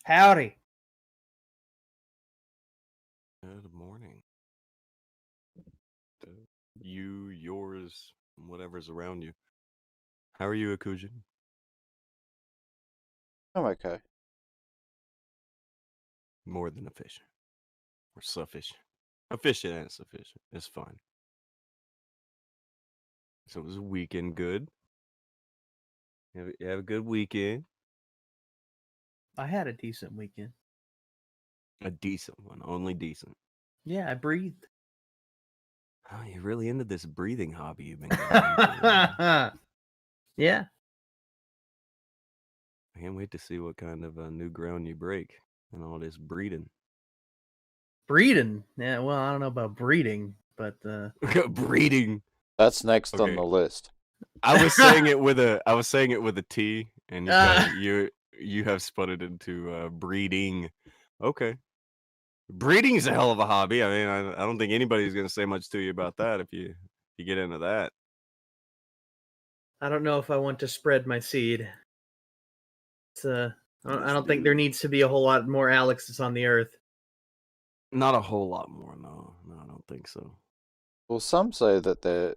Howdy. Good morning. To you, yours, whatever's around you. How are you, Akujin? I'm okay. More than efficient. Or sufficient. Efficient and sufficient. It's fine. So it was a weekend good. You have a good weekend. I had a decent weekend. A decent one. Only decent. Yeah, I breathed. Oh, you're really into this breathing hobby you've been getting into. Yeah. I can't wait to see what kind of new ground you break and all this breeding. Breeding. Yeah, well, I don't know about breeding, but Breeding. That's next on Okay. the list. I was saying it with a T, and you have spun it into breeding. Okay, breeding's a hell of a hobby. I mean, I don't think anybody's gonna say much to you about that if you get into that. I don't know if I want to spread my seed. It's I Yes, don't think there dude. needs to be a whole lot more Alexes on the earth. Not a whole lot more. No, I don't think so. Well, some say that there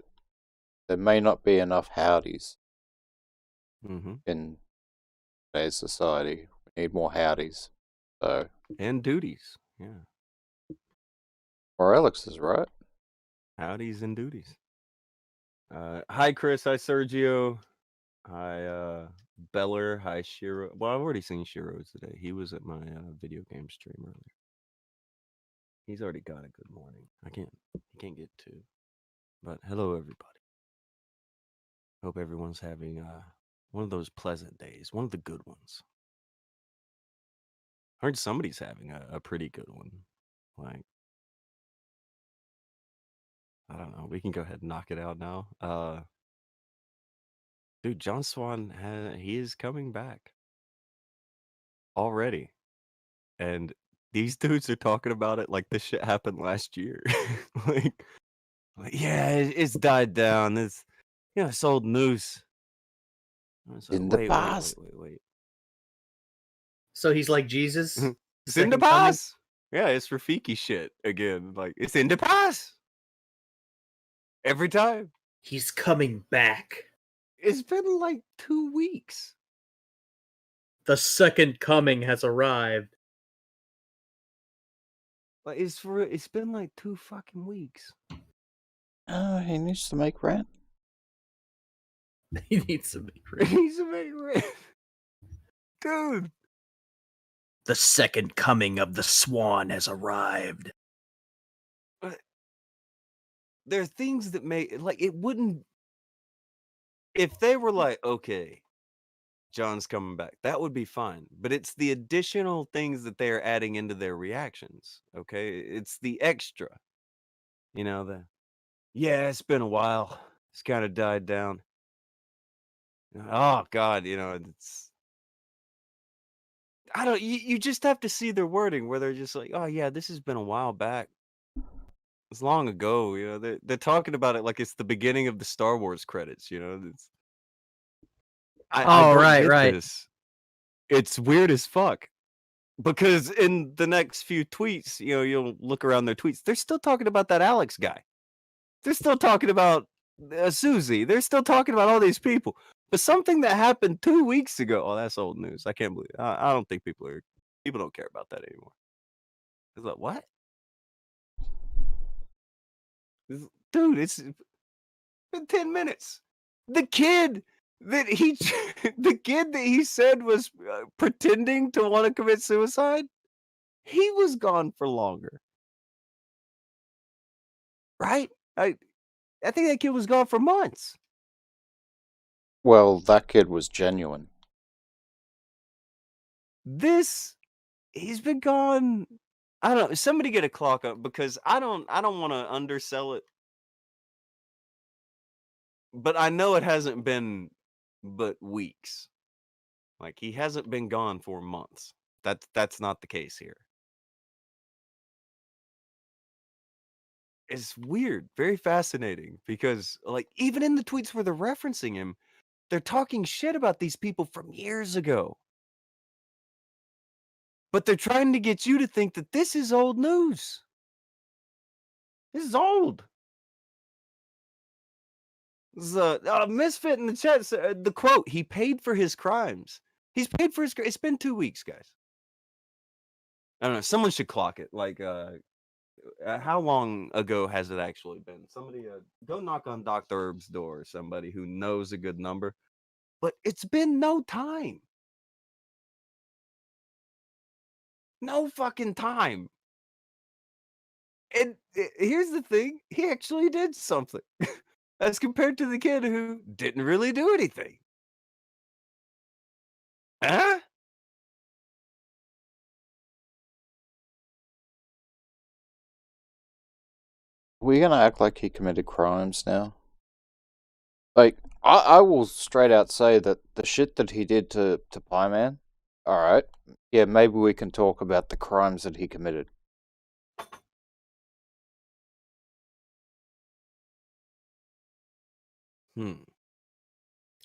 may not be enough howdies Mm-hmm. in today's society. We need more howdies. So, And duties. Yeah, or Alex's, right? howdies and duties. Hi, Chris. Hi, Sergio. Hi, Beller. Hi, Shiro. Well, I've already seen Shiro today. He was at my video game stream earlier. He's already got a good morning. He can't get two. But hello, everybody. Hope everyone's having one of those pleasant days, one of the good ones. I heard somebody's having a pretty good one. Like, I don't know. We can go ahead and knock it out now. Dude, John Swan, he is coming back already. And these dudes are talking about it like this shit happened last year. like yeah, it's died down. It's old news. It's like, In the wait. past. So he's like Jesus. The It's in the second coming? past. Yeah, it's Rafiki shit again. Like, it's in the past. Every time. He's coming back. It's been like 2 weeks. The second coming has arrived. Like, it's been like 2 fucking weeks. He needs to make rent. He needs to make He needs to make rent. Dude. The second coming of the Swan has arrived. There are things that make, like, it wouldn't, if they were like, okay, John's coming back, that would be fine. But it's the additional things that they are adding into their reactions, okay? It's the extra. Yeah, it's been a while. It's kind of died down. Oh, God, it's... I don't, you just have to see their wording where they're just like, oh, yeah, this has been a while back. It's long ago, they're talking about it like it's the beginning of the Star Wars credits, it's... I don't get this. It's weird as fuck. Because in the next few tweets, you'll look around their tweets, they're still talking about that Alex guy. They're still talking about Susie. They're still talking about all these people. But something that happened 2 weeks ago, oh, that's old news. I can't believe it. I don't think people don't care about that anymore. It's like, what? Dude, it's been 10 minutes. The kid that he said was pretending to want to commit suicide, he was gone for longer. Right? I think that kid was gone for months. Well, that kid was genuine. He's been gone. I don't know. Somebody get a clock up because I don't want to undersell it. But I know it hasn't been but weeks. Like, he hasn't been gone for months. That's not the case here. It's weird, very fascinating because, like, even in the tweets where they're referencing him, they're talking shit about these people from years ago. But they're trying to get you to think that this is old news. This is old. This is a misfit in the chat. The quote: "He paid for his crimes. He's paid for his. It's been 2 weeks, guys. I don't know. Someone should clock it. Like, how long ago has it actually been? Somebody, go knock on Dr. Herb's door. Somebody who knows a good number. But it's been no time. No fucking time. And here's the thing: he actually did something, as compared to the kid who didn't really do anything. Huh? We're gonna act like he committed crimes now. Like, I will straight out say that the shit that he did to Pie Man, alright, yeah, maybe we can talk about the crimes that he committed.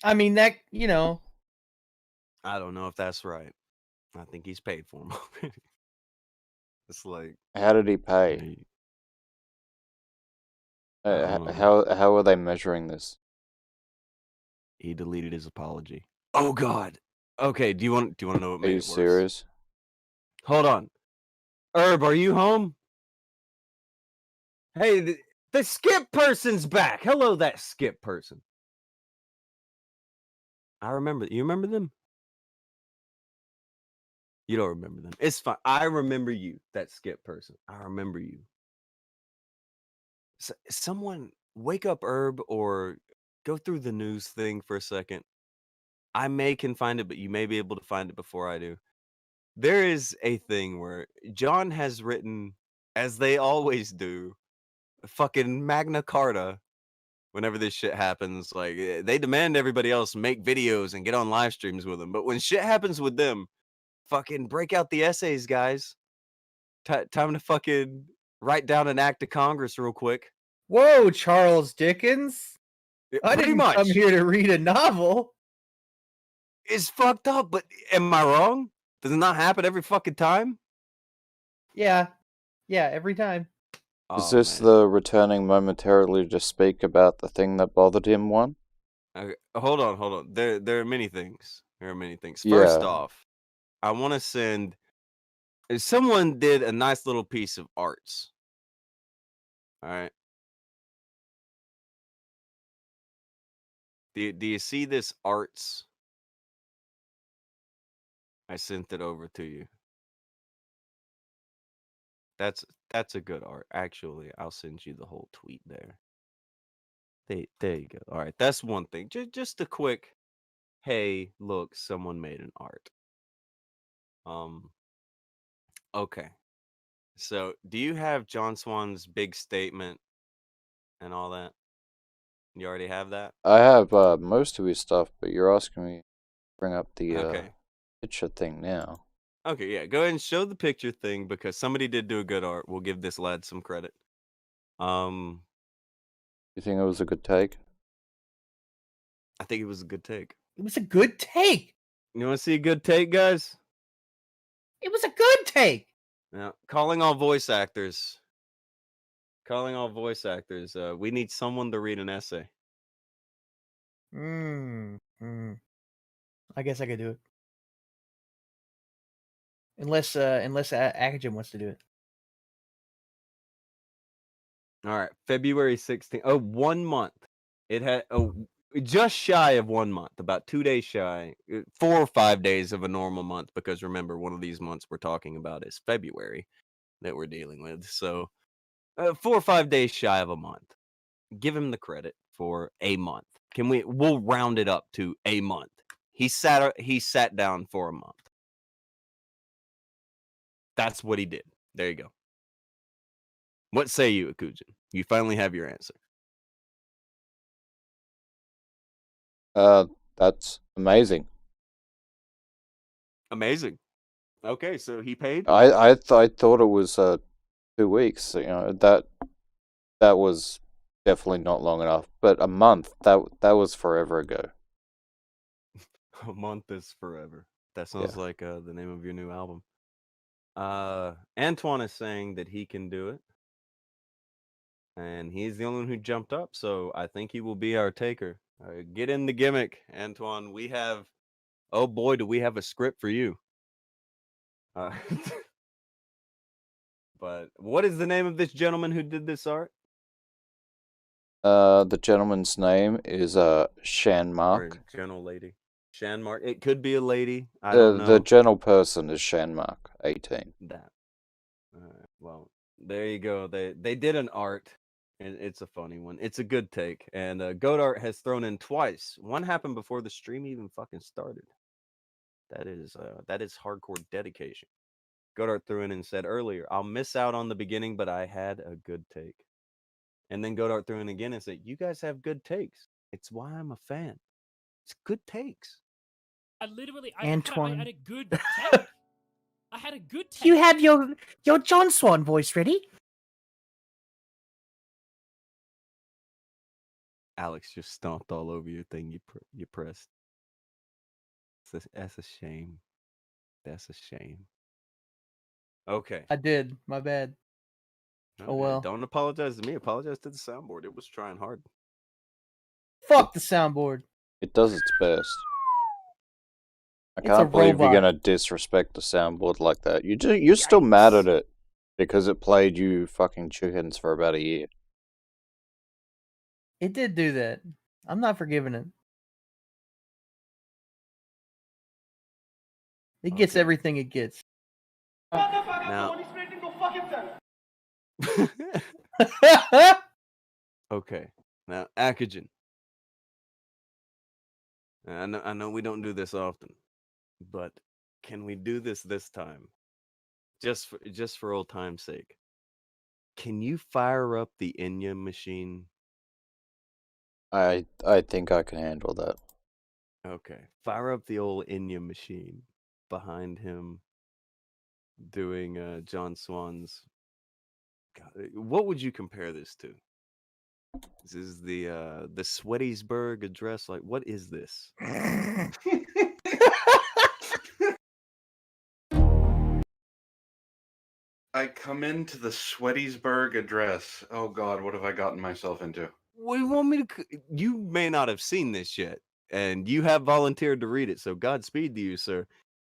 I mean, that, you know. I don't know if that's right. I think he's paid for him already. It's like, How did he pay? How are they measuring this? He deleted his apology. Oh God. Okay. Do you want to know what Are made you it worse? serious? Hold on. Herb, are you home? Hey, the skip person's back. Hello, that skip person. I remember. You remember them? You don't remember them. It's fine. I remember you, that skip person. I remember you. Someone wake up Herb or go through the news thing for a second. I can find it, but you may be able to find it before I do. There is a thing where John has written, as they always do, fucking Magna Carta. Whenever this shit happens, like, they demand everybody else make videos and get on live streams with them. But when shit happens with them, fucking break out the essays, guys. Time to fucking write down an act of Congress real quick. Whoa, Charles Dickens. I Pretty didn't much. come here to read a novel. It's fucked up, but am I wrong? Does it not happen every fucking time? Yeah. Yeah, every time. Is this the returning momentarily to speak about the thing that bothered him one? Okay, hold on. There are many things. First Yeah. off, I want to send. Someone did a nice little piece of arts. All right. Do you see this arts? I sent it over to you. That's a good art. Actually, I'll send you the whole tweet there. There you go. All right, that's one thing. Just a quick, hey, look, someone made an art. Okay. So, do you have John Swan's big statement and all that? You already have that? I have most of his stuff, but you're asking me to bring up the Okay. picture thing now. Okay, yeah. Go ahead and show the picture thing because somebody did do a good art. We'll give this lad some credit. You think it was a good take? I think it was a good take. It was a good take. You want to see a good take, guys? It was a good take. Now, calling all voice actors. We need someone to read an essay. I guess I could do it. Unless Akujin wants to do it. All right, February 16th. Oh, 1 month. It had just shy of 1 month, about 2 days shy, 4 or 5 days of a normal month. Because remember, one of these months we're talking about is February that we're dealing with. So 4 or 5 days shy of a month. Give him the credit for a month. We'll round it up to a month. He sat down for a month. That's what he did. There you go. What say you, Akujin? You finally have your answer. That's amazing. Amazing. Okay, so he paid? I thought it was 2 weeks. You know, that was definitely not long enough. But a month, that was forever ago. A month is forever. That sounds like the name of your new album. Antoine is saying that he can do it. And he's the only one who jumped up, so I think he will be our taker. Get in the gimmick, Antoine. We have... Oh boy, do we have a script for you. Uh, but what is the name of this gentleman who did this art? The gentleman's name is Shan Or Mark. gentle lady? Shan Mark. It could be a lady. I don't know. The gentle person is Shan Mark, 18. That. Well, there you go. They did an art, and it's a funny one. It's a good take. And Godart has thrown in twice. One happened before the stream even fucking started. That is hardcore dedication. Godart threw in and said earlier, I'll miss out on the beginning, but I had a good take. And then Godart threw in again and said, you guys have good takes. It's why I'm a fan. It's good takes. I Antoine. had a good take. I had a good take. You have your John Swan voice ready? Alex just stomped all over your thing you pressed. That's a shame. That's a shame. Okay. I did. My bad. Oh, well. Don't apologize to me. Apologize to the soundboard. It was trying hard. Fuck the soundboard. It does its best. I It's can't a believe you're robot. gonna disrespect the soundboard like that. You're still mad at it because it played you fucking chickens for about a year. It did do that. I'm not forgiving it. It gets Okay. everything it gets. Now. Okay. Now, Akujin. I know we don't do this often, but can we do this time? Just for old time's sake. Can you fire up the Inya machine? I think I can handle that. Okay. Fire up the old Inya machine behind him doing John Swan's. God, what would you compare this to? This is the Sweatisburg address. Like, what is this? I come into the Sweatisburg address. Oh God, what have I gotten myself into? What do you want me to? You may not have seen this yet, and you have volunteered to read it, so Godspeed to you, sir.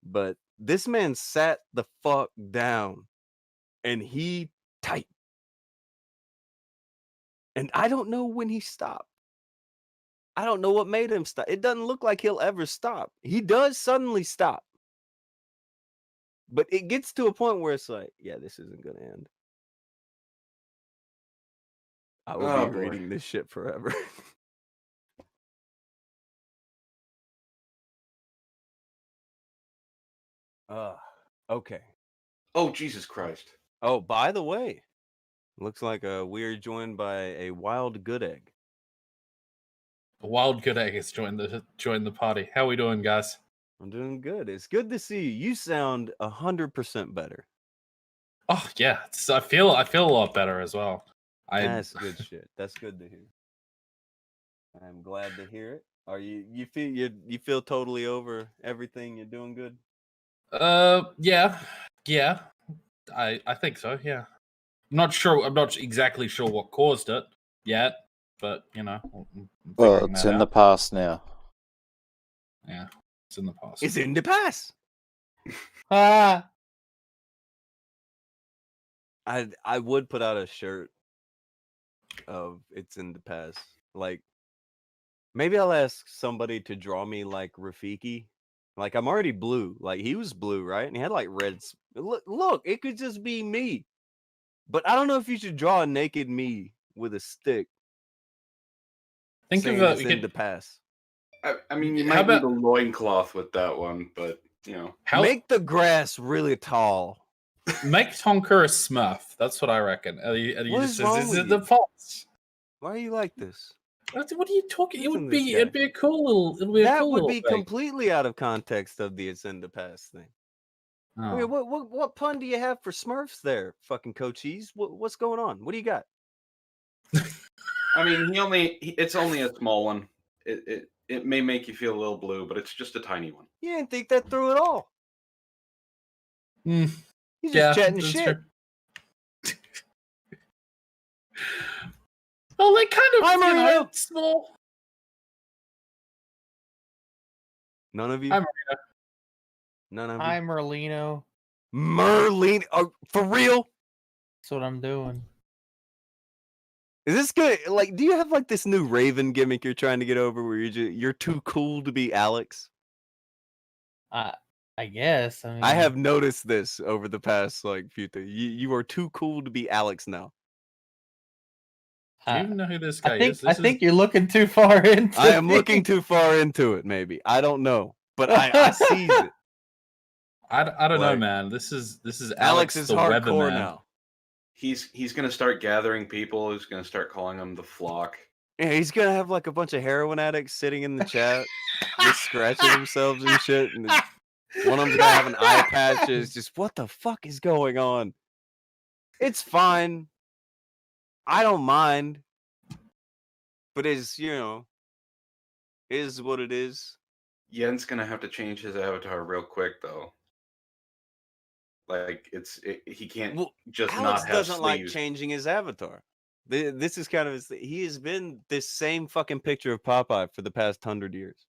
But this man sat the fuck down, and he typed. And I don't know when he stopped. I don't know what made him stop. It doesn't look like he'll ever stop. He does suddenly stop. But it gets to a point where it's like, yeah, this isn't going to end. I will be reading this shit forever. Okay. Oh, Jesus Christ. Oh, by the way, looks like we are joined by a wild good egg. A wild good egg has joined the party. How are we doing, guys? I'm doing good. It's good to see you. You sound 100% better. Oh yeah, I feel a lot better as well. That's good shit. That's good to hear. I'm glad to hear it. Are you feel totally over everything? You're doing good? Yeah. I think so. Yeah. I'm not exactly sure what caused it yet, but you know. Well, it's in the past now. Yeah, it's in the past. It's in the past. I would put out a shirt of it's in the past. Like, maybe I'll ask somebody to draw me like Rafiki. Like, I'm already blue. Like, he was blue, right? And he had like reds. Look, it could just be me. But I don't know if you should draw a naked me with a stick. Think of it in the past. I mean, you might need a loincloth with that one, but you know. Make the grass really tall. Make Tonka a Smurf. That's what I reckon. Is it the false? Why are you like this? What are you talking? It'd be a cool little. That would be completely out of context of the it's in the past thing. Oh. Wait, what pun do you have for Smurfs there, fucking Cochise? What's going on? What do you got? I mean, it's only a small one. It may make you feel a little blue, but it's just a tiny one. You didn't think that through at all. He's Yeah, just chatting that's shit. true. Well, they kind of, Hi, you know, Marino. small. None of you. Hi, None of you. Hi, Merlino. Merlin, for real? That's what I'm doing. Is this good? Like, do you have like this new Raven gimmick you're trying to get over, where you're too cool to be Alex? I guess. I mean, I have noticed this over the past like few things. You are too cool to be Alex now. Do you uh, even know who this guy I think is? I think you're looking too far into. I am looking things. too far into it. Maybe I don't know, but I seize it. I don't know, Like, man. This is Alex Alex is the hardcore weatherman. now. he's gonna start gathering people. He's gonna start calling them the flock. Yeah, he's gonna have like a bunch of heroin addicts sitting in the chat, just scratching themselves and shit. And one of them's gonna have an eye patch. It's just, what the fuck is going on? It's fine. I don't mind. But it's, is what it is. Yen's gonna have to change his avatar real quick though. Like he can't just Alex not have doesn't like sleeves. changing his avatar. This is kind of he has been this same fucking picture of Popeye for the past 100 years.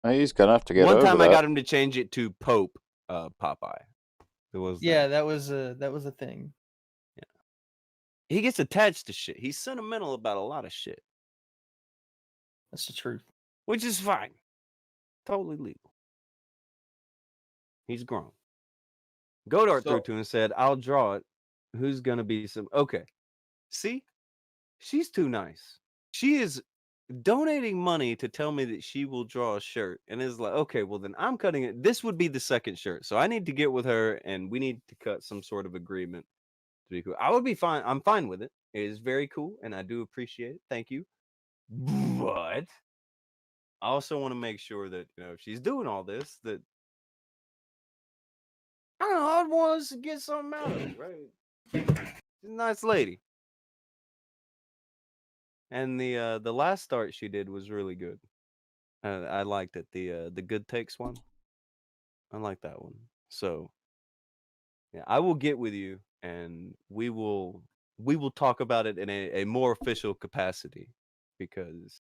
He's gonna have to get One over time that. I got him to change it to Pope Popeye. It was Yeah, that was a thing. He gets attached to shit. He's sentimental about a lot of shit, That's the truth. which is fine. Totally legal. He's grown. Godart threw to and said, I'll draw it. Who's gonna be some okay. See? She's too nice. She is donating money to tell me that she will draw a shirt, and is like, okay, well then I'm cutting it. This would be the second shirt, so I need to get with her, and we need to cut some sort of agreement to be cool. I would be fine. I'm fine with it. It is very cool, and I do appreciate it. Thank you. But I also want to make sure that if she's doing all this, that I don't know, I'd want us to get something out of it, right? She's a nice lady. And the last start she did was really good. I liked it. The good takes one. I like that one. So yeah, I will get with you, and we will talk about it in a more official capacity, because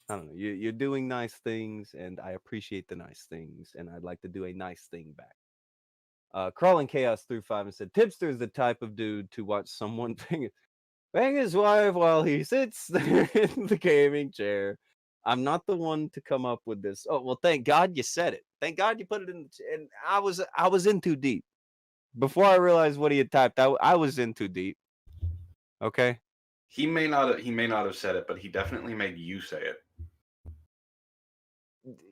I don't know, you're doing nice things, and I appreciate the nice things, and I'd like to do a nice thing back. Crawling Chaos through 5 and said, Tipster is the type of dude to watch someone bang his wife while he sits there in the gaming chair. I'm not the one to come up with this. Oh, well, thank God you said it. Thank God you put it in. And I was in too deep. Before I realized what he had typed, I was in too deep. Okay? He may not have said it, but he definitely made you say it.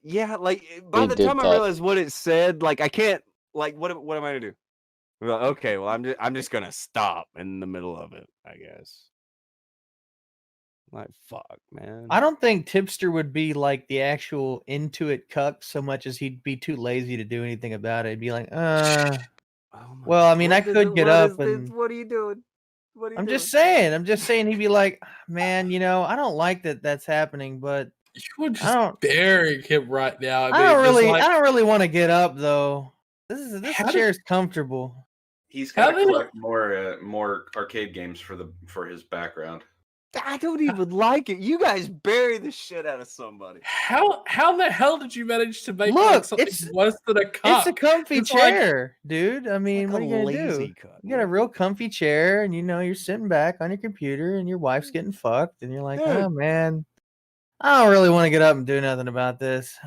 Yeah, like by He the did time I that. realized what it said, like I can't, like what am I gonna do? Well, okay, well I'm just gonna stop in the middle of it, I guess. Like fuck, man. I don't think Tipster would be like the actual into it cuck so much as he'd be too lazy to do anything about it. He'd be like, Oh my well, I mean, I God. could get up What and are you doing? What are you I'm doing? just saying he'd be like, man, I don't like that that's happening, but You were I just don't burying him right now. I I mean, don't just really like, I don't really want to get up though. This How did- chair's comfortable. He's How got to did- collect more arcade games for his background. I don't even like it. You guys bury the shit out of somebody. how the hell did you manage to make Look, like something it's- worse than a cup? It's a comfy It's like- chair, dude. I mean, like what a are you gonna do? lazy cut, You got a real comfy chair, and you're sitting back on your computer, and your wife's getting fucked, and you're like, Dude. oh man, I don't really want to get up and do nothing about this.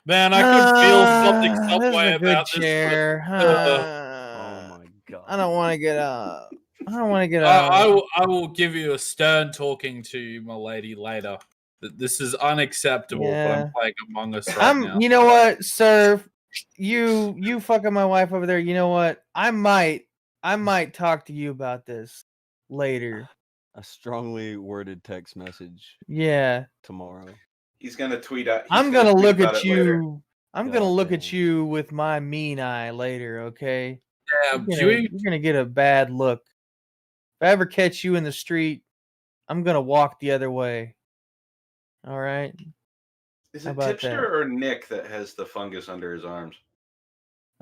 Man, I could feel something This some is way a good about this. chair. Oh my God. I don't want to get up. I don't want to get I up. will give you a stern talking to, my lady, later. This is unacceptable. But Yeah. I'm playing Among Us right now. You know what, sir? You fucking my wife over there. You know what? I might talk to you about this later. A strongly worded text message Yeah. tomorrow. He's gonna tweet out. I'm gonna tweet look about at it later. you. I'm gonna look at Goddamn. you with my mean eye later, okay? Yeah, You're gonna get a bad look. If I ever catch you in the street, I'm gonna walk the other way. All right? Is How it about Tipster that? or Nick that has the fungus under his arms?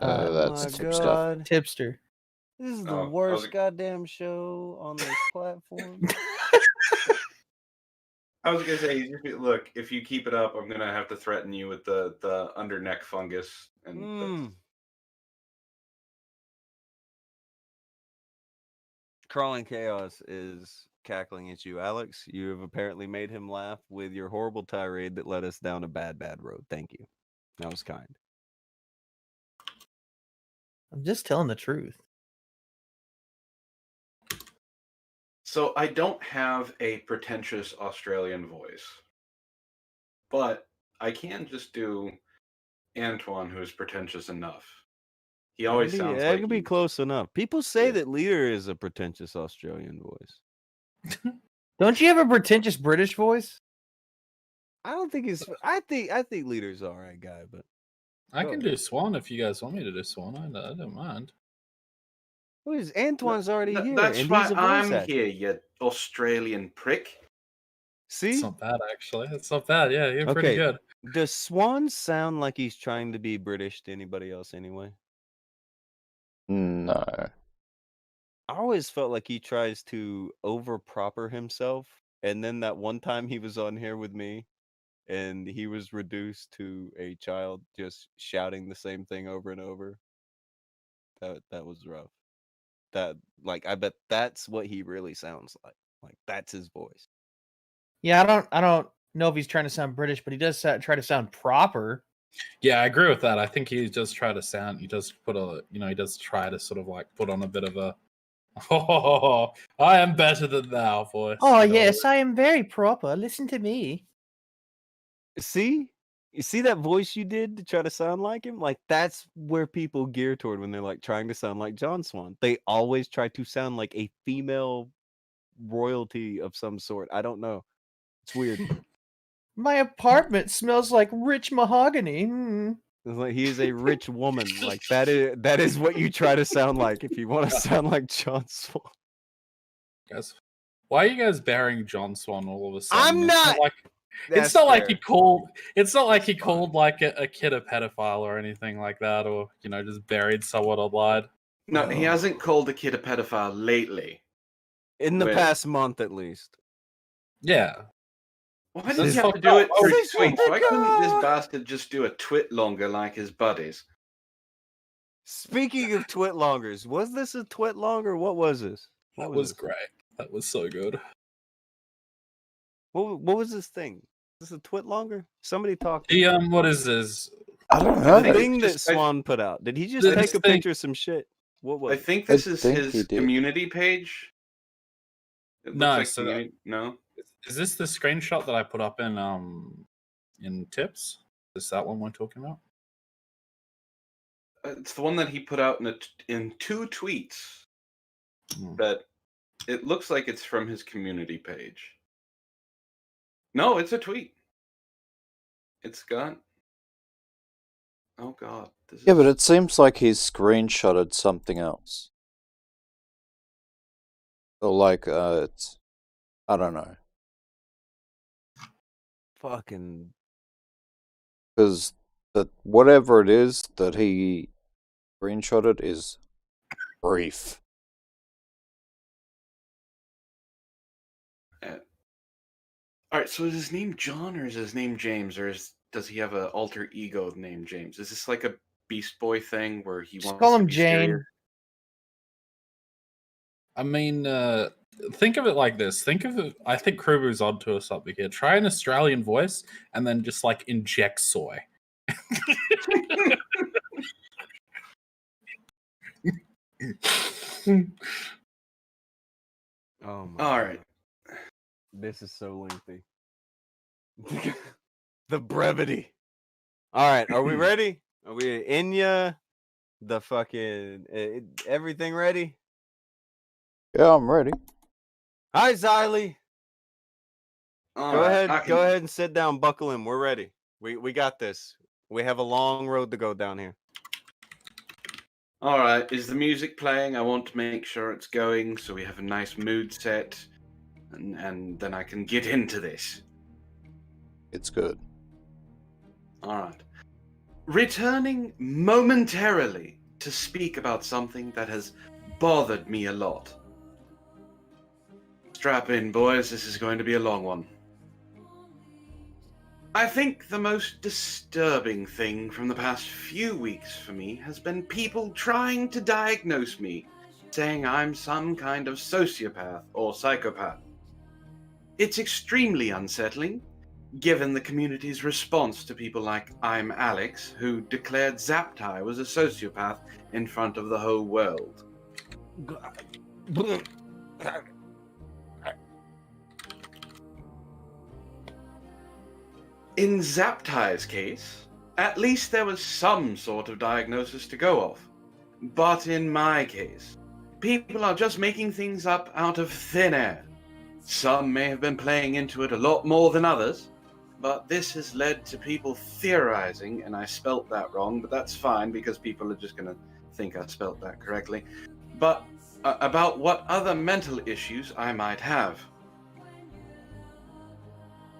Uh, That's my tip stuff. god. tipster. This is the Oh, I was worst like- goddamn show on this platform. I was gonna say, look, if you keep it up, I'm gonna have to threaten you with the under neck fungus, and Mm. Crawling Chaos is cackling at you, Alex. You have apparently made him laugh with your horrible tirade that led us down a bad road. Thank you. That was kind. I'm just telling the truth. so I don't have a pretentious Australian voice, but I can just do Antoine, who's pretentious enough. He always sounds That like could be he's- close enough. People say Yeah. that Leader is a pretentious Australian voice. Don't you have a pretentious British voice? I don't think it's. I think Leader's all right guy, but I Go can ahead. do Swan if you guys want me to do Swan. I don't mind. who is Antoine's already here, That's and why he's a voice I'm actor. here, you Australian prick. It's See, not bad actually. It's not bad. Yeah, you're pretty Okay. good. does Swan sound like he's trying to be British to anybody else anyway? No. I always felt like he tries to over proper himself, and then that one time he was on here with me, and he was reduced to a child just shouting the same thing over and over. That was rough. That I bet that's what he really sounds like. Like that's his voice. Yeah, I don't know if he's trying to sound British, but he does try to sound proper. Yeah, I agree with that. I think he does try to sound. He does put a. He does try to sort of like put on a bit of a. Oh, I am better than thou voice. Oh you know, yes, I am very proper. Listen to me. See? You see that voice you did to try to sound like him? Like that's where people gear toward when they're like trying to sound like John Swan. They always try to sound like a female royalty of some sort. I don't know. It's weird. My apartment smells like rich mahogany. It's like he is a rich woman. Like that is what you try to sound like if you want to sound like John Swan. guys. Why are you guys burying John Swan all of a sudden? I'm It's not! like it's not like he called. It's not like he called like a kid a pedophile or anything like that, or just buried someone online. No, he hasn't called a kid a pedophile lately. In the Wait. past month at least. Yeah, Why This did is you have to fucked do up. it through This is tweets? Why fucked couldn't this up. bastard just do a twit longer like his buddies? Speaking of twit longers, was this a twit longer? What was this? that What was this? great. That was so good. What was this thing? Is this a twit longer? Somebody talked. The what is this? I don't The know. thing that just- I- Swan put out. Did he just This take a thing- picture of some shit? What was I it? think this I is think he his did. community page. It No, looks like so community. No, Is this the screenshot that I put up in tips? Is that one we're talking about? it's the one that he put out in two tweets. Hmm. That it looks like it's from his community page. No, it's a tweet. It's got. Oh God! This Yeah, is... but it seems like he's screenshotted something else. Or like, it's... I don't know. Fucking. Because whatever it is that he screenshotted is brief. All right. So is his name John or is his name James or does he have an alter ego named James? Is this like a Beast Boy thing where he Just wants call to him be Jane. scarier? I mean, think of it like this. Think of it. I think Krubu's onto us something here. Try an Australian voice and then just like inject soy. Oh my. All right. This is so lengthy. The brevity. All right, are we ready? Are we in ya? The fucking everything ready? Yeah, I'm ready. Hi, Xylee. All Go right, ahead. I can- Go ahead and sit down. Buckle in. We're ready. We got this. We have a long road to go down here. All right. Is the music playing? I want to make sure it's going so we have a nice mood set, and then I can get into this. It's good. All right. returning momentarily to speak about something that has bothered me a lot. Strap in, boys, this is going to be a long one. I think the most disturbing thing from the past few weeks for me has been people trying to diagnose me, saying I'm some kind of sociopath or psychopath. It's extremely unsettling, given the community's response to people like I'm Alex, who declared Zaptai was a sociopath in front of the whole world. In Zaptai's case, at least there was some sort of diagnosis to go off. But in my case, people are just making things up out of thin air. Some may have been playing into it a lot more than others, but this has led to people theorizing, and I spelt that wrong, but that's fine because people are just going to think I spelt that correctly, but about what other mental issues I might have.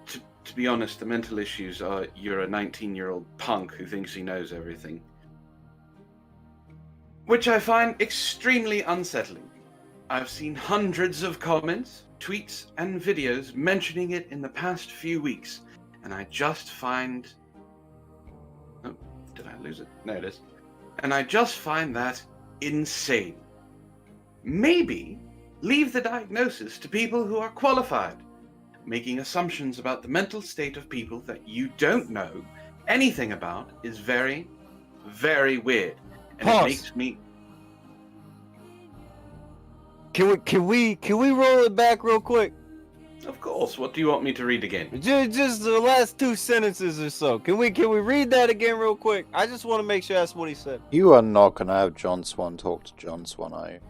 To be honest, the mental issues are you're a 19-year-old punk who thinks he knows everything. Which I find extremely unsettling. I've seen hundreds of comments, tweets, and videos mentioning it in the past few weeks, and I just find... Oh, did I lose it? No, it is. And I just find that insane. Maybe leave the diagnosis to people who are qualified. Making assumptions about the mental state of people that you don't know anything about is very, very weird. And Pause. It makes me... Can we roll it back real quick? Of course, what do you want me to read again? Just the last 2 sentences or so. Can we read that again real quick? I just want to make sure that's what he said. You are not going to have John Swan talk to John Swan, are you?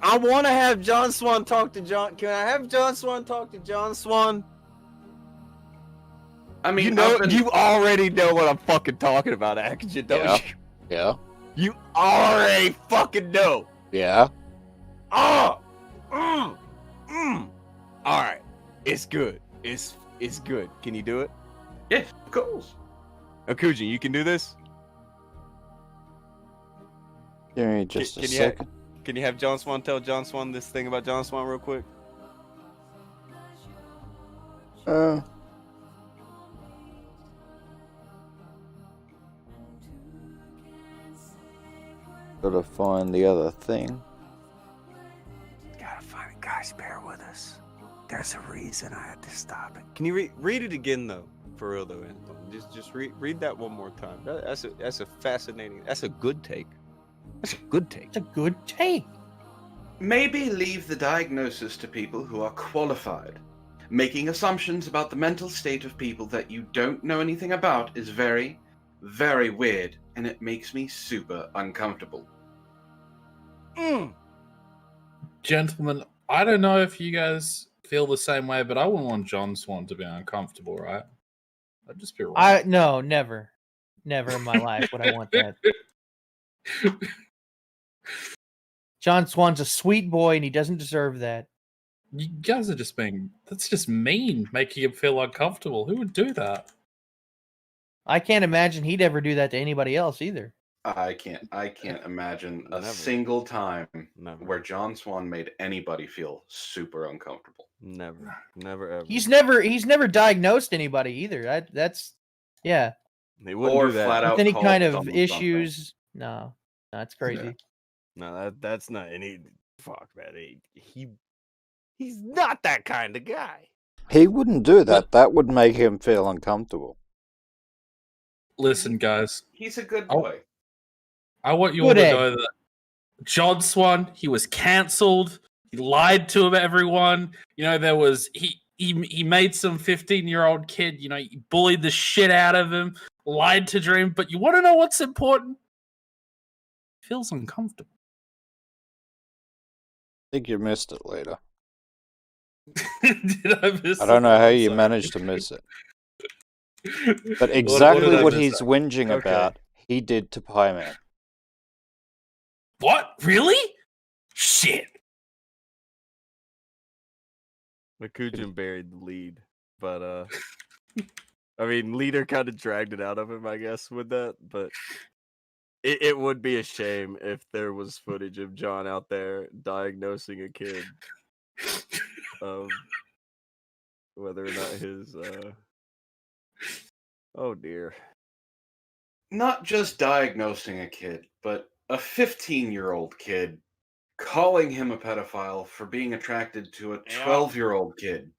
I want to have John Swan talk to John. Can I have John Swan talk to John Swan? I mean, you already know what I'm fucking talking about, Akujin, don't Yeah. you? Yeah. You already fucking know. Yeah. Oh, All right, it's good. It's good. Can you do it? Yes, of course. Akujin, you can do this. Give me just a Can you second. Can you have John Swan tell John Swan this thing about John Swan real quick? Gotta find the other thing. Gotta find it. Guys, bear with us. There's a reason I had to stop it. Can you read it again though? For real though, Anton. Just read that one more time. That's a fascinating. That's a good take. That's a good take. It's a good take. Maybe leave the diagnosis to people who are qualified. Making assumptions about the mental state of people that you don't know anything about is very, very weird, and it makes me super uncomfortable. Gentlemen, I don't know if you guys feel the same way, but I wouldn't want John Swan to be uncomfortable, right? I'd just be wrong. No, never in my life would I want that. John Swan's a sweet boy, and he doesn't deserve that. You guys are just that's just mean, making him feel uncomfortable. Who would do that? I can't imagine he'd ever do that to anybody else either. I can't imagine a Never. single time Never. where John Swan made anybody feel super uncomfortable. Never ever. He's never diagnosed anybody either. That's yeah. They wouldn't Or do that. flat out With any called kind of someone issues. No, that's crazy. Yeah. No, that's not any. Fuck that. He's not that kind of guy. He wouldn't do that. That would make him feel uncomfortable. Listen, guys, He's a good Oh. boy. I want you all Good to egg. know that John Swan, he was cancelled. He lied to everyone. You know, there was he made some 15-year-old kid. You know, he bullied the shit out of him, lied to Dream. But you want to know what's important? He feels uncomfortable. I think you missed it later. Did I miss? I don't know how it? you Sorry. managed to miss it. But What exactly did I what miss he's out? whinging Okay. about, he did to Pie Man. What? Really? Shit. Akujin buried the lead, but I mean, Leader kind of dragged it out of him, I guess, with that, but it would be a shame if there was footage of John out there diagnosing a kid of whether or not his oh dear. Not just diagnosing a kid, but a 15-year-old kid calling him a pedophile for being attracted to a Yeah. 12-year-old kid.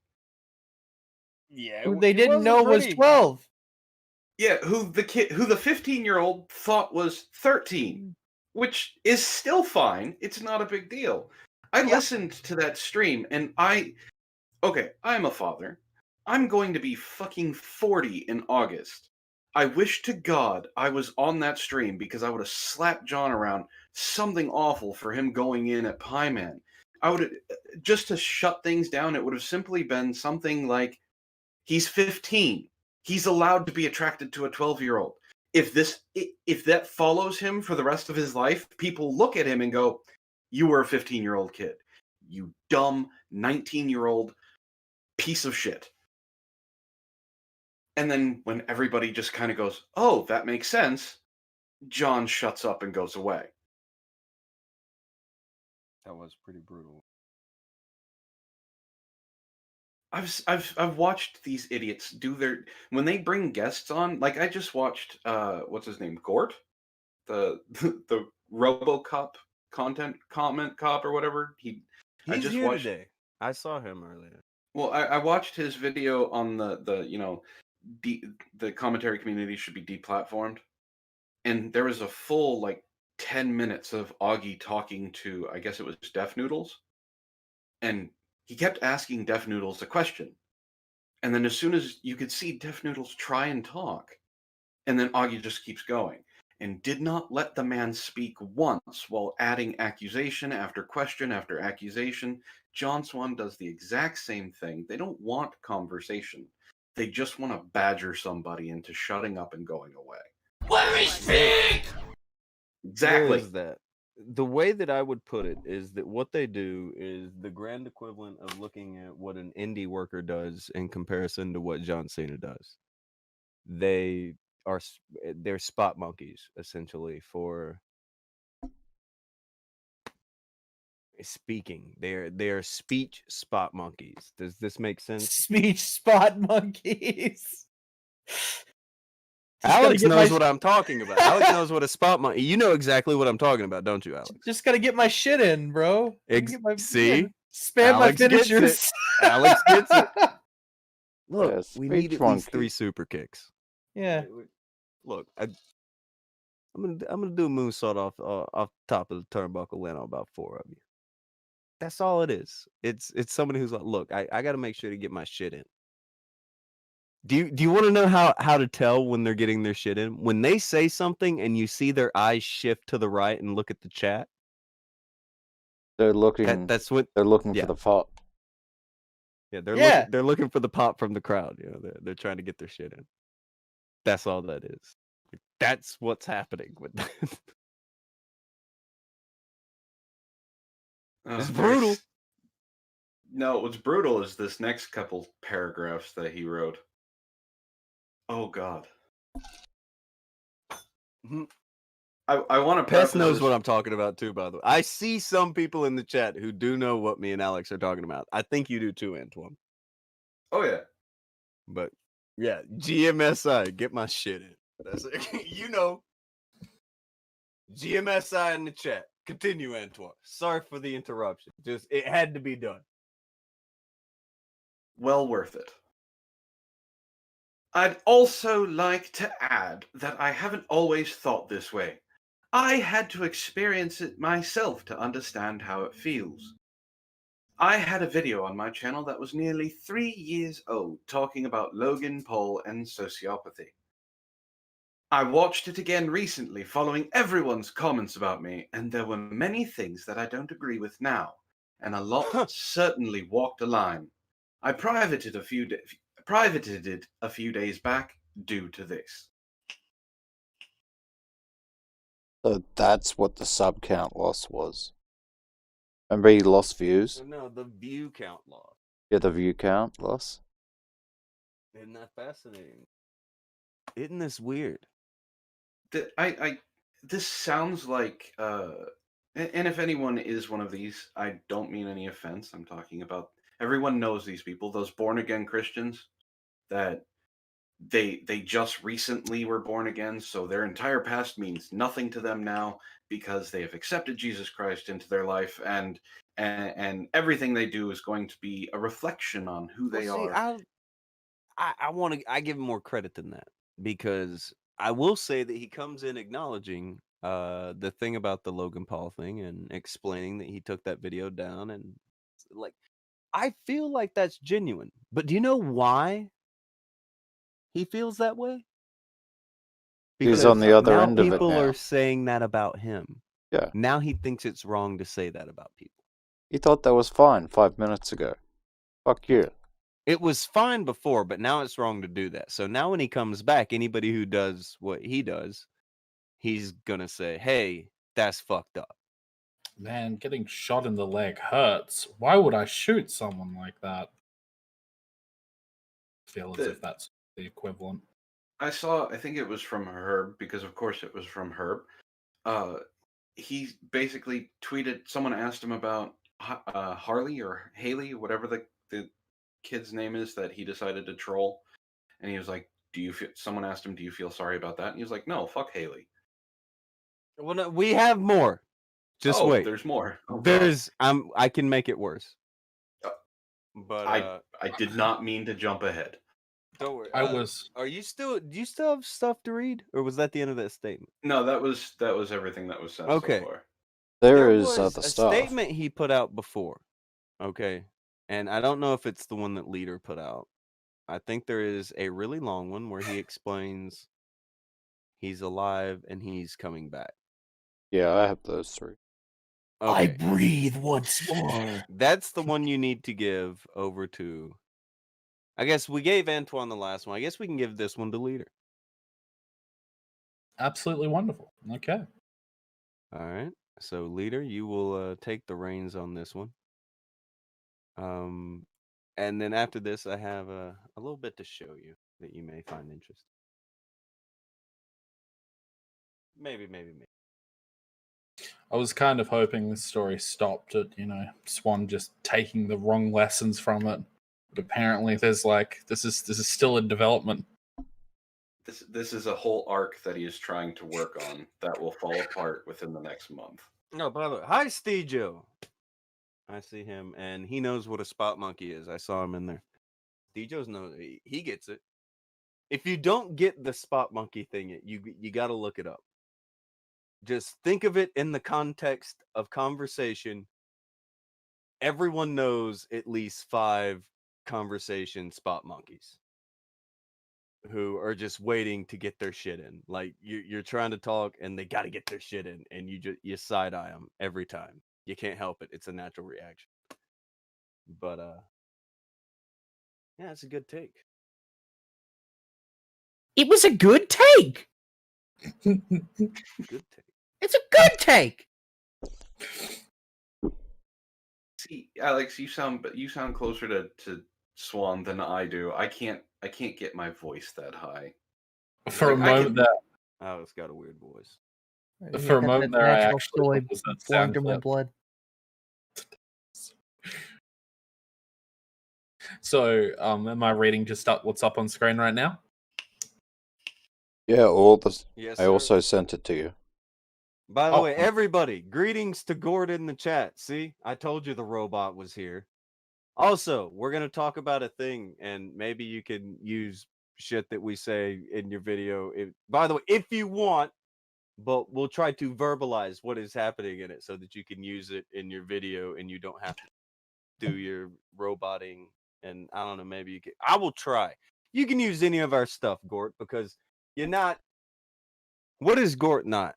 Yeah, Who they didn't know was 12. Yeah, who the 15-year-old thought was 13, which is still fine. It's not a big deal. I listened to that stream and I'm a father. I'm going to be fucking 40 in August. I wish to God I was on that stream because I would have slapped John around something awful for him going in at Pie Man. I would just to shut things down, it would have simply been something like, he's 15. He's allowed to be attracted to a 12-year-old. If that follows him for the rest of his life, people look at him and go, you were a 15-year-old kid. You dumb 19-year-old piece of shit. And then when everybody just kind of goes, oh, that makes sense, John shuts up and goes away. That was pretty brutal. I've watched these idiots do their when they bring guests on. Like I just watched what's his name, Gort, the the RoboCop comment cop or whatever. He's I just here watched. today. I saw him earlier. Well, I watched his video on the commentary community should be deplatformed, and there was a full like 10 minutes of Augie talking to, I guess it was Def Noodles, and he kept asking Def Noodles a question. And then as soon as you could see Def Noodles try and talk, and then Augie just keeps going and did not let the man speak once while adding accusation after question after accusation. John Swan does the exact same thing. They don't want conversation. They just want to badger somebody into shutting up and going away. Where is Pete? Exactly. There is that. The way that I would put it is that what they do is the grand equivalent of looking at what an indie worker does in comparison to what John Cena does. They're spot monkeys essentially for speaking. They're speech spot monkeys. Does this make sense? Speech spot monkeys. Alex knows what I'm talking about. Alex knows what a spot monkey. You know exactly what I'm talking about, don't you, Alex? Just gotta get my shit in, bro. See? Spam Alex my gets it. finishers. Alex gets it. Look, Yeah, we need speech at least 3 monkey. super kicks. Yeah. Look, I'm gonna do a moonsault off top of the turnbuckle, land on about 4 of you. That's all it is. It's somebody who's like, look, I got to make sure to get my shit in. Do you want to know how to tell when they're getting their shit in? When they say something and you see their eyes shift to the right and look at the chat. They're looking. That's what They're looking yeah. for the pop. Yeah, Yeah. they're looking for the pop from the crowd. You know, they're trying to get their shit in. That's all that is. That's what's happening with that. It's brutal. No, what's brutal is this next couple paragraphs that he wrote. Oh God. I want to. Pest knows what I'm talking about too, by the way. I see some people in the chat who do know what me and Alex are talking about. I think you do too, Antoine. Oh yeah. But yeah, GMSI, get my shit in. That's it. You know. GMSI in the chat. Continue, Antoine. Sorry for the interruption. Just it had to be done. Well worth it. I'd also like to add that I haven't always thought this way. I had to experience it myself to understand how it feels. I had a video on my channel that was nearly 3 years old talking about Logan Paul and sociopathy. I watched it again recently following everyone's comments about me, and there were many things that I don't agree with now, and a lot certainly walked a line. I privated it a few days back due to this. So that's what the sub count loss was. Remember he lost views? No, the view count loss. Yeah, the view count loss. Isn't that fascinating? Isn't this weird? This sounds like and if anyone is one of these, I don't mean any offense. I'm talking about everyone knows these people, those born again Christians that they just recently were born again, so their entire past means nothing to them now because they have accepted Jesus Christ into their life, and everything they do is going to be a reflection on who Well, they see, are. I give him more credit than that, because I will say that he comes in acknowledging the thing about the Logan Paul thing and explaining that he took that video down, and like, I feel like that's genuine. But do you know why he feels that way? He's on the other now end of it people now. are saying that about him. Yeah. Now he thinks it's wrong to say that about people. He thought that was fine 5 minutes ago. Fuck you. It was fine before, but now it's wrong to do that. So now when he comes back, anybody who does what he does, he's gonna say, "Hey, that's fucked up." Man, getting shot in the leg hurts. Why would I shoot someone like that? I feel as if that's the equivalent. I think it was from Herb, because of course it was from Herb. He basically tweeted, someone asked him about Harley or Haley, whatever the kid's name is that he decided to troll. And he was like, someone asked him, do you feel sorry about that? And he was like, no, fuck Haley. Well, no, we have more. Just wait. There's more. Oh, There's I can make it worse. But I did not mean to jump ahead. Don't worry. Do you still have stuff to read, or was that the end of that statement? No, that was everything that was said Okay. so far. There is was other a stuff. statement he put out before. Okay. And I don't know if it's the one that Leader put out. I think there is a really long one where he explains he's alive and he's coming back. Yeah, I have those 3. Okay. I breathe once more. That's the one you need to give over to. I guess we gave Antoine the last one. I guess we can give this one to Leader. Absolutely wonderful. Okay. All right. So, Leader, you will take the reins on this one. And then after this, I have a little bit to show you that you may find interesting. Maybe. I was kind of hoping this story stopped at, Swan just taking the wrong lessons from it. But apparently there's this is still in development. This is a whole arc that he is trying to work on that will fall apart within the next month. No, by the way, hi, Stejo. I see him, and he knows what a spot monkey is. I saw him in there. Stejo's knows he gets it. If you don't get the spot monkey thing, you got to look it up. Just think of it in the context of conversation. Everyone knows at least 5 conversation spot monkeys who are just waiting to get their shit in. Like you're trying to talk and they got to get their shit in, and you side eye them every time. You can't help it. It's a natural reaction. But yeah, it's a good take. It was a good take. Good take. It's a good take. See, Alex, you sound closer to Swan than I do. I can't get my voice that high. For a moment there, Oh, it's got a weird voice. For a moment there, I natural actually soy thought it was that flowing sound through my clip. blood. So, am I reading just up what's up on screen right now? Yeah, all the. Yes, I sir. also sent it to you. By the Oh. way, everybody, greetings to Gord in the chat. See, I told you the robot was here. Also, we're going to talk about a thing, and maybe you can use shit that we say in your video. By the way, if you want, but we'll try to verbalize what is happening in it so that you can use it in your video and you don't have to do your roboting. And I don't know, maybe you can. I will try. You can use any of our stuff, Gort, because you're not. What is Gort not?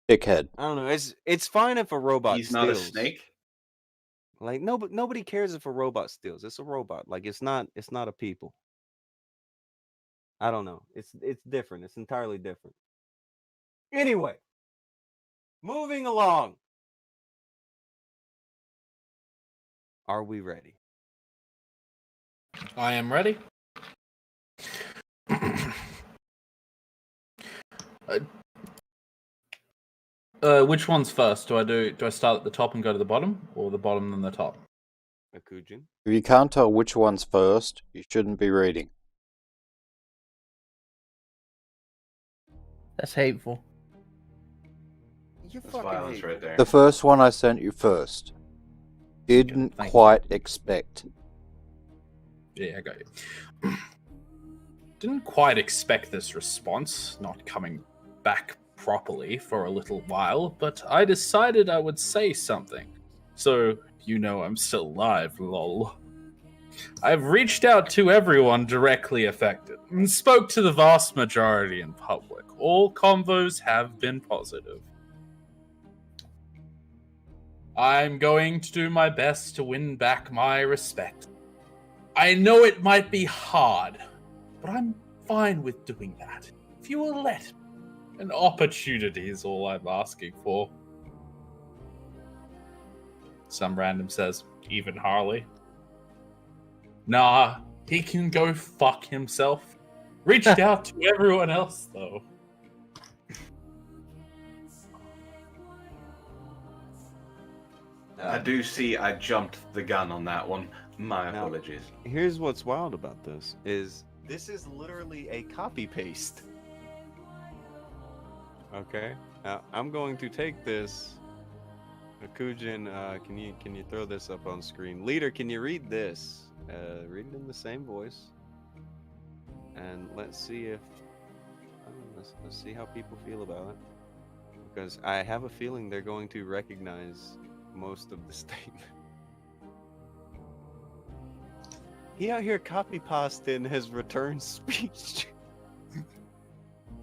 Dickhead. I don't know. It's fine if a robot He's steals. not a snake. Like nobody cares if a robot steals. It's a robot. Like it's not a people. I don't know. It's different. It's entirely different. Anyway, moving along. Are we ready? I am ready. Which one's first? Do I start at the top and go to the bottom, or the bottom and the top? Akujin. If you can't tell which one's first, you shouldn't be reading. That's hateful. You're That's fucking violence hateful. right there. The first one I sent you first. Didn't Thank you. quite expect. Yeah, I got you. Didn't quite expect this response, not coming back properly for a little while, but I decided I would say something. So, you know I'm still alive, lol. I've reached out to everyone directly affected and spoke to the vast majority in public. All convos have been positive. I'm going to do my best to win back my respect. I know it might be hard, but I'm fine with doing that. If you will let me. An opportunity is all I'm asking for. Some random says, even Harley. Nah, he can go fuck himself. Reached out to everyone else, though. I do see I jumped the gun on that one. My Now- apologies. Here's what's wild about this is literally a copy paste. Okay, now I'm going to take this. Akujin, can you throw this up on screen? Leader, can you read this? Read it in the same voice, and let's see if let's see how people feel about it. Because I have a feeling they're going to recognize most of the statement. He out here copy pasting his return speech.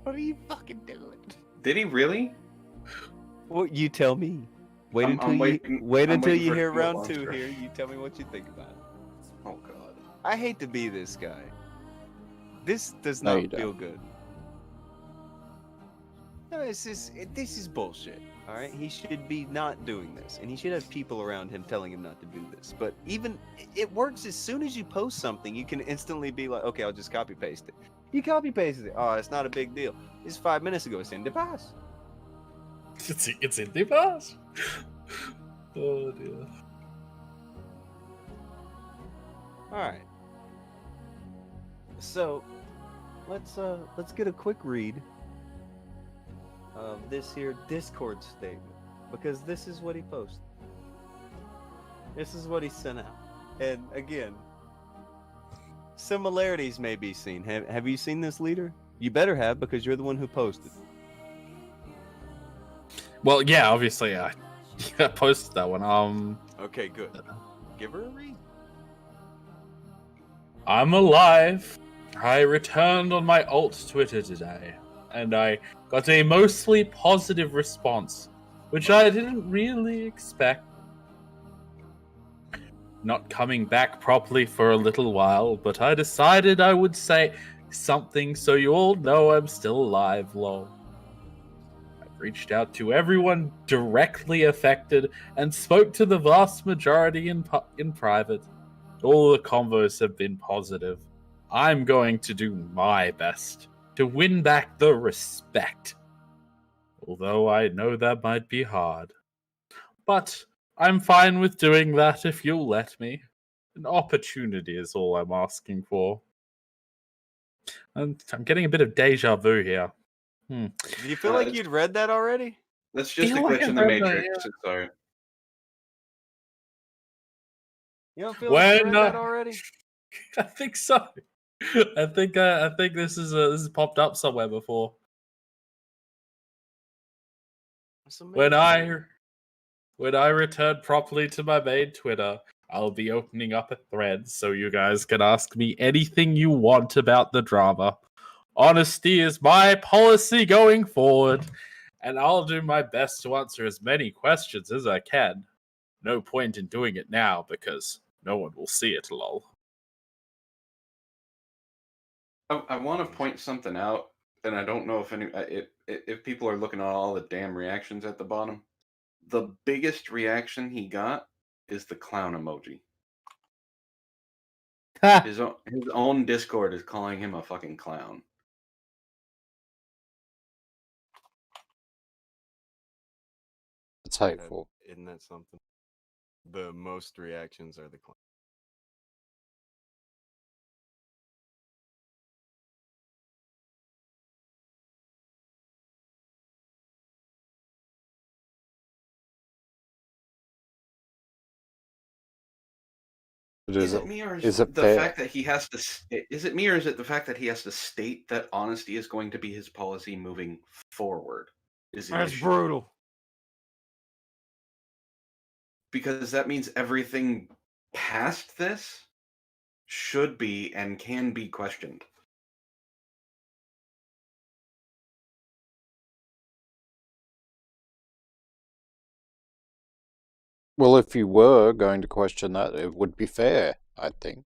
What are you fucking doing? Did he really? Well, you tell me. Wait I'm until you waiting- wait I'm until waiting you for it hear to come up round on 2 screen. here. You tell me what you think about it. Oh god. I hate to be this guy. This does No, not you don't. feel good. No, this is bullshit. All right, he should be not doing this, and he should have people around him telling him not to do this. But even it works as soon as you post something, you can instantly be like, okay, I'll just copy paste it. You copy pasted it. Oh, it's not a big deal. It's 5 minutes ago. It's in the past. It's in the past. Oh dear. All right. So let's get a quick read of this here Discord statement, because this is what he posted. This is what he sent out. And again, similarities may be seen. Have you seen this, leader? You better have, because you're the one who posted. Well, yeah, obviously, I posted that one. Okay, good. Give her a read. I'm alive. I returned on my alt Twitter today, and I got a mostly positive response, which I didn't really expect. Not coming back properly for a little while, but I decided I would say something so you all know I'm still alive, lol. I've reached out to everyone directly affected and spoke to the vast majority in private. All the convos have been positive. I'm going to do my best to win back the respect. Although I know that might be hard. But I'm fine with doing that if you'll let me. An opportunity is all I'm asking for. And I'm getting a bit of deja vu here. Do you feel like you'd read that already? That's just a Feel like glitch in the I've read that, matrix. Sorry. You don't feel like you When, read that already? I think so. I think this is popped up somewhere before. That's amazing. When I return properly to my main Twitter, I'll be opening up a thread so you guys can ask me anything you want about the drama. Honesty is my policy going forward, and I'll do my best to answer as many questions as I can. No point in doing it now because no one will see it, lol. I want to point something out, and I don't know if people are looking at all the damn reactions at the bottom. The biggest reaction he got is the clown emoji. Ha! His own Discord is calling him a fucking clown. That's hateful. Isn't that something? The most reactions are the clown. But Is it me or is it the fair? fact that he has to? Is it me or is it the fact that he has to state that honesty is going to be his policy moving forward? Is the That's issue. brutal. Because that means everything past this should be and can be questioned. Well, if you were going to question that, it would be fair, I think.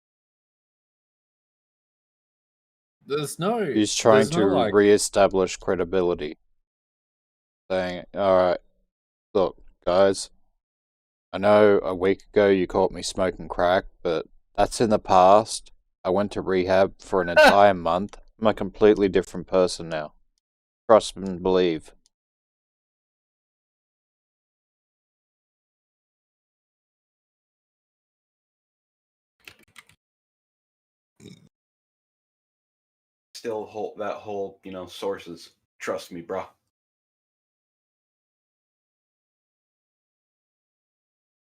There's no. He's trying there's to no, like, re-establish credibility. Saying, alright, look, guys, I know a week ago you caught me smoking crack, but that's in the past. I went to rehab for an entire month. I'm a completely different person now. Trust and believe. Still that whole sources. Trust me, bro.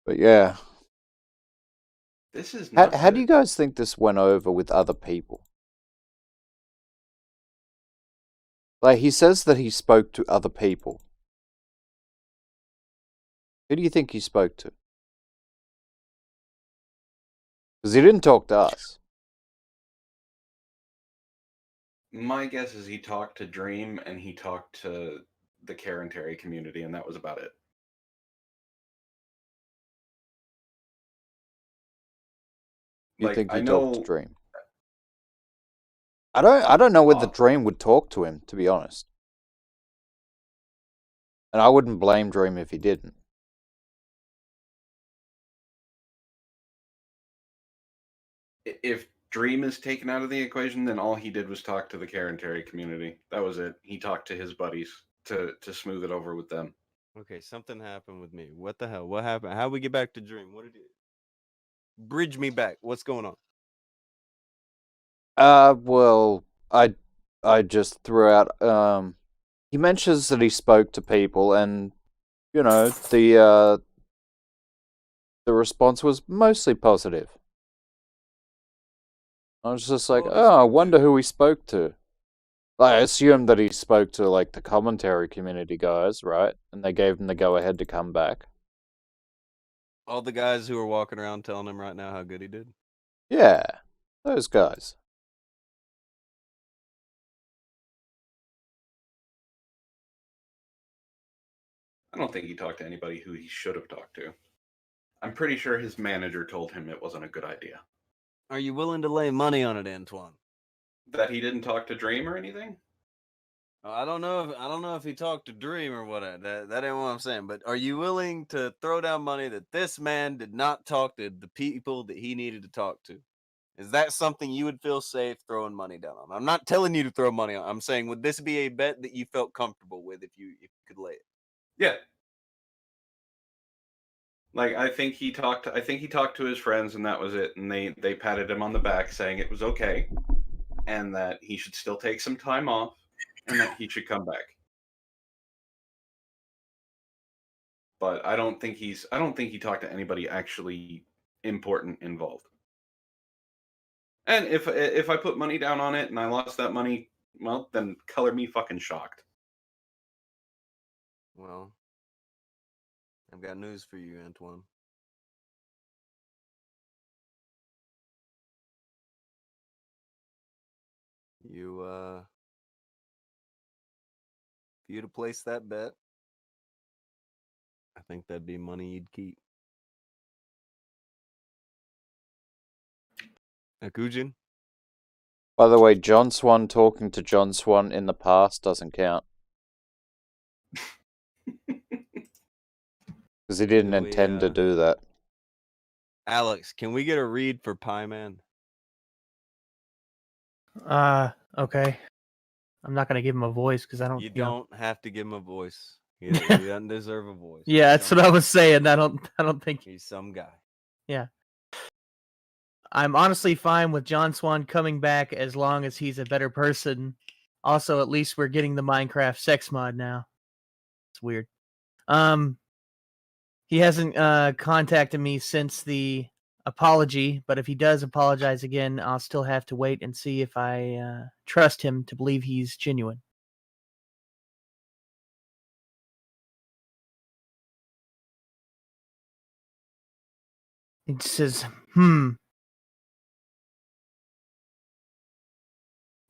But yeah. This is How not do you good. guys think this went over with other people? Like, he says that he spoke to other people. Who do you think he spoke to? Because he didn't talk to us. My guess is he talked to Dream and he talked to the Karen Terry community, and that was about it. You Like, think he I talked to know. Dream? I don't know whether Uh, Dream would talk to him, to be honest. And I wouldn't blame Dream if he didn't. If Dream is taken out of the equation, then all he did was talk to the Karen Terry community. That was it. He talked to his buddies to smooth it over with them. Okay, something happened with me. What the hell? What happened? How we get back to Dream? What did it? Bridge me back. What's going on? Well, I just threw out, he mentions that he spoke to people and, the response was mostly positive. I was just like, Well, he oh, I spoke wonder to- who he spoke to. I assumed that he spoke to, like, the commentary community guys, right? And they gave him the go-ahead to come back. All the guys who are walking around telling him right now how good he did. Yeah, those guys. I don't think he talked to anybody who he should have talked to. I'm pretty sure his manager told him it wasn't a good idea. Are you willing to lay money on it, Antoine? That he didn't talk to Dream or anything? I don't know if he talked to Dream or what. That ain't what I'm saying. But are you willing to throw down money that this man did not talk to the people that he needed to talk to? Is that something you would feel safe throwing money down on? I'm not telling you to throw money on. I'm saying, would this be a bet that you felt comfortable with if you could lay it? Yeah. Like, I think he talked to his friends and that was it. And they patted him on the back saying it was okay and that he should still take some time off and that he should come back. But I don't think he talked to anybody actually important involved. And if I put money down on it and I lost that money, well, then color me fucking shocked. Well, I've got news for you, Antoine. If you'd have placed that bet, I think that'd be money you'd keep. Akujin? By the way, John Swan talking to John Swan in the past doesn't count. Because he didn't Can we, intend to do that. Alex, can we get a read for Pie Man? Okay. I'm not gonna give him a voice because I don't. You don't have to give him a voice. He doesn't deserve a voice. Yeah, He's that's some what I guy. was saying. I don't think. He's some guy. Yeah, I'm honestly fine with John Swan coming back as long as he's a better person. Also, at least we're getting the Minecraft sex mod now. It's weird. He hasn't contacted me since the apology, but if he does apologize again, I'll still have to wait and see if I trust him to believe he's genuine. It says, and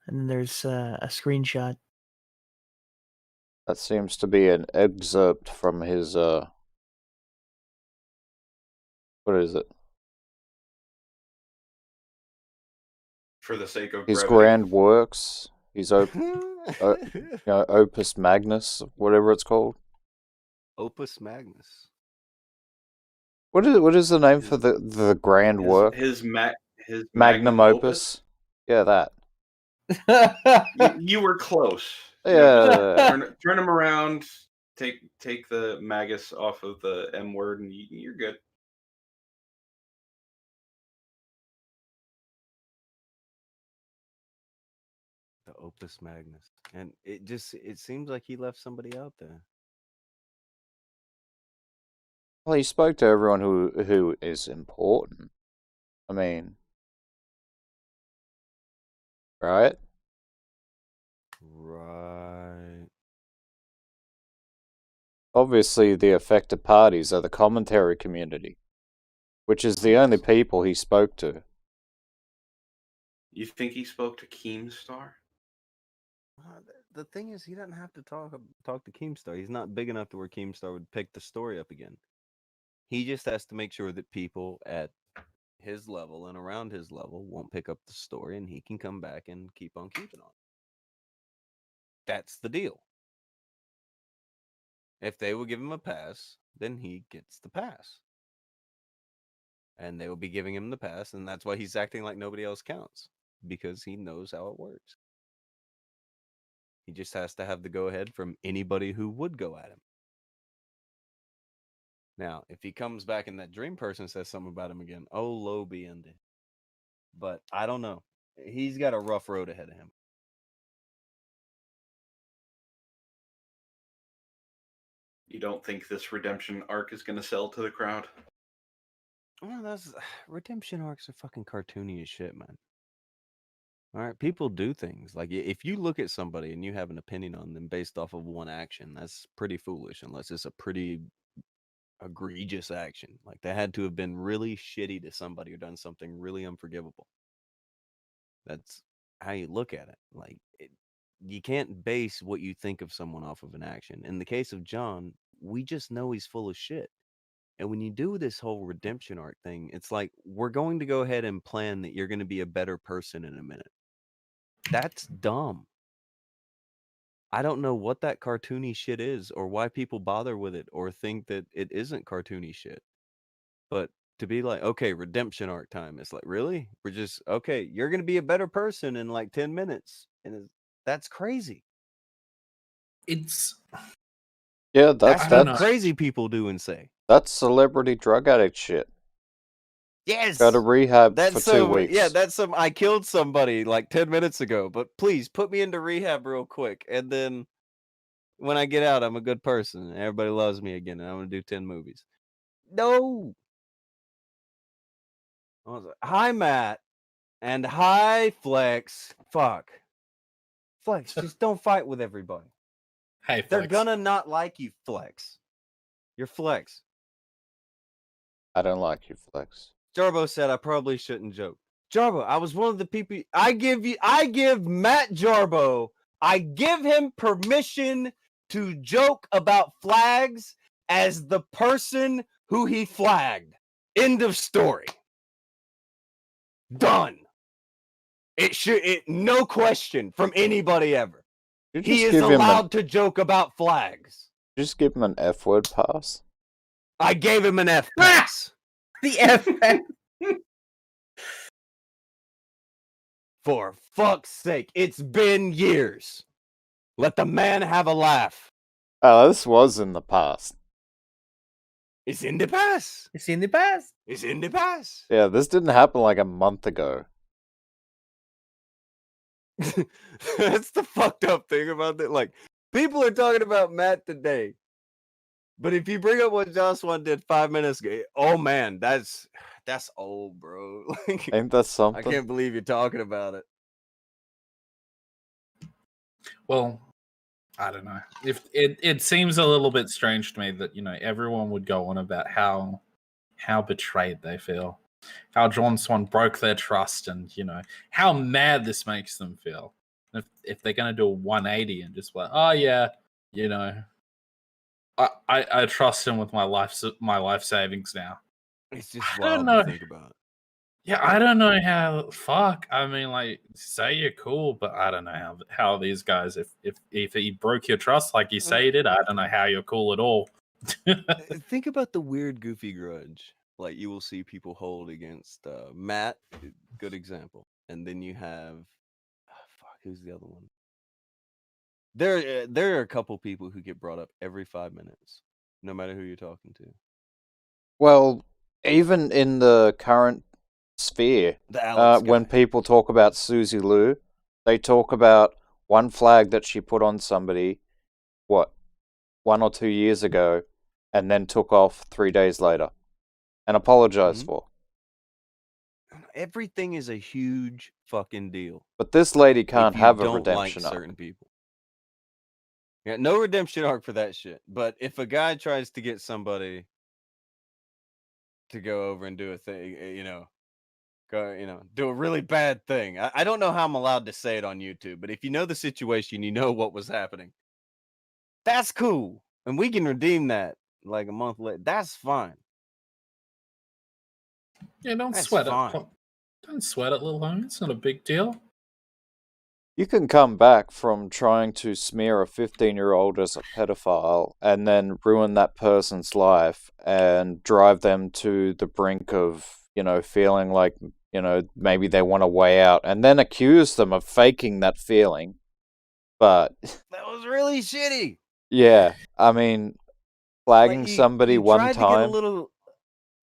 then there's a screenshot. That seems to be an excerpt from his, what is it? For the sake of His brevity. grand works. His opus magnus, whatever it's called. Opus Magnus. What is the name for the grand work? His Magnum opus. Yeah, that. You were close. Yeah. Turn him around. Take the magus off of the M word, and you're good. The Opus Magnus. And it seems like he left somebody out there. Well, he spoke to everyone who is important. I mean, right? Right. Obviously, the affected parties are the commentary community, which is the only people he spoke to. You think he spoke to Keemstar? The thing is, he doesn't have to talk to Keemstar. He's not big enough to where Keemstar would pick the story up again. He just has to make sure that people at his level and around his level won't pick up the story, and he can come back and keep on keeping on. That's the deal. If they will give him a pass, then he gets the pass. And they will be giving him the pass, and that's why he's acting like nobody else counts, because he knows how it works. He just has to have the go-ahead from anybody who would go at him. Now, if he comes back and that dream person says something about him again, oh, low be ended. But I don't know. He's got a rough road ahead of him. You don't think this redemption arc is going to sell to the crowd? Well, redemption arcs are fucking cartoony as shit, man. All right, people do things. Like, if you look at somebody and you have an opinion on them based off of one action, that's pretty foolish, unless it's a pretty egregious action. Like, they had to have been really shitty to somebody or done something really unforgivable. That's how you look at it. Like, you can't base what you think of someone off of an action. In the case of John, we just know he's full of shit. And when you do this whole redemption arc thing, it's like, we're going to go ahead and plan that you're going to be a better person in a minute. That's dumb. I don't know what that cartoony shit is, or why people bother with it, or think that it isn't cartoony shit. But to be like, okay, redemption arc time. It's like, really? We're just, okay, you're going to be a better person in like 10 minutes. And that's crazy. It's Yeah, That's I don't what know. crazy people do and say. that's celebrity drug addict shit. Yes. Go to rehab That's for 2 some, weeks. yeah, that's some, I killed somebody like 10 minutes ago, but please put me into rehab real quick. And then when I get out, I'm a good person. And everybody loves me again. And I'm going to do 10 movies. No. I was like, hi, Matt. And hi, Flex. Fuck. Flex, just don't fight with everybody. Hey, They're Flex. gonna not like you, Flex. You're Flex. I don't like you, Flex. Jarbo said I probably shouldn't joke. Jarbo, I was one of the people. I give Matt Jarbo, I give him permission to joke about flags as the person who he flagged. End of story. Done. No question from anybody ever. You He just is give him allowed to joke about flags. just give him an F word pass. I gave him an F pass. The F. For fuck's sake, it's been years. Let the man have a laugh. Oh, this was in the past. It's in the past. It's in the past. It's in the past. Yeah, this didn't happen like a month ago. That's the fucked up thing about it. Like, people are talking about Matt today. But if you bring up what John Swan did 5 minutes ago, oh man, that's old, bro. Like, Ain't that I something? can't believe you're talking about it. Well, I don't know. If it seems a little bit strange to me that everyone would go on about how betrayed they feel, how John Swan broke their trust, and how mad this makes them feel. If they're gonna do a 180 and just like, oh yeah, I trust him with my life savings now. It's just I don't wild know. to think about. Yeah, I don't know how. Fuck. I mean, like, say you're cool, but I don't know how these guys. If he broke your trust like you say he did, I don't know how you're cool at all. Think about the weird, goofy grudge like you will see people hold against Matt. Good example. And then you have, fuck, who's the other one? There are a couple people who get brought up every 5 minutes, no matter who you're talking to. Well, even in the current sphere, The Alex when guy. people talk about Susie Liu, they talk about one flag that she put on somebody, 1 or 2 years ago, and then took off 3 days later and apologized for. Everything is a huge fucking deal. But this lady can't if you have a don't redemption like arc. certain people. Yeah, no redemption arc for that shit. But if a guy tries to get somebody to go over and do a thing, do a really bad thing. I don't know how I'm allowed to say it on YouTube, but if you know the situation, you know what was happening. That's cool. And we can redeem that like a month later. That's fine. Yeah, don't That's sweat fine. it. Don't sweat it, little homie. It's not a big deal. You can come back from trying to smear a 15-year-old as a pedophile and then ruin that person's life and drive them to the brink of, feeling like, maybe they want a way out, and then accuse them of faking that feeling. But That was really shitty. yeah, I mean, flagging Like, somebody you one tried to get a time. little.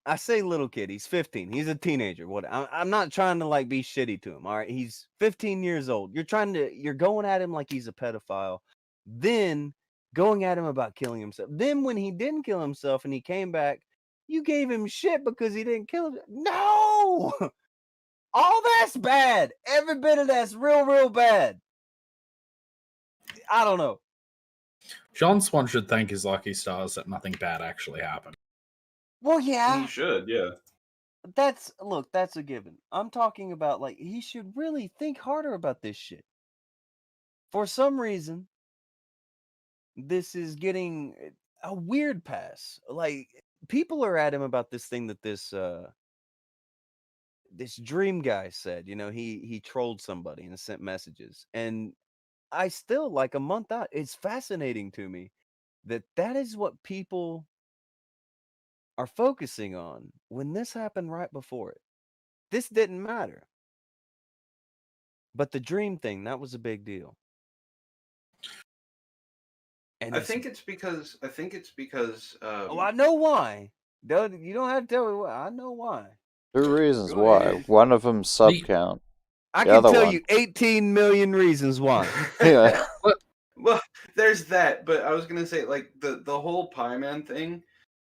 I say little kid. He's 15. He's a teenager. What? I'm not trying to like be shitty to him. All right. He's 15 years old. You're going at him like he's a pedophile. Then going at him about killing himself. Then when he didn't kill himself and he came back, you gave him shit because he didn't kill him. No. All that's bad. Every bit of that's real, real bad. I don't know. John Swan should thank his lucky stars that nothing bad actually happened. Well, yeah. He should, yeah. That's a given. I'm talking about like he should really think harder about this shit. For some reason, this is getting a weird pass. Like people are at him about this thing that this dream guy said. He trolled somebody and sent messages. And I still, like a month out, it's fascinating to me that is what people are focusing on when this happened right before it. This didn't matter. But the dream thing, that was a big deal. And I think it's because oh, I know why. You don't have to tell me why. I know why. 2 reasons Go why. ahead. One of them sub count. I The can other tell one. you 18 million reasons why. Yeah. Well, there's that, but I was gonna say, like, the whole Pie Man thing,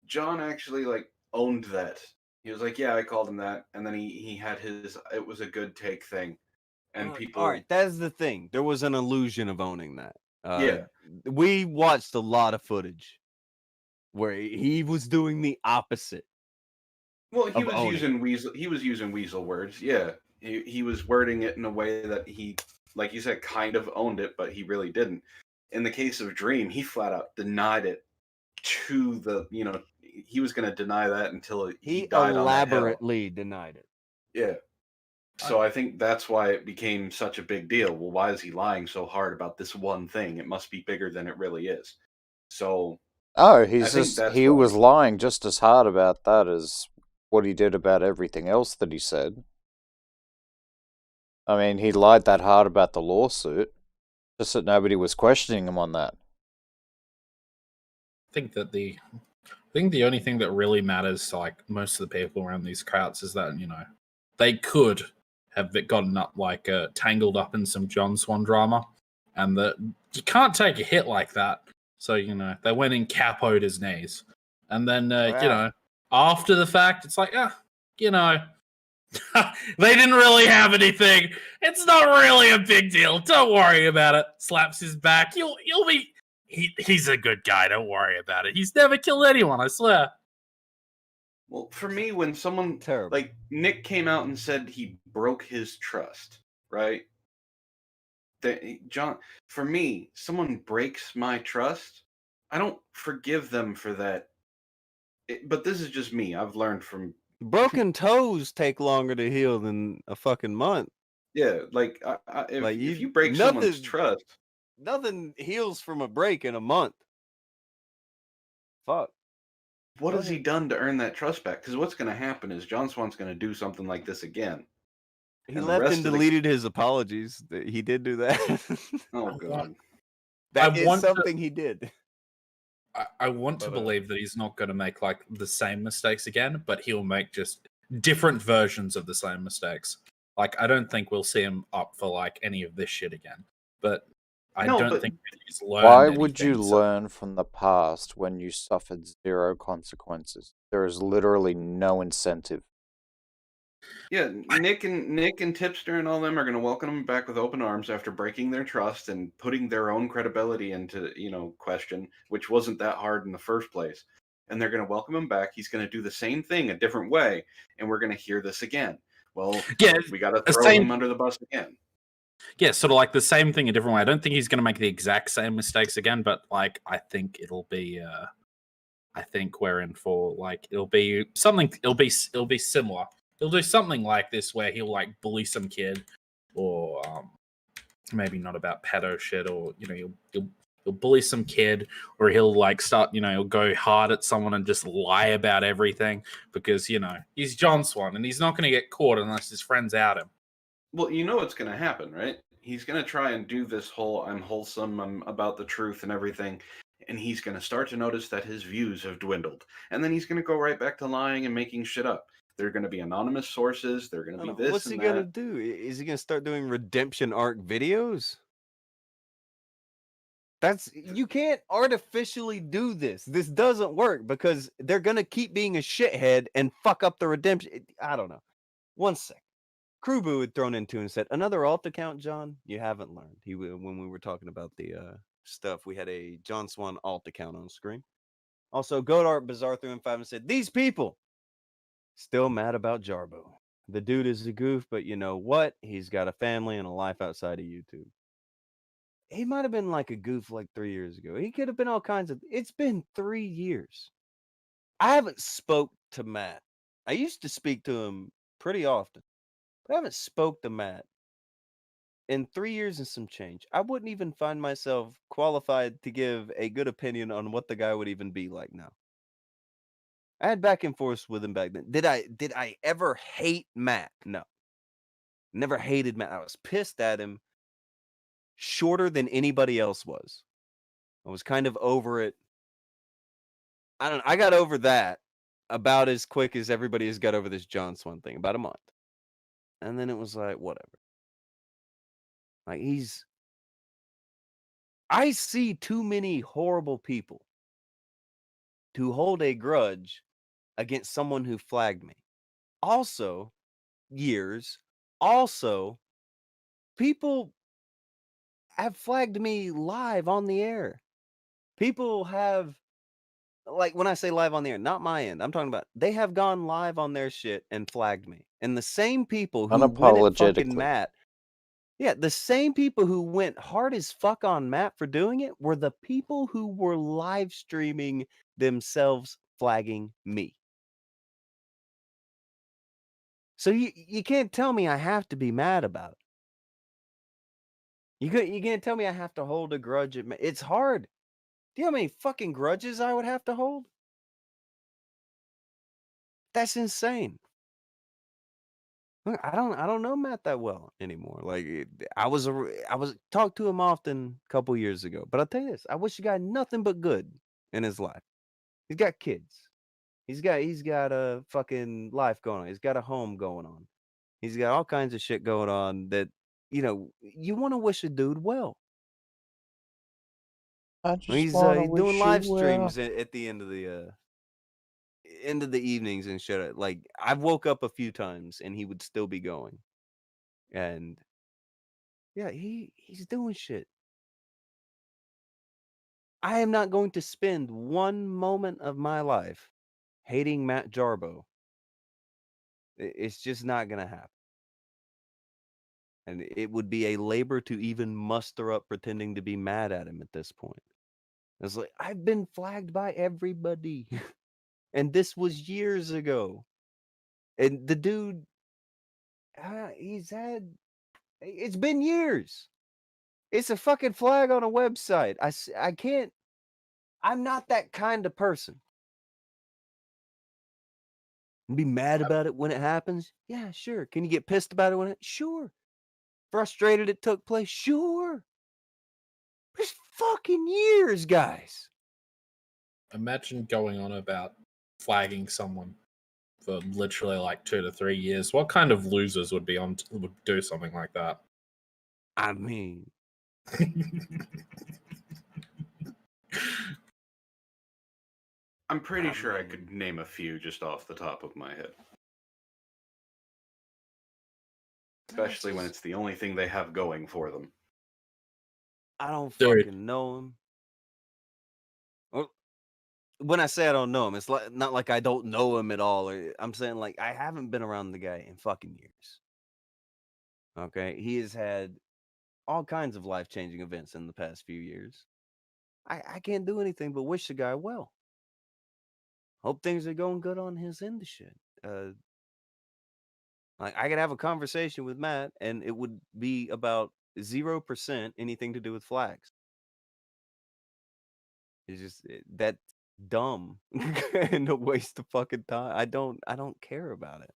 John actually like owned that. He was like, yeah, I called him that, and then he had his it was a good take thing. And people All right, that's the thing. There was an illusion of owning that. Yeah. We watched a lot of footage where he was doing the opposite. Well, he of was owning using weasel words. Yeah. He was wording it in a way that he, like you said, kind of owned it, but he really didn't. In the case of Dream, he flat out denied it to the, he was going to deny that until he died on that hill. elaborately denied it. Yeah. So I think that's why it became such a big deal. Well, why is he lying so hard about this one thing? It must be bigger than it really is. So Oh, I think that's he why. was lying just as hard about that as what he did about everything else that he said. I mean, he lied that hard about the lawsuit, just that nobody was questioning him on that. think that I think the only thing that really matters to like most of the people around these crowds is that they could have gotten up like tangled up in some John Swan drama, and that you can't take a hit like that. So they went and capoed his knees, and then Wow. after the fact, it's like they didn't really have anything. It's not really a big deal. Don't worry about it. Slaps his back. You'll be. He's a good guy. Don't worry about it. He's never killed anyone. I swear. Well, for me, when someone Terrible. like Nick came out and said he broke his trust, right? John, for me, someone breaks my trust, I don't forgive them for that. But this is just me. I've learned from Broken toes take longer to heal than a fucking month. yeah, like Like if you break someone's trust, nothing heals from a break in a month. Fuck. what Go has he ahead. done to earn that trust back? Because what's going to happen is John Swan's going to do something like this again. He And the left rest and of the- deleted his apologies. He did do that. Oh I god. want- That I is want to- something he did. I want to believe that he's not going to make like the same mistakes again, but he'll make just different versions of the same mistakes. Like I don't think we'll see him up for like any of this shit again. But I No, don't but think that he's learned. Why would you anything, so- learn from the past when you suffered zero consequences? There is literally no incentive. Yeah, Nick and Tipster and all them are going to welcome him back with open arms after breaking their trust and putting their own credibility into question, which wasn't that hard in the first place. And they're going to welcome him back. He's going to do the same thing a different way, and we're going to hear this again. Well, Yeah, we got to the throw same- him under the bus again. Yeah, sort of like the same thing a different way. I don't think he's going to make the exact same mistakes again, but like I think it'll be. I think we're in for like it'll be something. It'll be similar. He'll do something like this where he'll like bully some kid, or maybe not about pedo shit, or he'll bully some kid, or he'll like start he'll go hard at someone and just lie about everything because he's John Swan and he's not going to get caught unless his friends out him. Well, you know what's going to happen, right? He's going to try and do this whole I'm wholesome, I'm about the truth and everything, and he's going to start to notice that his views have dwindled. And then he's going to go right back to lying and making shit up. They're going to be anonymous sources. They're going to be this What's and he that. gonna do? Is he gonna start doing redemption arc videos? You can't artificially do this. This doesn't work because they're gonna keep being a shithead and fuck up the redemption. I don't know. One sec. Krubu had thrown into and said, "Another alt account, John. You haven't learned." When we were talking about the stuff, we had a John Swan alt account on screen. Also, Godart Bizarre threw in 5 and said, "These people still mad about Jarbo. The dude is a goof, but you know what? He's got a family and a life outside of YouTube." He might have been like a goof like 3 years ago. He could have been all kinds of. It's been 3 years. I haven't spoke to Matt. I used to speak to him pretty often, but I haven't spoke to Matt in 3 years and some change. I wouldn't even find myself qualified to give a good opinion on what the guy would even be like now. I had back and forth with him back then. Did I ever hate Matt? No. Never hated Matt. I was pissed at him shorter than anybody else was. I was kind of over it. I got over that about as quick as everybody has got over this John Swan thing, about a month. And then it was like, whatever. Like I see too many horrible people to hold a grudge against someone who flagged me. Also, people have flagged me live on the air. People have, like when I say live on the air, not my end. I'm talking about they have gone live on their shit and flagged me. And the same people who went at fucking Unapologetically. Matt, yeah, the same people who went hard as fuck on Matt for doing it were the people who were live streaming themselves flagging me. So you can't tell me I have to be mad about it. You can't tell me I have to hold a grudge at it's hard. Do you know how many fucking grudges I would have to hold? That's insane. Look, I don't know Matt that well anymore. Like I was talked to him often a couple years ago. But I'll tell you this, I wish you got nothing but good in his life. He's got kids. He's got a fucking life going on. He's got a home going on. He's got all kinds of shit going on that, you want to wish a dude well. I just He's want to doing wish live you well. streams at the end of the evenings and shit. Like, I've woke up a few times and he would still be going. And yeah, he's doing shit. I am not going to spend one moment of my life hating Matt Jarbo. It's just not going to happen. And it would be a labor to even muster up pretending to be mad at him at this point. It's like, I've been flagged by everybody. And this was years ago. And the dude, it's been years. It's a fucking flag on a website. I can't, I'm not that kind of person. Be mad about it when it happens? Yeah, sure. Can you get pissed about it when it? Sure. Frustrated it took place? Sure. It's fucking years, guys. Imagine going on about flagging someone for literally like 2 to 3 years. What kind of losers would do something like that? I mean, I'm pretty sure I could name a few just off the top of my head. Especially when it's the only thing they have going for them. I don't Dude. fucking know him. Well, when I say I don't know him, it's not like I don't know him at all. I'm saying, like, I haven't been around the guy in fucking years. Okay? He has had all kinds of life-changing events in the past few years. I can't do anything but wish the guy well. Hope things are going good on his end of shit. Like, I could have a conversation with Matt, and it would be about 0% anything to do with flags. It's just that's dumb and a waste of fucking time. I don't care about it.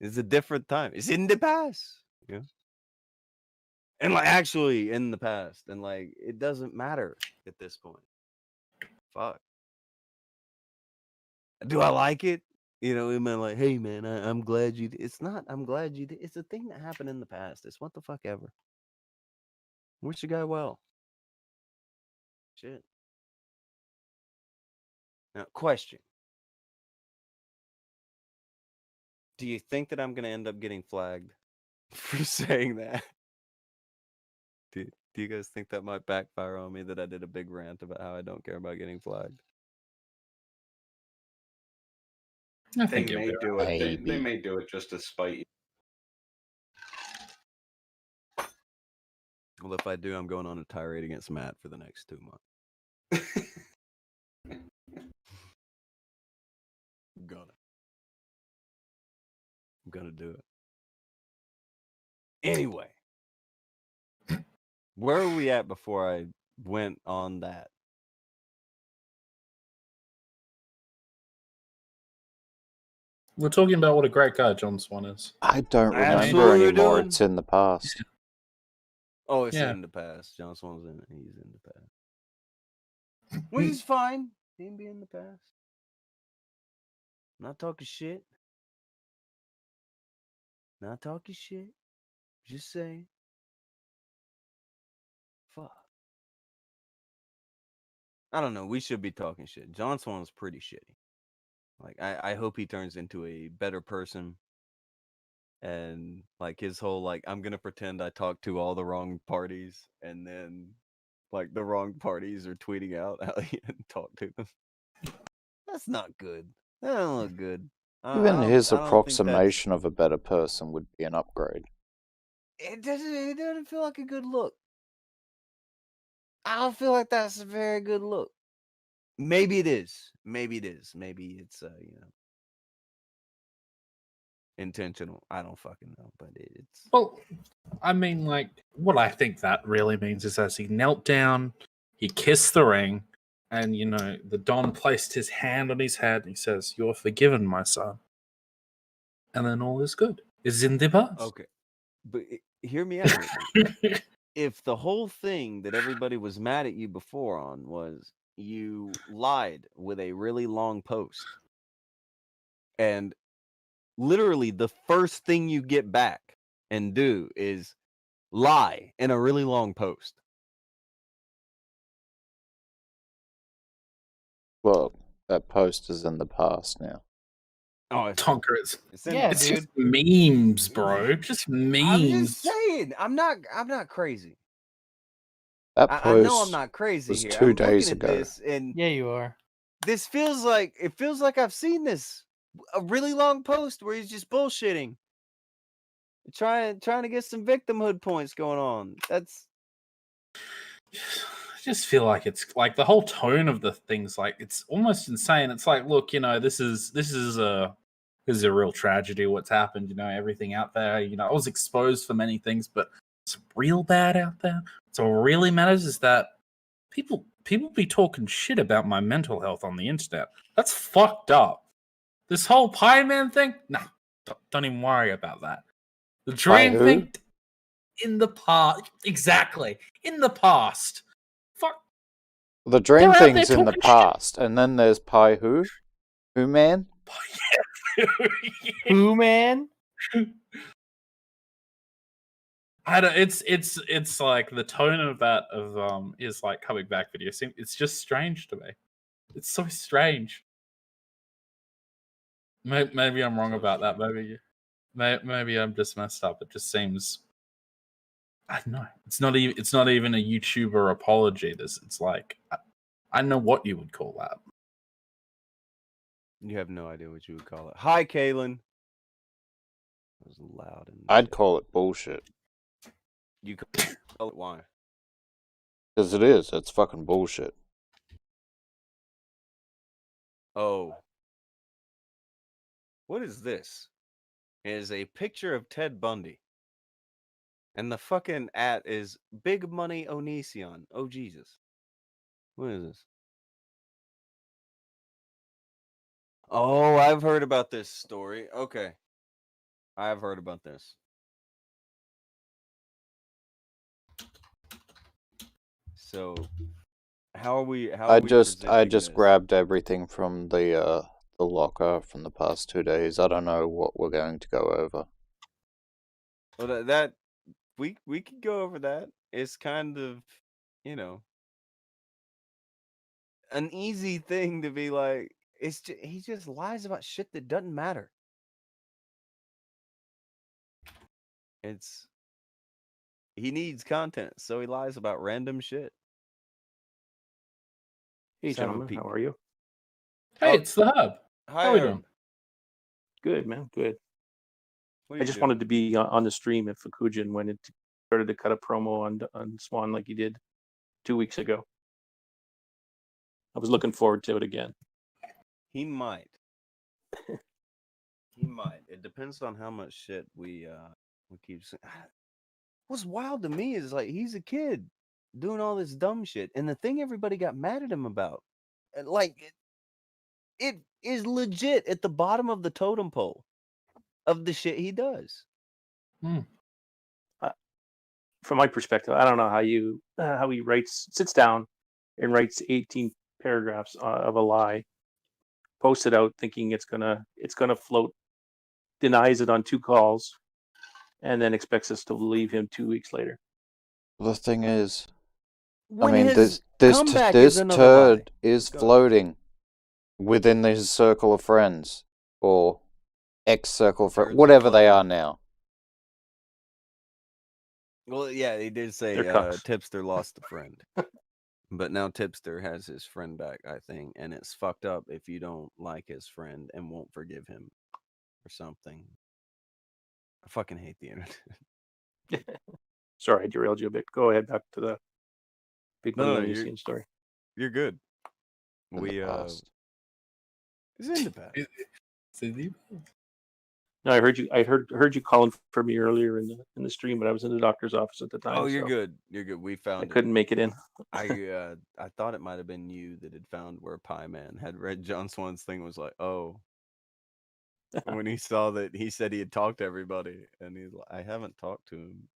It's a different time. It's in the past, and like actually in the past, and like it doesn't matter at this point. Fuck. Do I like it? Am I like, hey man, I'm glad you did. It's not. I'm glad you did. It's a thing that happened in the past. It's what the fuck ever. Wish the guy well. Shit. Now, question. Do you think that I'm going to end up getting flagged for saying that? Do you guys think that might backfire on me, that I did a big rant about how I don't care about getting flagged? I They think may it'll be do it. They Maybe. may do it just to spite you. Well, if I do, I'm going on a tirade against Matt for the next 2 months. I'm gonna do it. Anyway, where are we at before I went on that? We're talking about what a great guy John Swan is. I don't remember Absolutely anymore. doing. It's in the past. Oh, it's Yeah. in the past. John Swan's in it. He's in the past. Which is fine. He can be in the past. Not talking shit. Not talking shit. Just saying. Fuck. I don't know. We should be talking shit. John Swan's pretty shitty. Like, I hope he turns into a better person. And like his whole like, I'm gonna pretend I talked to all the wrong parties, and then like the wrong parties are tweeting out how he didn't talk to them. That's not good. That don't look good. Even his I don't think approximation of a better person would be an upgrade. it doesn't feel like a good look. I don't feel like that's a very good look. Maybe it is. Maybe it is. Maybe it's intentional. I don't fucking know, but it's Well, I mean, like, what I think that really means is as he knelt down, he kissed the ring, and, the Don placed his hand on his head, and he says, "You're forgiven, my son." And then all is good. It's in the past. okay. But hear me out. If the whole thing that everybody was mad at you before on was you lied with a really long post, and literally the first thing you get back and do is lie in a really long post. Well, that post is in the past now. Oh, it's Tonker, it's in Yeah, the- it's dude. just memes, bro. Just memes. I'm just saying, I'm not crazy. That I know I'm post not crazy was here. 2 I'm days looking at ago. this, and Yeah, you are. this feels like I've seen this. A really long post where he's just bullshitting, trying to get some victimhood points going on. That's I just feel like it's like the whole tone of the things like it's almost insane. It's like, look, you know, this is a real tragedy. What's happened, you know, everything out there. You know, I was exposed for many things, but it's real bad out there. So what really matters is that people be talking shit about my mental health on the internet. That's fucked up. This whole Pie Man thing, nah, don't even worry about that. The dream who? thing, in the past, exactly in the past. Fuck. The dream They're out there thing's in the talking shit. past, and then there's Pi Who? Who Man? Who, man? I don't, it's like the tone of that is like coming back video. It's just strange to me. It's so strange. Maybe I'm wrong about that. Maybe I'm just messed up. It just seems, I don't know. It's not even a YouTuber apology. It's like I know what you would call that. You have no idea what you would call it. Hi, Kaylin. That was loud. And I'd call it bullshit. You call it why? Because it is. It's fucking bullshit. Oh. What is this? It is a picture of Ted Bundy. And the fucking @ is Big Money Onision. Oh, Jesus. What is this? Oh, I've heard about this story. Okay. I've heard about this. So, how are we I just presenting this? grabbed everything from the locker from the past 2 days. I don't know what we're going to go over. Well, that we could go over that. It's kind of, you know, an easy thing to be like. He just lies about shit that doesn't matter. He needs content, so he lies about random shit. Hey, Some gentlemen, people- how are you? Hey, Oh. it's the Hub. Hi, How we Herb. doing? Good, man. Good. What are I you just doing? wanted to be on the stream if Akujin went and started to cut a promo on Swan like he did 2 weeks ago. I was looking forward to it again. He might. He might. It depends on how much shit we keep saying. What's wild to me is like he's a kid doing all this dumb shit, and the thing everybody got mad at him about, like it is legit at the bottom of the totem pole of the shit he does. From my perspective, I don't know how he sits down and writes 18 paragraphs of a lie, posts it out thinking it's gonna float, denies it on 2 calls, and then expects us to believe him 2 weeks later. The thing is, When I mean, his this comeback is another lie. turd is Go. floating within his circle of friends, or ex-circle of friends, Turds are whatever they floating. are now. Well, yeah, he did say They're cucks. Tipster lost a friend. But now Tipster has his friend back, I think, and it's fucked up if you don't like his friend and won't forgive him or something. I fucking hate the internet. Sorry, I derailed you a bit. Go ahead, back to the Big No, Money no, Onision story. You're good. In We the past. it's in the past. No, I heard you calling for me earlier in the stream, but I was in the doctor's office at the time. Oh, you're so good. You're good. We I found it. couldn't make it in. I thought it might have been you that had found where Pie Man had read John Swan's thing, was like, oh. When he saw that, he said he had talked to everybody, and he's like, I haven't talked to him.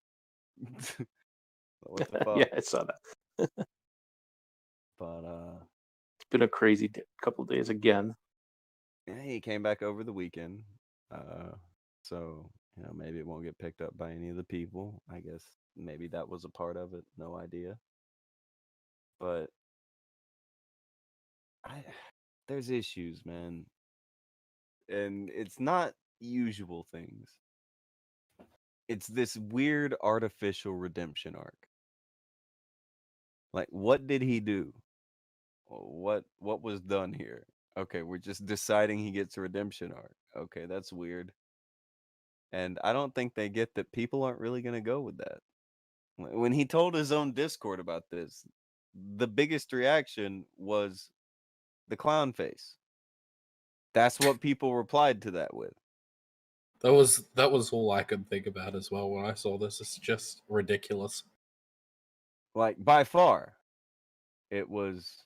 What the fuck? Yeah, I saw that. But been a crazy couple of days again. Yeah, he came back over the weekend. So, maybe it won't get picked up by any of the people. I guess maybe that was a part of it. No idea. But there's issues, man. And it's not usual things. It's this weird artificial redemption arc. Like, what did he do? What was done here? Okay, we're just deciding he gets a redemption arc. Okay, that's weird. And I don't think they get that people aren't really going to go with that. When he told his own Discord about this, the biggest reaction was the clown face. That's what people replied to that with. That was all I could think about as well when I saw this. It's just ridiculous. Like, by far, it was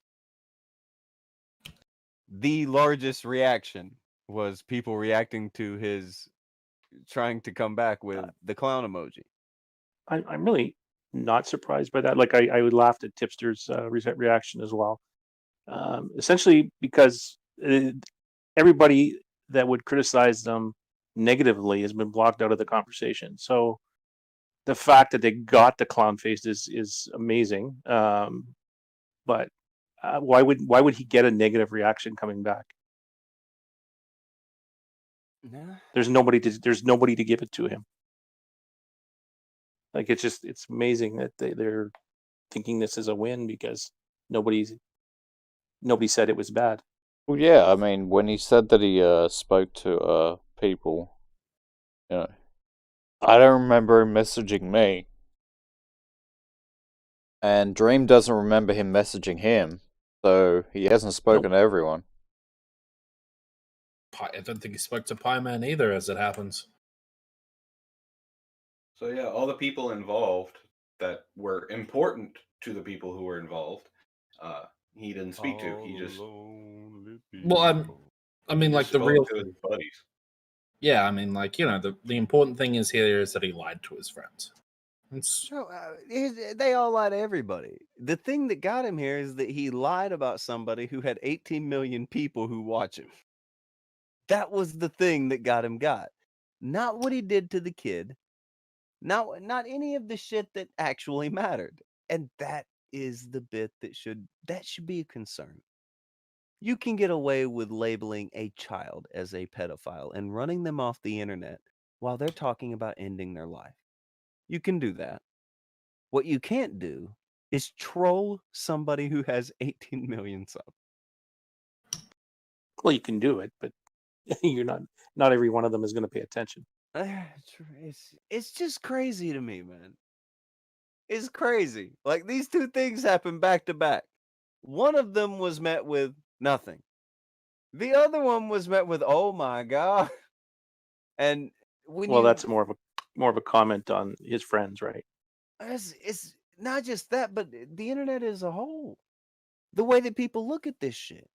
the largest reaction was people reacting to his trying to come back with the clown emoji. I'm really not surprised by that. Like I would laugh at Tipster's reaction as well. Essentially because everybody that would criticize them negatively has been blocked out of the conversation. So the fact that they got the clown face is amazing. But why would he get a negative reaction coming back? Nah. There's nobody to give it to him. Like it's amazing that they're thinking this is a win because nobody said it was bad. Well, yeah, I mean, when he said that he spoke to people, I don't remember him messaging me. And Dream doesn't remember him messaging him, so he hasn't spoken to everyone. I don't think he spoke to Pieman either, as it happens. So yeah, all the people involved that were important to the people who were involved, he didn't speak to. He just Well, I mean, like the real to his buddies. Yeah, I mean, like the important thing is here is that he lied to his friends. They all lie to everybody. The thing that got him here is that he lied about somebody who had 18 million people who watch him. That was the thing that got him got. Not what he did to the kid. Not any of the shit that actually mattered. And that is the bit that should be a concern. You can get away with labeling a child as a pedophile and running them off the internet while they're talking about ending their life. You can do that. What you can't do is troll somebody who has 18 million subs. Well, you can do it, but you're not every one of them is going to pay attention. It's just crazy to me, man. It's crazy. Like, these two things happen back to back. One of them was met with nothing. The other one was met with, oh my God. And that's more of a comment on his friends, right? It's not just that, but the internet as a whole. The way that people look at this shit.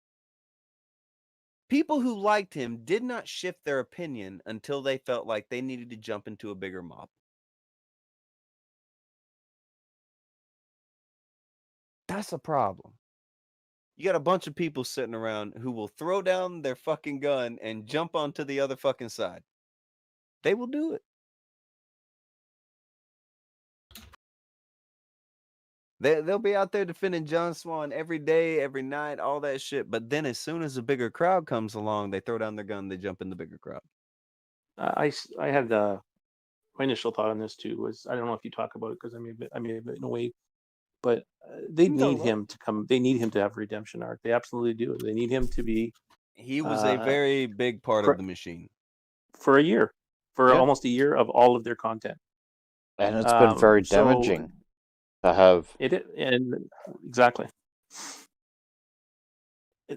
People who liked him did not shift their opinion until they felt like they needed to jump into a bigger mob. That's a problem. You got a bunch of people sitting around who will throw down their fucking gun and jump onto the other fucking side. They will do it. They'll be out there defending John Swan every day, every night, all that shit. But then as soon as a bigger crowd comes along, they throw down their gun, they jump in the bigger crowd. I had my initial thought on this too was, I don't know if you talk about it because I may have been away, but they need him to come. They need him to have a redemption arc. They absolutely do. They need him to be. He was a very big part of the machine for a year, almost a year of all of their content, and it's been very damaging to have it. And exactly.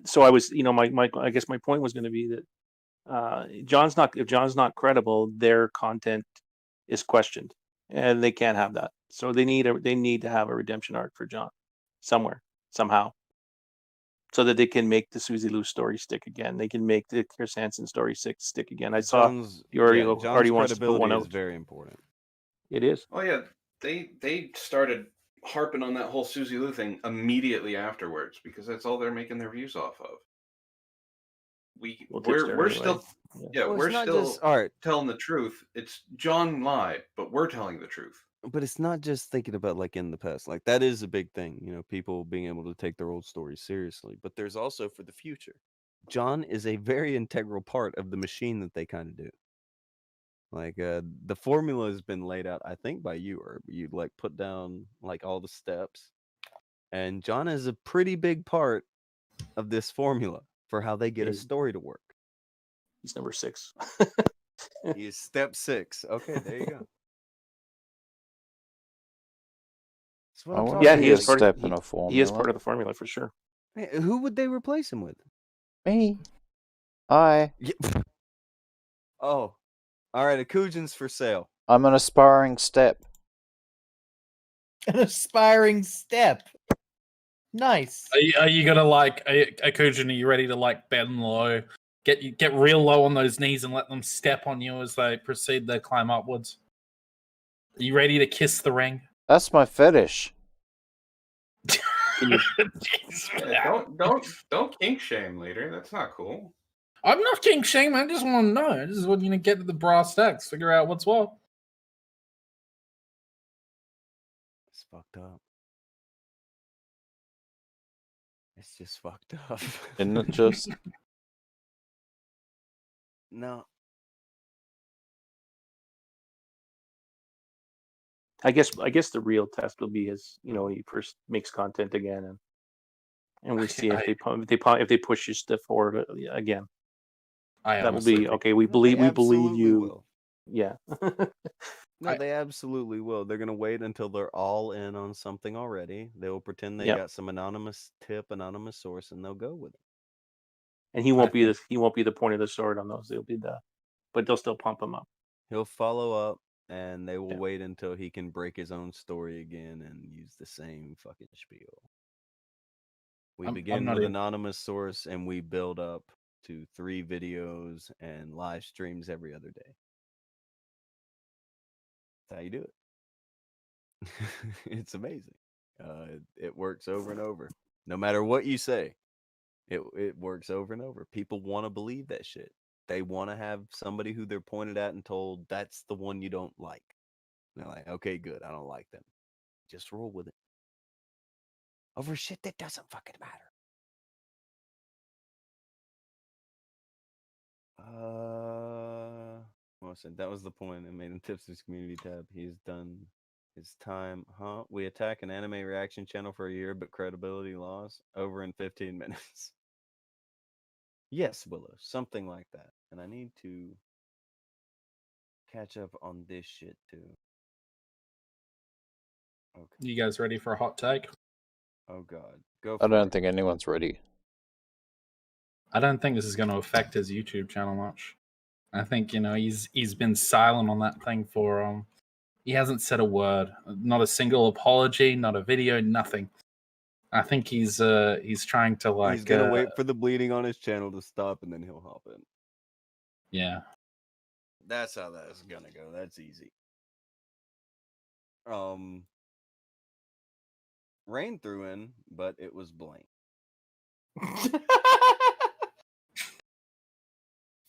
So I was, I guess my point was going to be that if John's not credible, their content is questioned, and they can't have that. So they need to have a redemption arc for John somewhere, somehow, so that they can make the Susie Lou story stick again. They can make the Chris Hansen story stick again. I saw you already wants to put one out. Is very important. It is. Oh yeah, they started harping on that whole Susie Lou thing immediately afterwards because that's all they're making their views off of. Well, We're tipster anyway. still Well, it's we're not still just art, telling the truth. It's John lied, but we're telling the truth. but it's not just thinking about like in the past. Like that is a big thing, you know, people being able to take their old stories seriously. But there's also for the future. John is a very integral part of the machine that they kind of do. Like the formula has been laid out, I think, by you, or you like put down like all the steps, and John is a pretty big part of this formula for how they get a Okay. story to work. He's number 6. He is step 6. Okay, there you go. That's what I I'm wonder talking Yeah, if about. he is he's part of step in a he is formula. part of the formula for sure. Hey, who would they replace him with? Me. Hi. Yeah. Oh, all right. Akujin's for sale. I'm an aspiring step. An aspiring step. Nice. Are you gonna like Akujin? Are you ready to like bend low, get real low on those knees and let them step on you as they proceed their climb upwards? Are you ready to kiss the ring? That's my fetish. Jeez, Yeah, don't kink shame later. That's not cool. I'm not king shame. I just want to know. This is when you get to the brass tacks, figure out what's what. It's fucked up. It's just fucked up. Isn't it just? No. I guess the real test will be his, you know, when he first makes content again, and we see if they push his stuff forward again. I That will be honestly okay. We No, they believe absolutely you. will. Yeah. No, I- they absolutely will. They're gonna wait until they're all in on something already. They will pretend they Yep. got some anonymous tip, anonymous source, and they'll go with it. And he won't I be think- he won't be the point of the sword on those. They'll be but they'll still pump him up. He'll follow up, and they will Yeah. wait until he can break his own story again and use the same fucking spiel. We I'm begin not with even- anonymous source, and we build up to 3 videos and live streams every other day. That's how you do it. It's amazing. It works over and over. No matter what you say, it works over and over. People want to believe that shit. They want to have somebody who they're pointed at and told that's the one you don't like. And they're like, okay, good. I don't like them. Just roll with it. Over shit that doesn't fucking matter. Well, I said that was the point. I made him tips his community tab. He's done his time. Huh? We attack an anime reaction channel for a year, but credibility loss over in 15 minutes. Yes, Willow, something like that. And I need to catch up on this shit too. Okay. You guys ready for a hot take? Oh God, go. I For don't it. think anyone's ready. I don't think this is going to affect his YouTube channel much. I think he's been silent on that thing for he hasn't said a word, not a single apology, not a video, nothing. I think he's trying to like He's gonna wait for the bleeding on his channel to stop, and then he'll hop in. Yeah. That's how that's gonna go. That's easy. Rain threw in, but it was blank.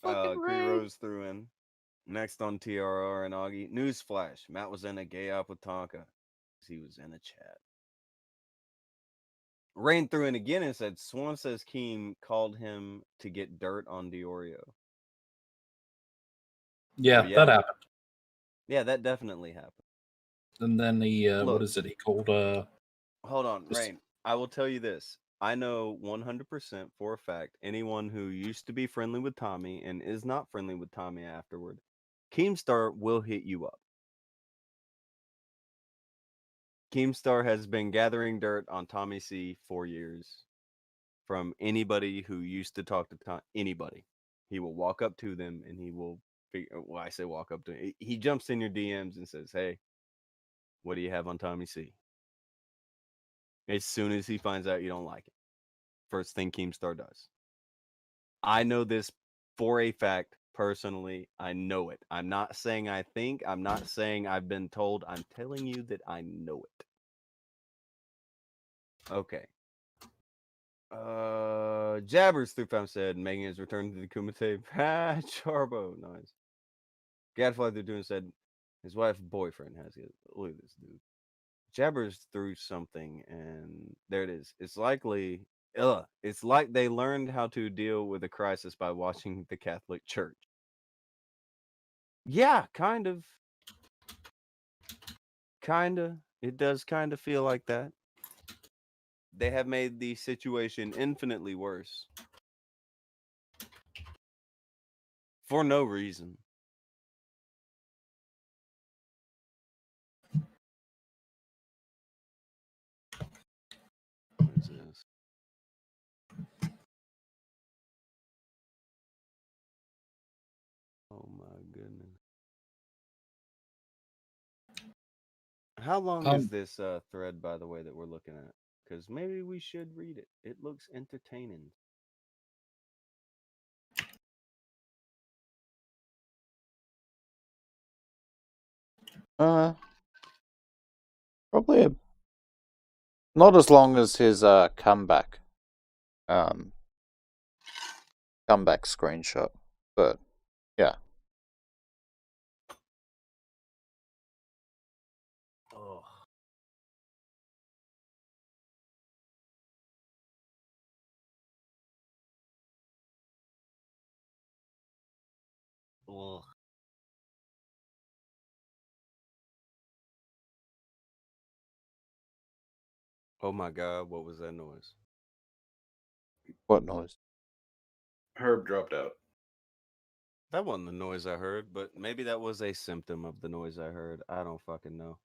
Cree Rose threw in. Next on TRR and Augie. Newsflash. Matt was in a gay op with Tonka. He was in a chat. Rain threw in again and said, Swan says Keem called him to get dirt on Diorio. Yeah, yeah. that happened. Yeah, that definitely happened. And then he Look. what is it? He called Hold on, Rain. I will tell you this. I know 100% for a fact anyone who used to be friendly with Tommy and is not friendly with Tommy afterward, Keemstar will hit you up. Keemstar has been gathering dirt on Tommy C for years from anybody who used to talk to anybody. He will walk up to them and he will well, I say walk up to he jumps in your DMs and says, "Hey, what do you have on Tommy C?" As soon as he finds out you don't like it. First thing Keemstar does. I know this for a fact personally. I know it. I'm not saying I think. I'm not saying I've been told. I'm telling you that I know it. Okay. Jabbers through Fam said, making his return to the Kumite. Ha, Charbo. Nice. Gadfly through Doing said, his wife's boyfriend has it. Look at this dude. Jabbers through something, and there it is. It's likely, it's like they learned how to deal with a crisis by watching the Catholic Church. Yeah, kind of. Kinda. It does kind of feel like that. They have made the situation infinitely worse. For no reason. What is this? Oh my goodness. How long is this thread, by the way, that we're looking at? Because maybe we should read it. It looks entertaining. Probably not as long as his comeback screenshot, but yeah. Oh. Ugh. Oh my god, what was that noise? What noise? Herb dropped out. That wasn't the noise I heard, but maybe that was a symptom of the noise I heard. I don't fucking know.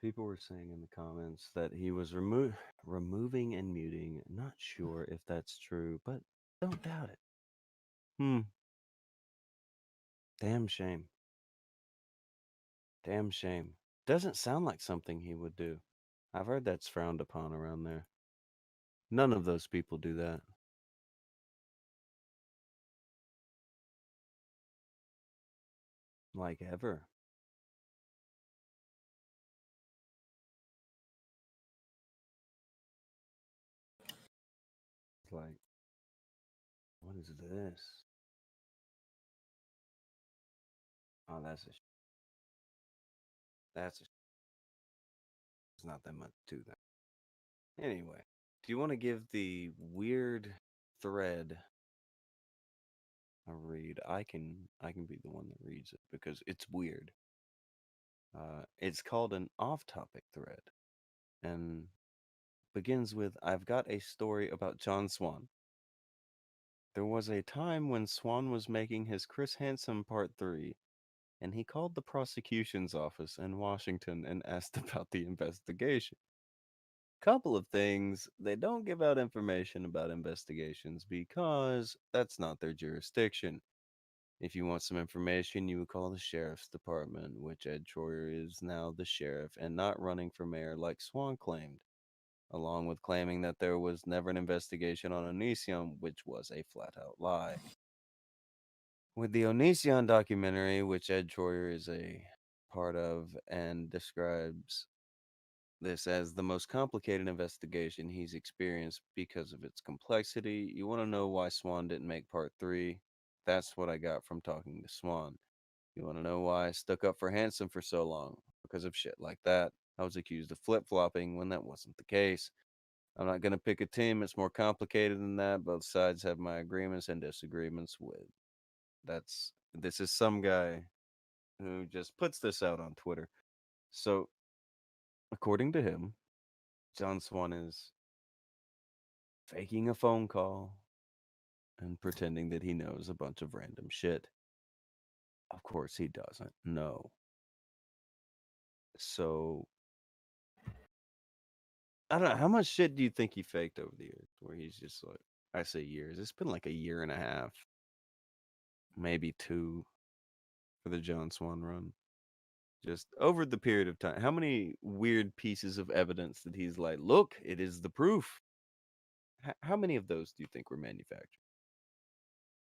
People were saying in the comments that he was removing and muting. Not sure if that's true, but don't doubt it. Damn shame. Damn shame. Doesn't sound like something he would do. I've heard that's frowned upon around there. None of those people do that. Like ever. Like, what is this? Oh, that's a. That's a. It's not that much to that. Anyway, do you want to give the weird thread a read? I can be the one that reads it because it's weird. It's called an off-topic thread, and begins with, I've got a story about John Swan. There was a time when Swan was making his Chris Hansen Part 3, and he called the prosecution's office in Washington and asked about the investigation. Couple of things, they don't give out information about investigations because that's not their jurisdiction. If you want some information, you would call the sheriff's department, which Ed Troyer is now the sheriff and not running for mayor like Swan claimed, along with claiming that there was never an investigation on Onision, which was a flat-out lie. With the Onision documentary, which Ed Troyer is a part of and describes this as the most complicated investigation he's experienced because of its complexity. You want to know why Swan didn't make part 3? That's what I got from talking to Swan. You want to know why I stuck up for Hanson for so long? Because of shit like that. I was accused of flip-flopping when that wasn't the case. I'm not going to pick a team. It's more complicated than that. Both sides have my agreements and disagreements with. This is some guy who just puts this out on Twitter. So, according to him, John Swan is faking a phone call and pretending that he knows a bunch of random shit. Of course he doesn't know. So, I don't know. How much shit do you think he faked over the years? Where he's just like, I say years. It's been like a year and a half, maybe 2 for the John Swan run. Just over the period of time. How many weird pieces of evidence that he's like, look, it is the proof? How many of those do you think were manufactured?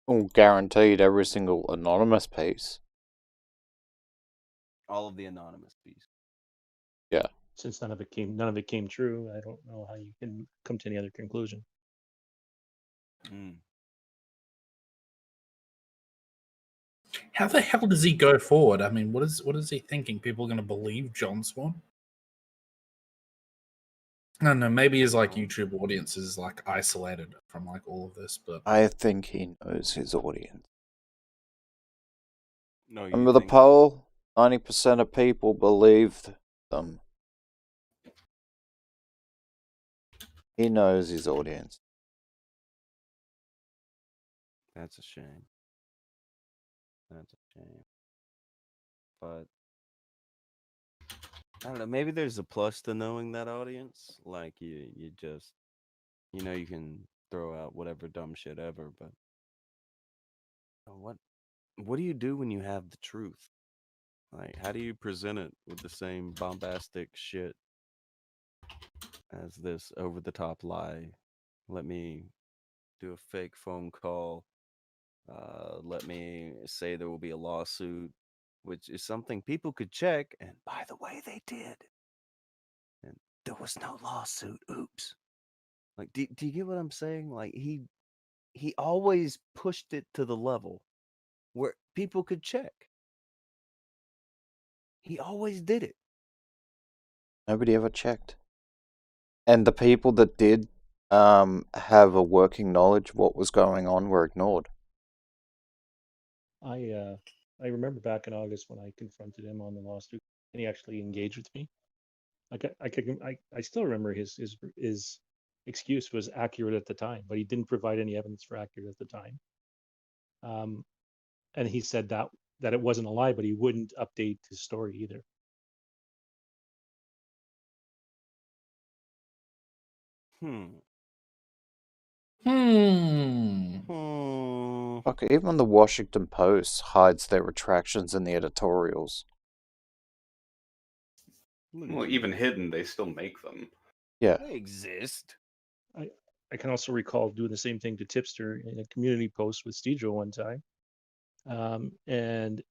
All guaranteed every single anonymous piece. All of the anonymous piece. Yeah. since none of it came true, I don't know how you can come to any other conclusion. Mm. How the hell does he go forward? I mean, what is he thinking? People are going to believe John Swan? I don't know. Maybe his like YouTube audience is like isolated from like all of this, but I think he knows his audience. No, you Remember the think poll? 90% of people believed them. He knows his audience. that's a shame. That's a shame. But I don't know. Maybe there's a plus to knowing that audience. Like you just, you can throw out whatever dumb shit ever. But what do you do when you have the truth? Like, how do you present it with the same bombastic shit as this over the top lie? Let me do a fake phone call. Let me say there will be a lawsuit, which is something people could check. And by the way, they did. And there was no lawsuit. Oops. Like, do you get what I'm saying? Like, he always pushed it to the level where people could check. He always did it. Nobody ever checked. And the people that did have a working knowledge of what was going on were ignored. I remember back in August when I confronted him on the lawsuit, and he actually engaged with me. I still remember his excuse was accurate at the time, but he didn't provide any evidence for accurate at the time. And he said that it wasn't a lie, but he wouldn't update his story either. Hmm. Fuck, even the Washington Post hides their retractions in the editorials. Well, even hidden, they still make them. Yeah. They exist. I can also recall doing the same thing to Tipster in a community post with Steedro one time. And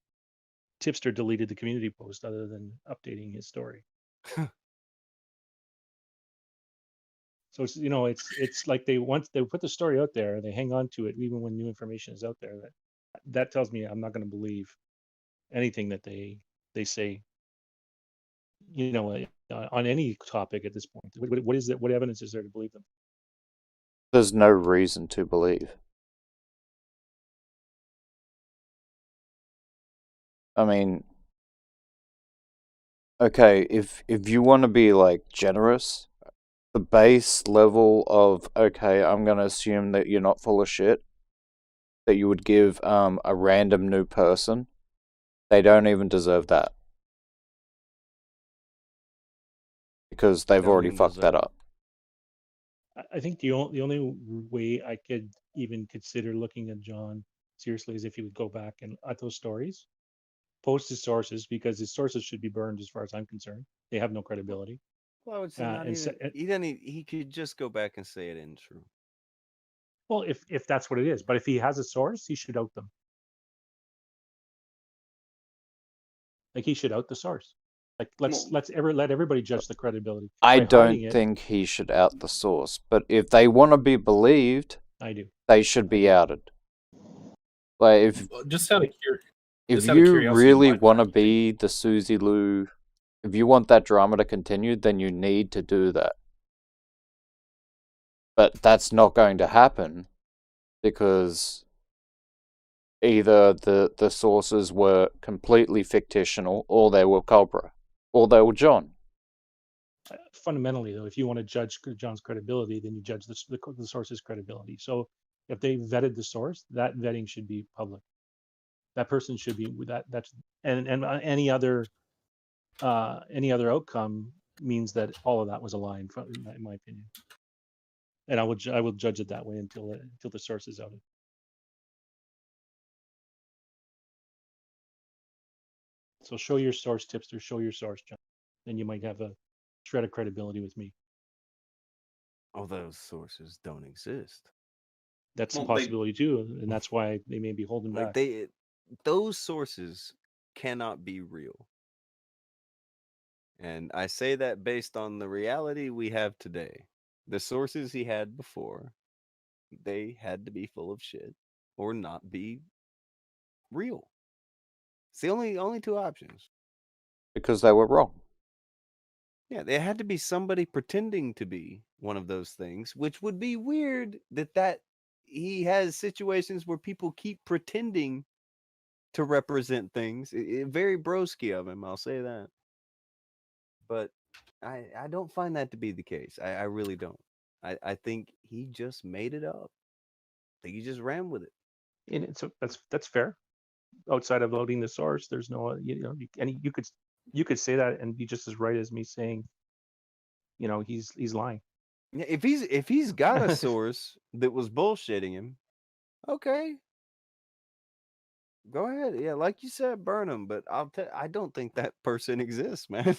Tipster deleted the community post other than updating his story. So it's like they put the story out there, they hang on to it even when new information is out there. That tells me I'm not going to believe anything that they say. On any topic at this point. What is it? What evidence is there to believe them? There's no reason to believe. I mean, okay, if you want to be like generous, the base level of okay, I'm gonna assume that you're not full of shit, that you would give a random new person, they don't even deserve that. Because they've Don't already even fucked that deserve it. up. I think the only way I could even consider looking at John seriously is if he would go back and at those stories, post his sources, because his sources should be burned as far as I'm concerned. They have no credibility. Well, I would say not And even. He could just go back and say it isn't true. well, if that's what it is, but if he has a source, he should out them. Like he should out the source. Like let everybody judge the credibility. I By hiding don't it, think he should out the source, but if they want to be believed, I do. they should be outed. Like just out of if out of you curiosity, really why want to be the Susie Lou, if you want that drama to continue, then you need to do that. But that's not going to happen because either the sources were completely fictional, or they were Cobra, or they were John. Fundamentally, though, if you want to judge John's credibility, then you judge the source's credibility. So if they vetted the source, that vetting should be public. That person should be that's and any other outcome means that all of that was a lie, in my opinion. And I will judge it that way until the source is outed. So show your source, Tipster. Show your source, John. Then you might have a shred of credibility with me. All those sources don't exist. That's a possibility too, and that's why they may be holding back. Those sources cannot be real. And I say that based on the reality we have today. The sources he had before, they had to be full of shit or not be real. It's the only two options. Because they were wrong. Yeah, there had to be somebody pretending to be one of those things, which would be weird that he has situations where people keep pretending to represent things. Very broski of him, I'll say that. But I don't find that to be the case. I really don't. I think he just made it up. I think he just ran with it. And that's fair. Outside of loading the source, there's no and you could say that and be just as right as me saying, he's lying. Yeah, if he's got a source that was bullshitting him, okay, go ahead. Yeah, like you said, burn him. But I don't think that person exists, man.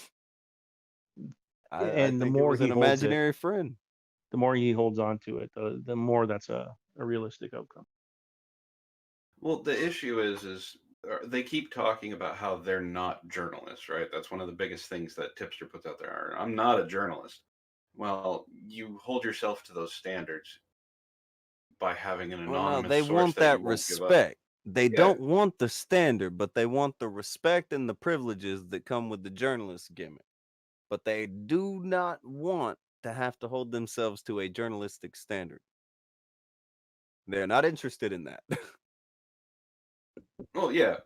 I And the think it more was he an holds it, imaginary friend. the more he holds on to it, the more that's a realistic outcome. Well, the issue is they keep talking about how they're not journalists, right? That's one of the biggest things that Tipster puts out there. I'm not a journalist. Well, you hold yourself to those standards by having an Well, no, anonymous they source want that that you won't give up. respect. They Yeah. don't want the standard, but they want the respect and the privileges that come with the journalist gimmick. But they do not want to have to hold themselves to a journalistic standard. They're not interested in that. Well, yeah,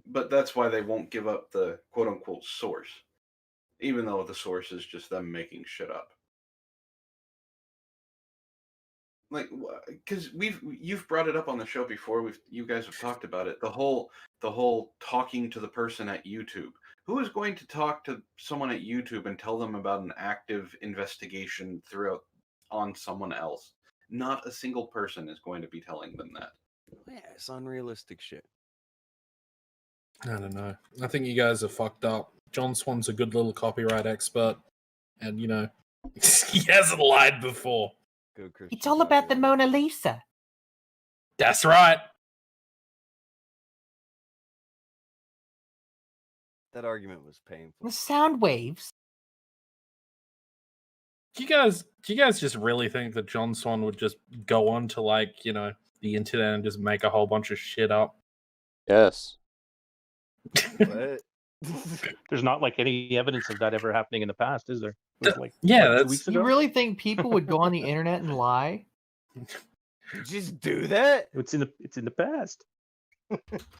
but that's why they won't give up the quote unquote source, even though the source is just them making shit up. Like, because you've brought it up on the show before. You guys have talked about it. The whole talking to the person at YouTube. Who is going to talk to someone at YouTube and tell them about an active investigation on someone else? Not a single person is going to be telling them that. Yeah, it's unrealistic shit. I don't know. I think you guys are fucked up. John Swan's a good little copyright expert, and he hasn't lied before. Good Christian It's all about the copyright. Mona Lisa. That's right. That argument was painful. The sound waves. Do you guys just really think that John Swan would just go on to the internet and just make a whole bunch of shit up? Yes. What? There's not like any evidence of that ever happening in the past, is there? It was like Yeah, what, 2 that's weeks You ago. really think people would go on the internet and lie? Just do that. It's in the past.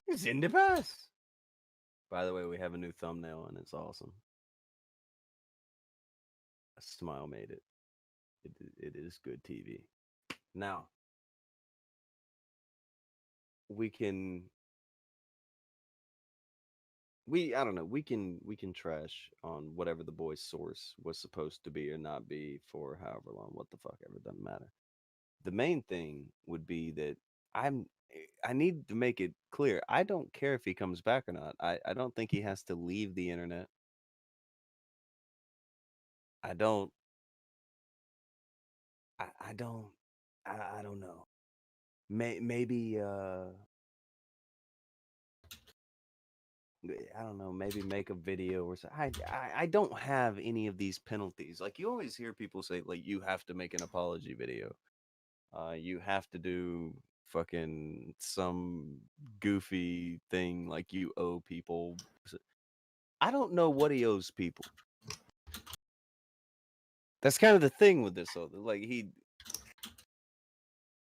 It's in the past. By the way, we have a new thumbnail and it's awesome. A smile made it. It is good TV. Now we can I don't know, we can trash on whatever the boy's source was supposed to be or not be for however long, what the fuck ever, doesn't matter. The main thing would be that I need to make it clear. I don't care if he comes back or not. I don't think he has to leave the internet. I don't know. Maybe I don't know, maybe make a video or something. I don't have any of these penalties. Like you always hear people say like you have to make an apology video. You have to do fucking some goofy thing like you owe people. I don't know what he owes people. That's kind of the thing with this though. Like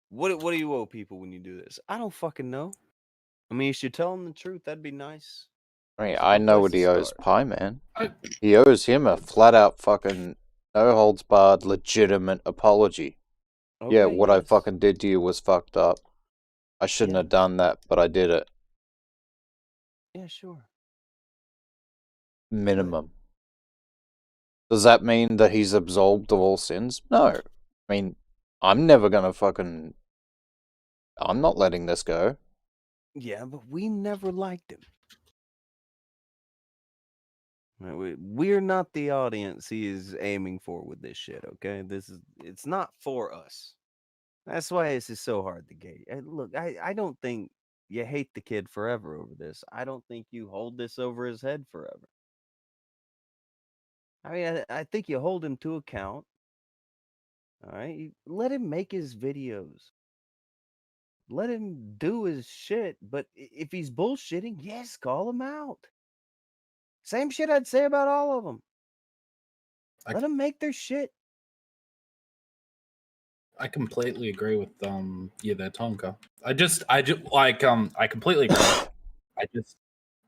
what do you owe people when you do this? I don't fucking know. I mean, you should tell them the truth. That'd be nice. I mean, It's a I good know place what to he owes start. Pie Man. I- He owes him a flat out fucking no holds barred legitimate apology. Yeah, Okay, what I yes. fucking did to you was fucked up. I shouldn't Yeah. have done that, but I did it. Yeah, sure. Minimum. Does that mean that he's absolved of all sins? No. I mean, I'm never gonna fucking... I'm not letting this go. Yeah, but we never liked him. We're not the audience he is aiming for with this shit, okay? It's not for us. That's why this is so hard to gauge. And look, I don't think you hate the kid forever over this. I don't think you hold this over his head forever. I mean, I think you hold him to account. All right, let him make his videos. Let him do his shit. But if he's bullshitting, yes, call him out. Same shit I'd say about all of them. Let them make their shit. I completely agree with there, Tonka. I just like I completely agree.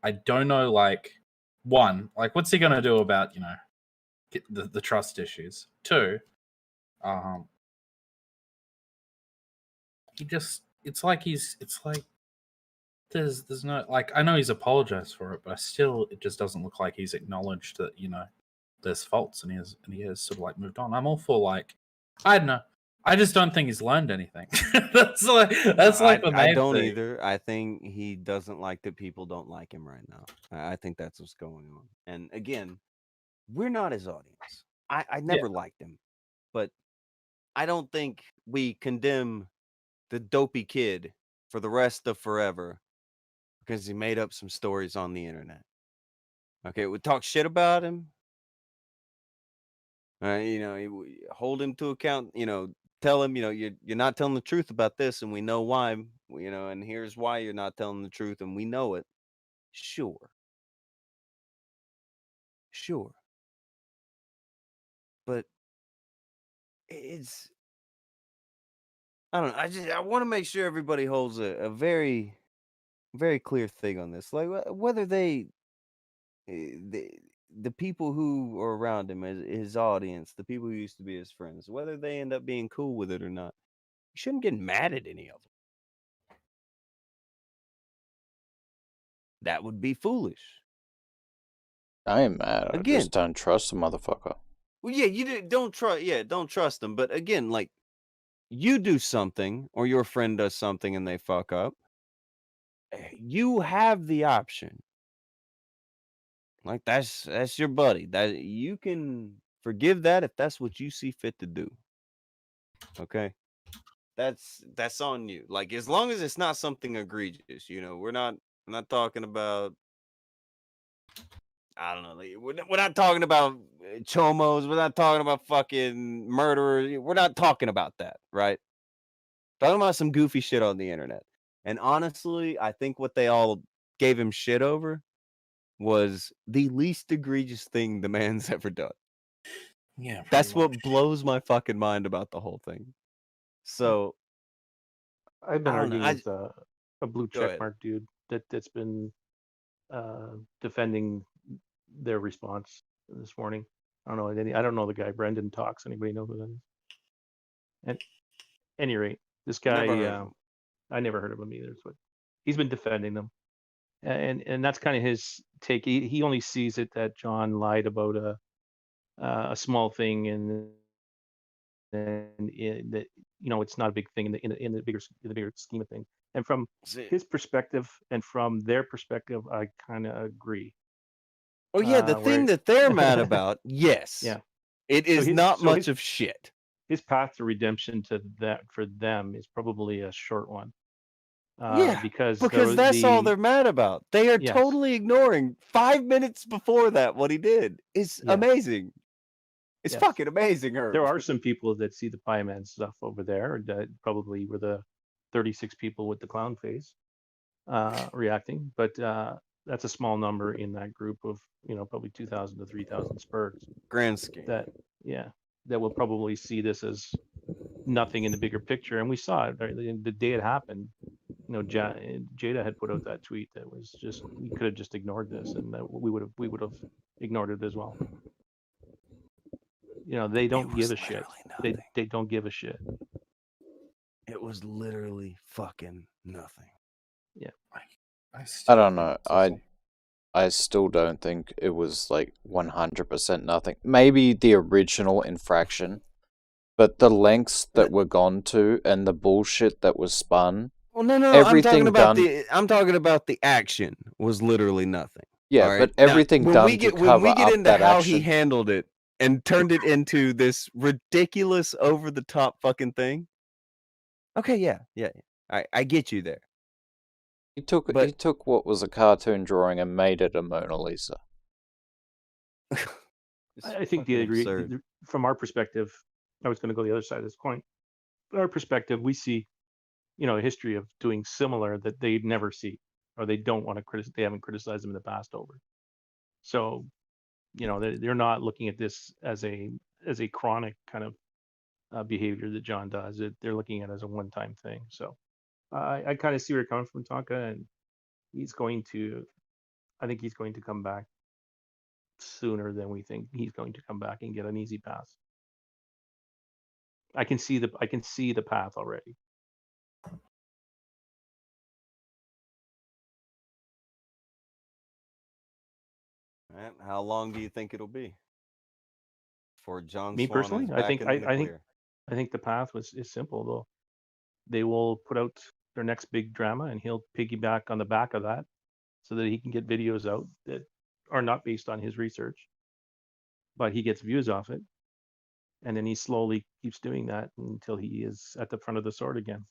I don't know, like, one, like, what's he gonna do about, get the trust issues? Two, it's like there's no, like, I know he's apologized for it, but it just doesn't look like he's acknowledged that, there's faults, and he has sort of like moved on. I'm all for, like, I don't know. I just don't think he's learned anything. that's like the I main don't thing. either. I think he doesn't like that people don't like him right now. I think that's what's going on. And again, we're not his audience. I never liked him, but I don't think we condemn the dopey kid for the rest of forever because he made up some stories on the internet. Okay, we talk shit about him. Hold him to account. Tell him, you're not telling the truth about this, and we know why. And here's why you're not telling the truth, and we know it. Sure. But it's, I don't know. I want to make sure everybody holds a very, very clear thing on this. Like, whether the people who are around him, his audience, the people who used to be his friends, whether they end up being cool with it or not, you shouldn't get mad at any of them. That would be foolish. I ain't mad. I Again. just don't trust the motherfucker. Well, yeah, don't trust. Yeah, don't trust them. But again, like, you do something, or your friend does something, and they fuck up. You have the option. Like, that's your buddy. That you can forgive that if that's what you see fit to do. Okay, that's on you. Like, as long as it's not something egregious, we're not talking about. I don't know. Like, we're not talking about chomos. We're not talking about fucking murderers. We're not talking about that, right? Talking about some goofy shit on the internet. And honestly, I think what they all gave him shit over was the least egregious thing the man's ever done. Yeah, that's what blows my fucking mind about the whole thing. So I've been I don't know. arguing with a blue Go ahead. checkmark dude that's been defending their response this morning. I don't know the guy. Brendan Talks. Anybody know who that is? At any rate, this guy, Never heard of him. I never heard of him either. But he's been defending them, and that's kind of his take. He only sees it that John lied about a small thing, and that it's not a big thing in the bigger scheme of things. And from his perspective and from their perspective, I kind of agree. Oh yeah, the thing that they're mad about, yes, yeah, it is not much of shit. His path to redemption for them is probably a short one. Because that's all they're mad about. They are totally ignoring 5 minutes before that what he did. It's amazing. It's fucking amazing, Herb. There are some people that see the Pie Man stuff over there that probably were the 36 people with the clown face reacting, but that's a small number in that group of probably 2,000 to 3,000 spurts. Grand scheme. That will probably see this as nothing in the bigger picture, and we saw it right? The day it happened. Jada had put out that tweet that was just, we could have just ignored this, and that we would have ignored it as well. They don't give a shit. They don't give a shit. It was literally fucking nothing. Yeah. I don't know. I still don't think it was like 100% nothing. Maybe the original infraction, but the lengths that were gone to and the bullshit that was spun. Well, no. Everything I'm talking about the action was literally nothing. Yeah, right? but everything now, done when we get, to cover when we get up into that how action. he handled it and turned it into this ridiculous, over the top fucking thing. Okay, yeah. I get you there. He took what was a cartoon drawing and made it a Mona Lisa. It's I think fucking absurd. from our perspective, I was going to go the other side of this coin. Our perspective, we see, a history of doing similar that they never see, or they don't want to criticize. They haven't criticized them in the past over. So, they're not looking at this as a chronic kind of behavior that John does. They're looking at it as a one-time thing. So, I kind of see where you're coming from, Tonka, and I think he's going to come back sooner than we think he's going to come back and get an easy pass. I can see the path already. All right, how long do you think it'll be before John Me Swan personally, is I back think into the I think clear? I think the path is simple though. They will put out their next big drama, and he'll piggyback on the back of that, so that he can get videos out that are not based on his research, but he gets views off it, and then he slowly keeps doing that until he is at the front of the sword again.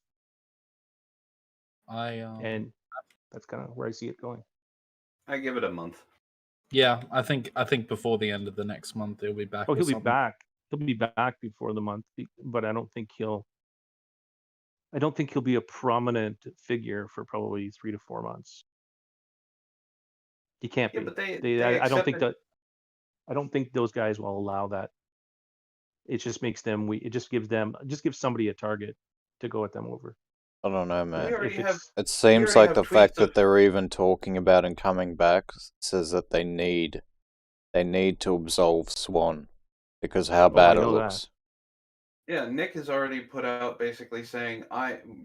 And that's kind of where I see it going. I give it a month. Yeah, I think before the end of the next month he'll be back. Oh, with he'll be something. back. He'll be back before the month, but I don't think he'll be a prominent figure for probably 3 to 4 months. He can't Yeah, be. but they I don't think accepted. I don't think those guys will allow that. It just makes them it just gives somebody a target to go at them over. I don't know, We man. already have. It seems already like have the fact tweets of- that they're even talking about and coming back says that they need to absolve Swan because how bad it know looks. Yeah, Nick has already put out basically saying,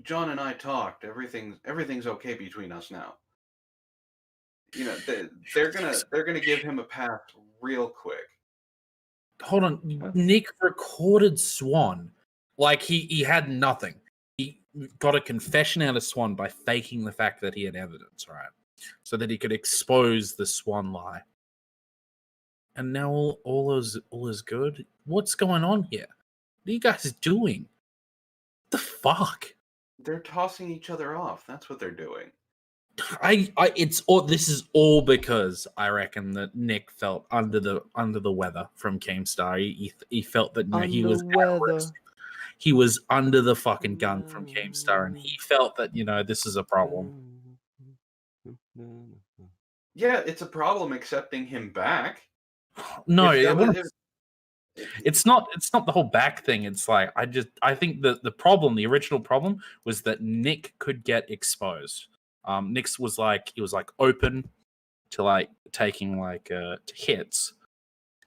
John and I talked. Everything's okay between us now. They're gonna give him a pass real quick. Hold on, Nick recorded Swan like he had nothing. He got a confession out of Swan by faking the fact that he had evidence, right? So that he could expose the Swan lie. And now all is good. What's going on here? What are you guys doing? What the fuck? They're tossing each other off. That's what they're doing. This is all because I reckon that Nick felt under the weather from Keemstar. He felt that he was at risk. He was under the fucking gun from Keemstar, and he felt that this is a problem. Yeah, it's a problem accepting him back. No, it's not the whole back thing. It's like I think the original problem was that Nick could get exposed. Nick's was he was open to taking to hits,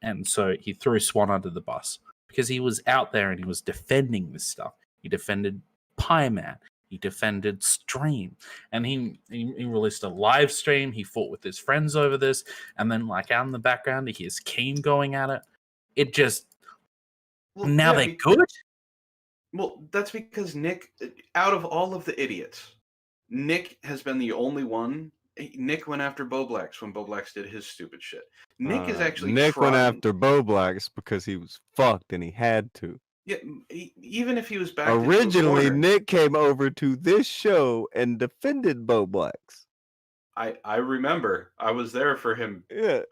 and so he threw Swan under the bus because he was out there and he was defending this stuff. He defended Pie Man. He defended Stream, and he released a live stream. He fought with his friends over this, and then out in the background he hears Keem going at it. It just they're good. Well, that's because Nick, out of all of the idiots, Nick has been the only one. Nick went after Boblax when Boblax did his stupid shit. Nick is actually Nick trying. went after Boblax because he was fucked and he had to. Yeah, even if he was back. Originally, Nick came over to this show and defended Boblax. I remember. I was there for him. Yeah.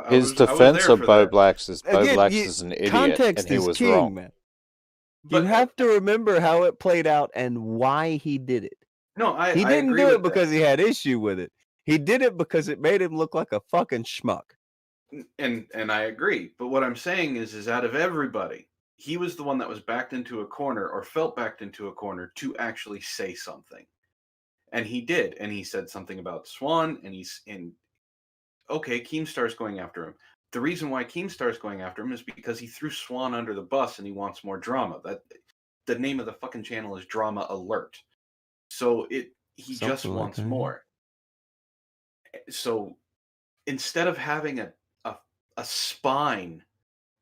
His defense of Boblax is Boblax is an idiot context and he is was king, wrong. Man. You have to remember how it played out and why he did it. No, he didn't do it because he had issue with it. He did it because it made him look like a fucking schmuck. And I agree. But what I'm saying is out of everybody, he was the one that was backed into a corner or felt backed into a corner to actually say something. And he did. And he said something about Swan, and okay, Keemstar's going after him. The reason why Keemstar's going after him is because he threw Swan under the bus and he wants more drama. That the name of the fucking channel is Drama Alert. So he just wants more. So instead of having a spine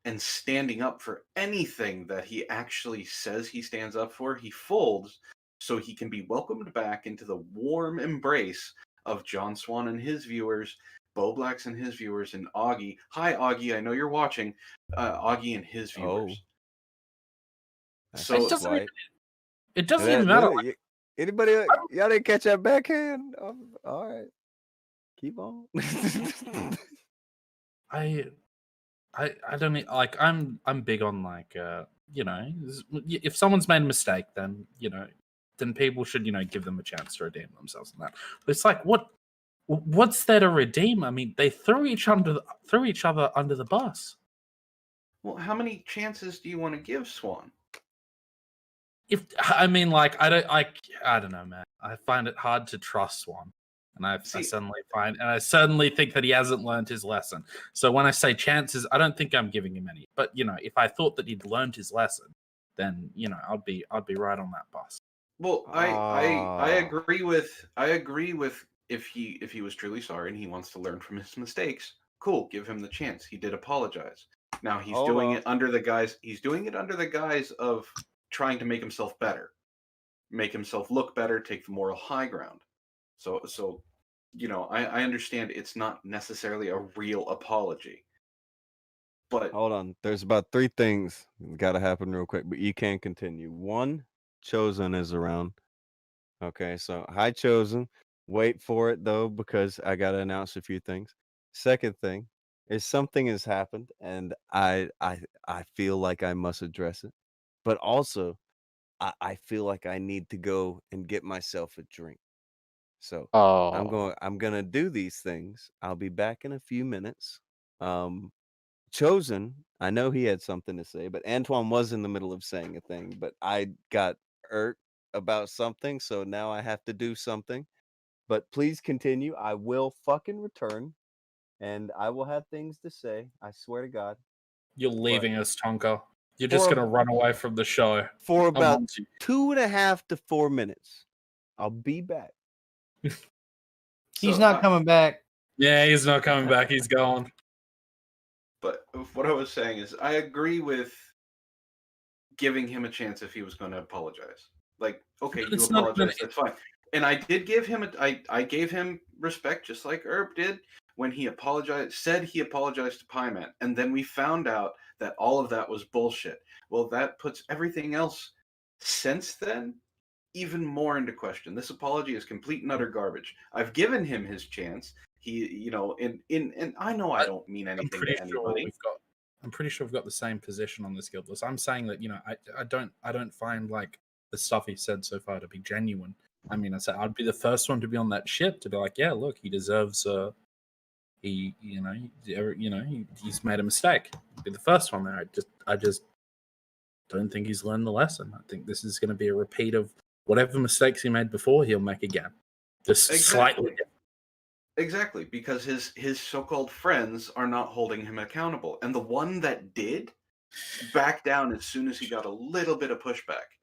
and standing up for anything that he actually says he stands up for, he folds so he can be welcomed back into the warm embrace of John Swan and his viewers, Boblax and his viewers, and Augie. Hi, Augie. I know you're watching. Augie and his viewers. So it doesn't even matter. Anybody? Y'all didn't catch that backhand? All right, keep on. I don't like. I'm big on like if someone's made a mistake, then then people should give them a chance to redeem themselves and that. But it's like what's there to redeem? I mean, they threw each other under the bus. Well, how many chances do you want to give Swan? If I mean, like, I don't know, man. I find it hard to trust Swan, and I certainly think that he hasn't learned his lesson. So when I say chances, I don't think I'm giving him any. But if I thought that he'd learned his lesson, then I'd be right on that bus. Well, I Ah. agree with if he was truly sorry and he wants to learn from his mistakes, cool, give him the chance. He did apologize. Now he's Hold doing on. it under the guise of trying to make himself better, make himself look better, take the moral high ground. So I understand it's not necessarily a real apology. But Hold on. There's about 3 things got to happen real quick, but you can continue. 1, Chosen is around. Okay, so hi Chosen. Wait for it though, because I got to announce a few things. Second thing is something has happened, and I feel like I must address it. But also, I feel like I need to go and get myself a drink. So Oh, I'm gonna do these things. I'll be back in a few minutes. Chosen, I know he had something to say, but Antoine was in the middle of saying a thing, but I got irked about something, so now I have to do something. But please continue. I will fucking return, and I will have things to say. I swear to God. You're But leaving us, Tonka. You're just for gonna run away from the show. for I'm about on to you. 2.5 to 4 minutes, I'll be back. He's so not coming back. Yeah, he's not coming back. He's gone. But what I was saying is, I agree with giving him a chance if he was going to apologize. Like, okay, you It's not even. apologize, that's fine. And I did give him I gave him respect, just like Herb did when he said he apologized to Pieman, and then we found out that all of that was bullshit. Well, that puts everything else since then even more into question. This apology is complete and utter garbage. I've given him his chance. He, and I know I don't mean I'm anything pretty to sure anybody. we've got the same position on this guild list. I'm saying that I don't find like the stuff he said so far to be genuine. I mean, I said I'd be the first one to be on that ship to be like, yeah, look, he deserves. He's made a mistake. He'd be the first one there. I just don't think he's learned the lesson. I think this is going to be a repeat of whatever mistakes he made before. He'll make again, just slightly. Exactly, because his so-called friends are not holding him accountable, and the one that did backed down as soon as he got a little bit of pushback,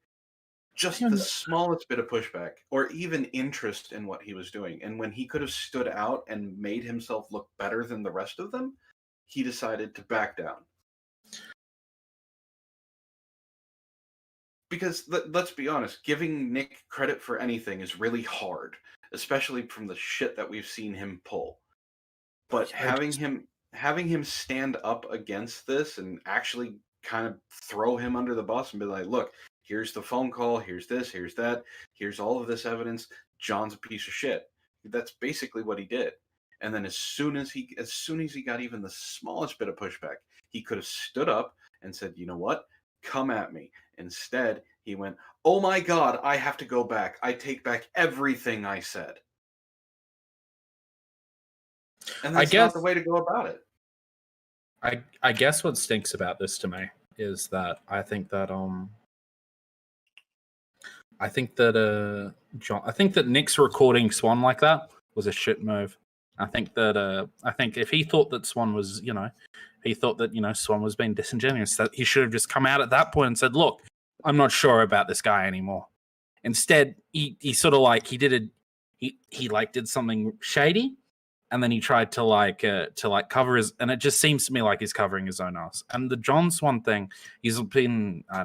just the smallest bit of pushback, or even interest in what he was doing. And when he could have stood out and made himself look better than the rest of them, he decided to back down. Because let's be honest, giving Nick credit for anything is really hard, especially from the shit that we've seen him pull. But having him stand up against this and actually kind of throw him under the bus and be like, look, here's the phone call, here's this, here's that, here's all of this evidence, John's a piece of shit. That's basically what he did. And then as soon as he got even the smallest bit of pushback, he could have stood up and said, you know what? Come at me. Instead, he went, oh my God, I have to go back. I take back everything I said. And that's not the way to go about it. I guess what stinks about this to me is that I think that Nick's recording Swan like that was a shit move. I think if he thought that Swan was, he thought that Swan was being disingenuous, that he should have just come out at that point and said, "Look, I'm not sure about this guy anymore." Instead, he sort of like did something shady, and then he tried to cover his, and it just seems to me like he's covering his own ass. And the John Swan thing, he's been, I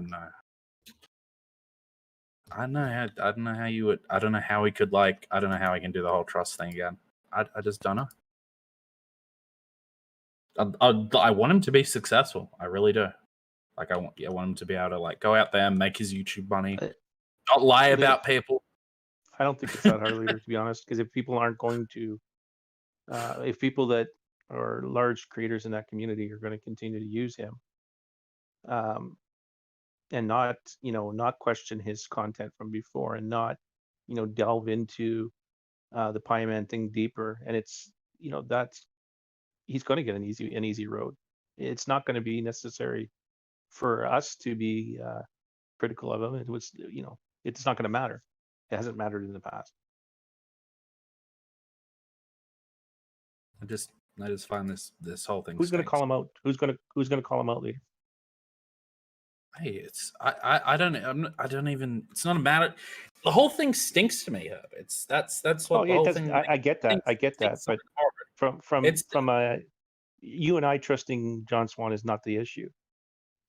don't know how you would. I don't know how he could I don't know how he can do the whole trust thing again. I just don't know. I want him to be successful. I really do. I want him to be able to go out there and make his YouTube money, not lie about people. I don't think it's that hard, leader, to be honest. Because if people aren't going to, if people that or large creators in that community are going to continue to use him, um, and not question his content from before, and not delve into the Pie Man thing deeper. And it's that's he's going to get an easy road. It's not going to be necessary for us to be critical of him. It was it's not going to matter. It hasn't mattered in the past. I just find this whole thing Who's going to stinks. call him out? Who's going to call him out later? Hey, I don't even. It's not a matter. The whole thing stinks to me, Herb. That's what Oh the yeah, it whole does. thing. I get that. I get that. stinks But so hard. from It's you and I trusting John Swan is not the issue.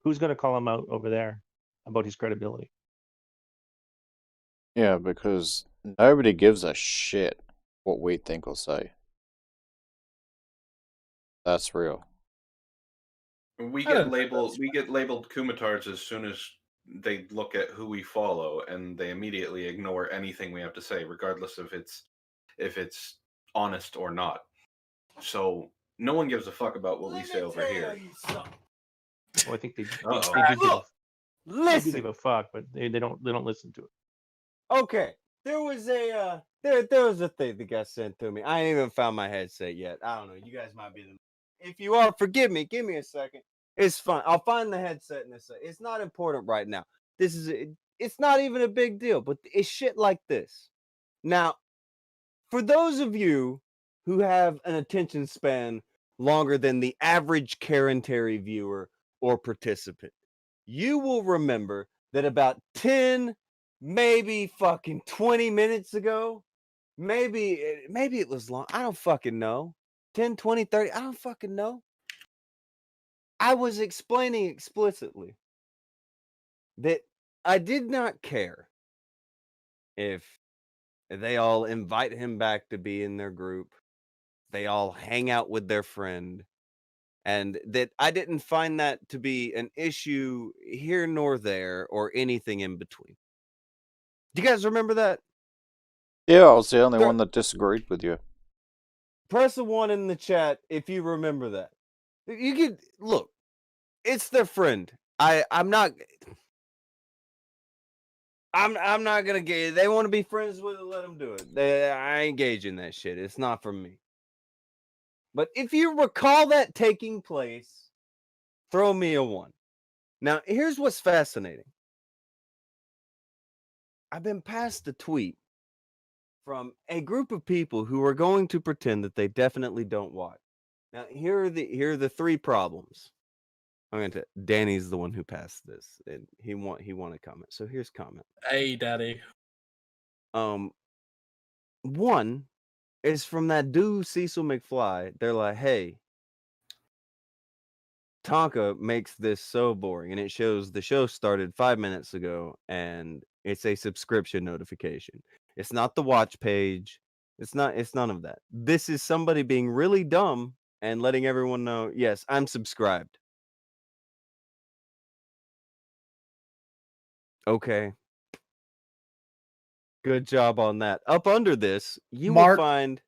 Who's going to call him out over there about his credibility? Yeah, because nobody gives a shit what we think or say. That's real. We I don't get think labeled that's we get labeled kumatards as soon as they look at who we follow, and they immediately ignore anything we have to say, regardless if it's honest or not. So no one gives a fuck about what we say over here. Well, I think they Uh-oh. do give they do Listen. give a fuck, but they don't listen to it. Okay. There was a there was a thing that got sent to me. I ain't even found my headset yet. I don't know. You guys might be the. If you are, forgive me. Give me a second. It's fine. I'll find the headset in a second. It's not important right now. It's not even a big deal, but it's shit like this. Now, for those of you who have an attention span longer than the average Karen Terry viewer or participant, you will remember that about 10, maybe fucking 20 minutes ago, maybe it was long. I don't fucking know. 10, 20, 30. I don't fucking know. I was explaining explicitly that I did not care if they all invite him back to be in their group, they all hang out with their friend, and that I didn't find that to be an issue here nor there or anything in between. Do you guys remember that? Yeah, I was the only There- one that disagreed with you. Press a 1 in the chat if you remember that. You could look. It's their friend. I'm not gonna get. They want to be friends with it. Let them do it. I ain't engaging that shit. It's not for me. But if you recall that taking place, throw me a 1. Now, here's what's fascinating. I've been passed a tweet from a group of people who are going to pretend that they definitely don't watch. Now, here are the 3 problems. I'm going to. Danny's the one who passed this, and he want a comment. So here's comment. Hey, daddy. 1 is from that dude Cecil McFly. They're like, hey, Tonka makes this so boring, and it shows the show started 5 minutes ago, and it's a subscription notification. It's not the watch page. It's none of that. This is somebody being really dumb and letting everyone know, yes, I'm subscribed. Okay. Good job on that. Up under this, you Mark- will find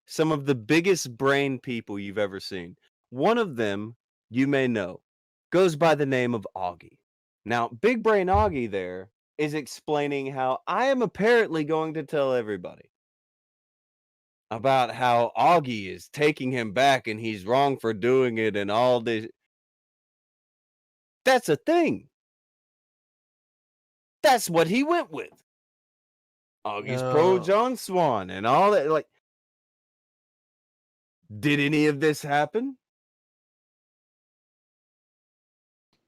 some of the biggest brain people you've ever seen. One of them, you may know, goes by the name of Augie. Now, Big Brain Augie there is explaining how I am apparently going to tell everybody about how Augie is taking him back and he's wrong for doing it and all this. That's a thing. That's what he went with. Augie's pro John Swan and all that. Like, did any of this happen?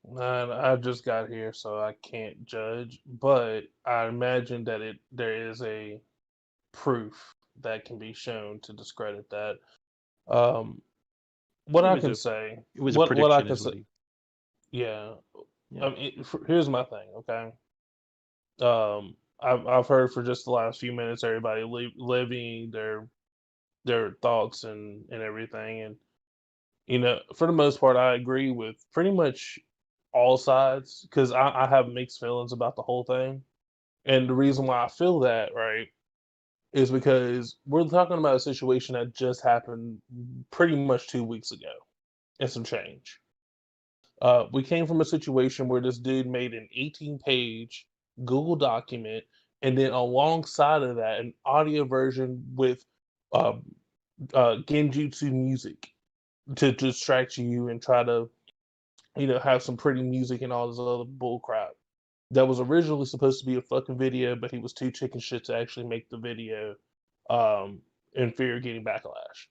Man, I just got here, so I can't judge. But I imagine that there is a proof that can be shown to discredit that. What It I was can a- say, It was what a I prediction. can Is what say, yeah. Yeah. I mean, here's my thing, okay. I've heard for just the last few minutes everybody living their thoughts and everything, and for the most part, I agree with pretty much all sides because I have mixed feelings about the whole thing. And the reason why I feel that, right, is because we're talking about a situation that just happened pretty much 2 weeks ago and some change. We came from a situation where this dude made an 18-page Google document, and then alongside of that, an audio version with uh, genjutsu music to distract you and try to, have some pretty music and all this other bull crap. That was originally supposed to be a fucking video, but he was too chicken shit to actually make the video, in fear of getting backlash.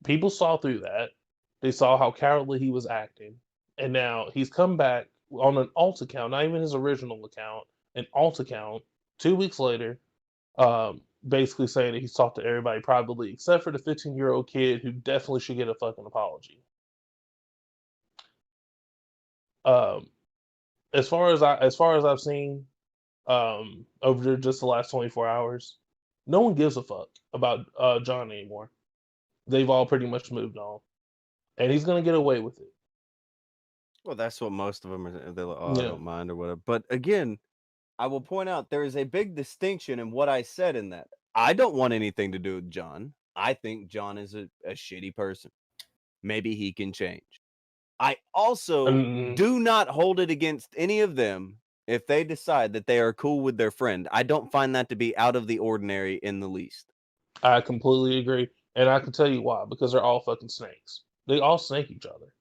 People saw through that. They saw how cowardly he was acting, and now he's come back on an alt account, not even his original account, an alt account. 2 weeks later, basically saying that he's talked to everybody privately, except for the 15-year-old kid who definitely should get a fucking apology. As far as I've seen, over just the last 24 hours, no one gives a fuck about John anymore. They've all pretty much moved on, and he's gonna get away with it. Well, that's what most of them are. They're like, oh, I Yeah. don't mind or whatever. But again, I will point out there is a big distinction in what I said in that. I don't want anything to do with John. I think John is a shitty person. Maybe he can change. I also do not hold it against any of them if they decide that they are cool with their friend. I don't find that to be out of the ordinary in the least. I completely agree, and I can tell you why. Because they're all fucking snakes. They all snake each other.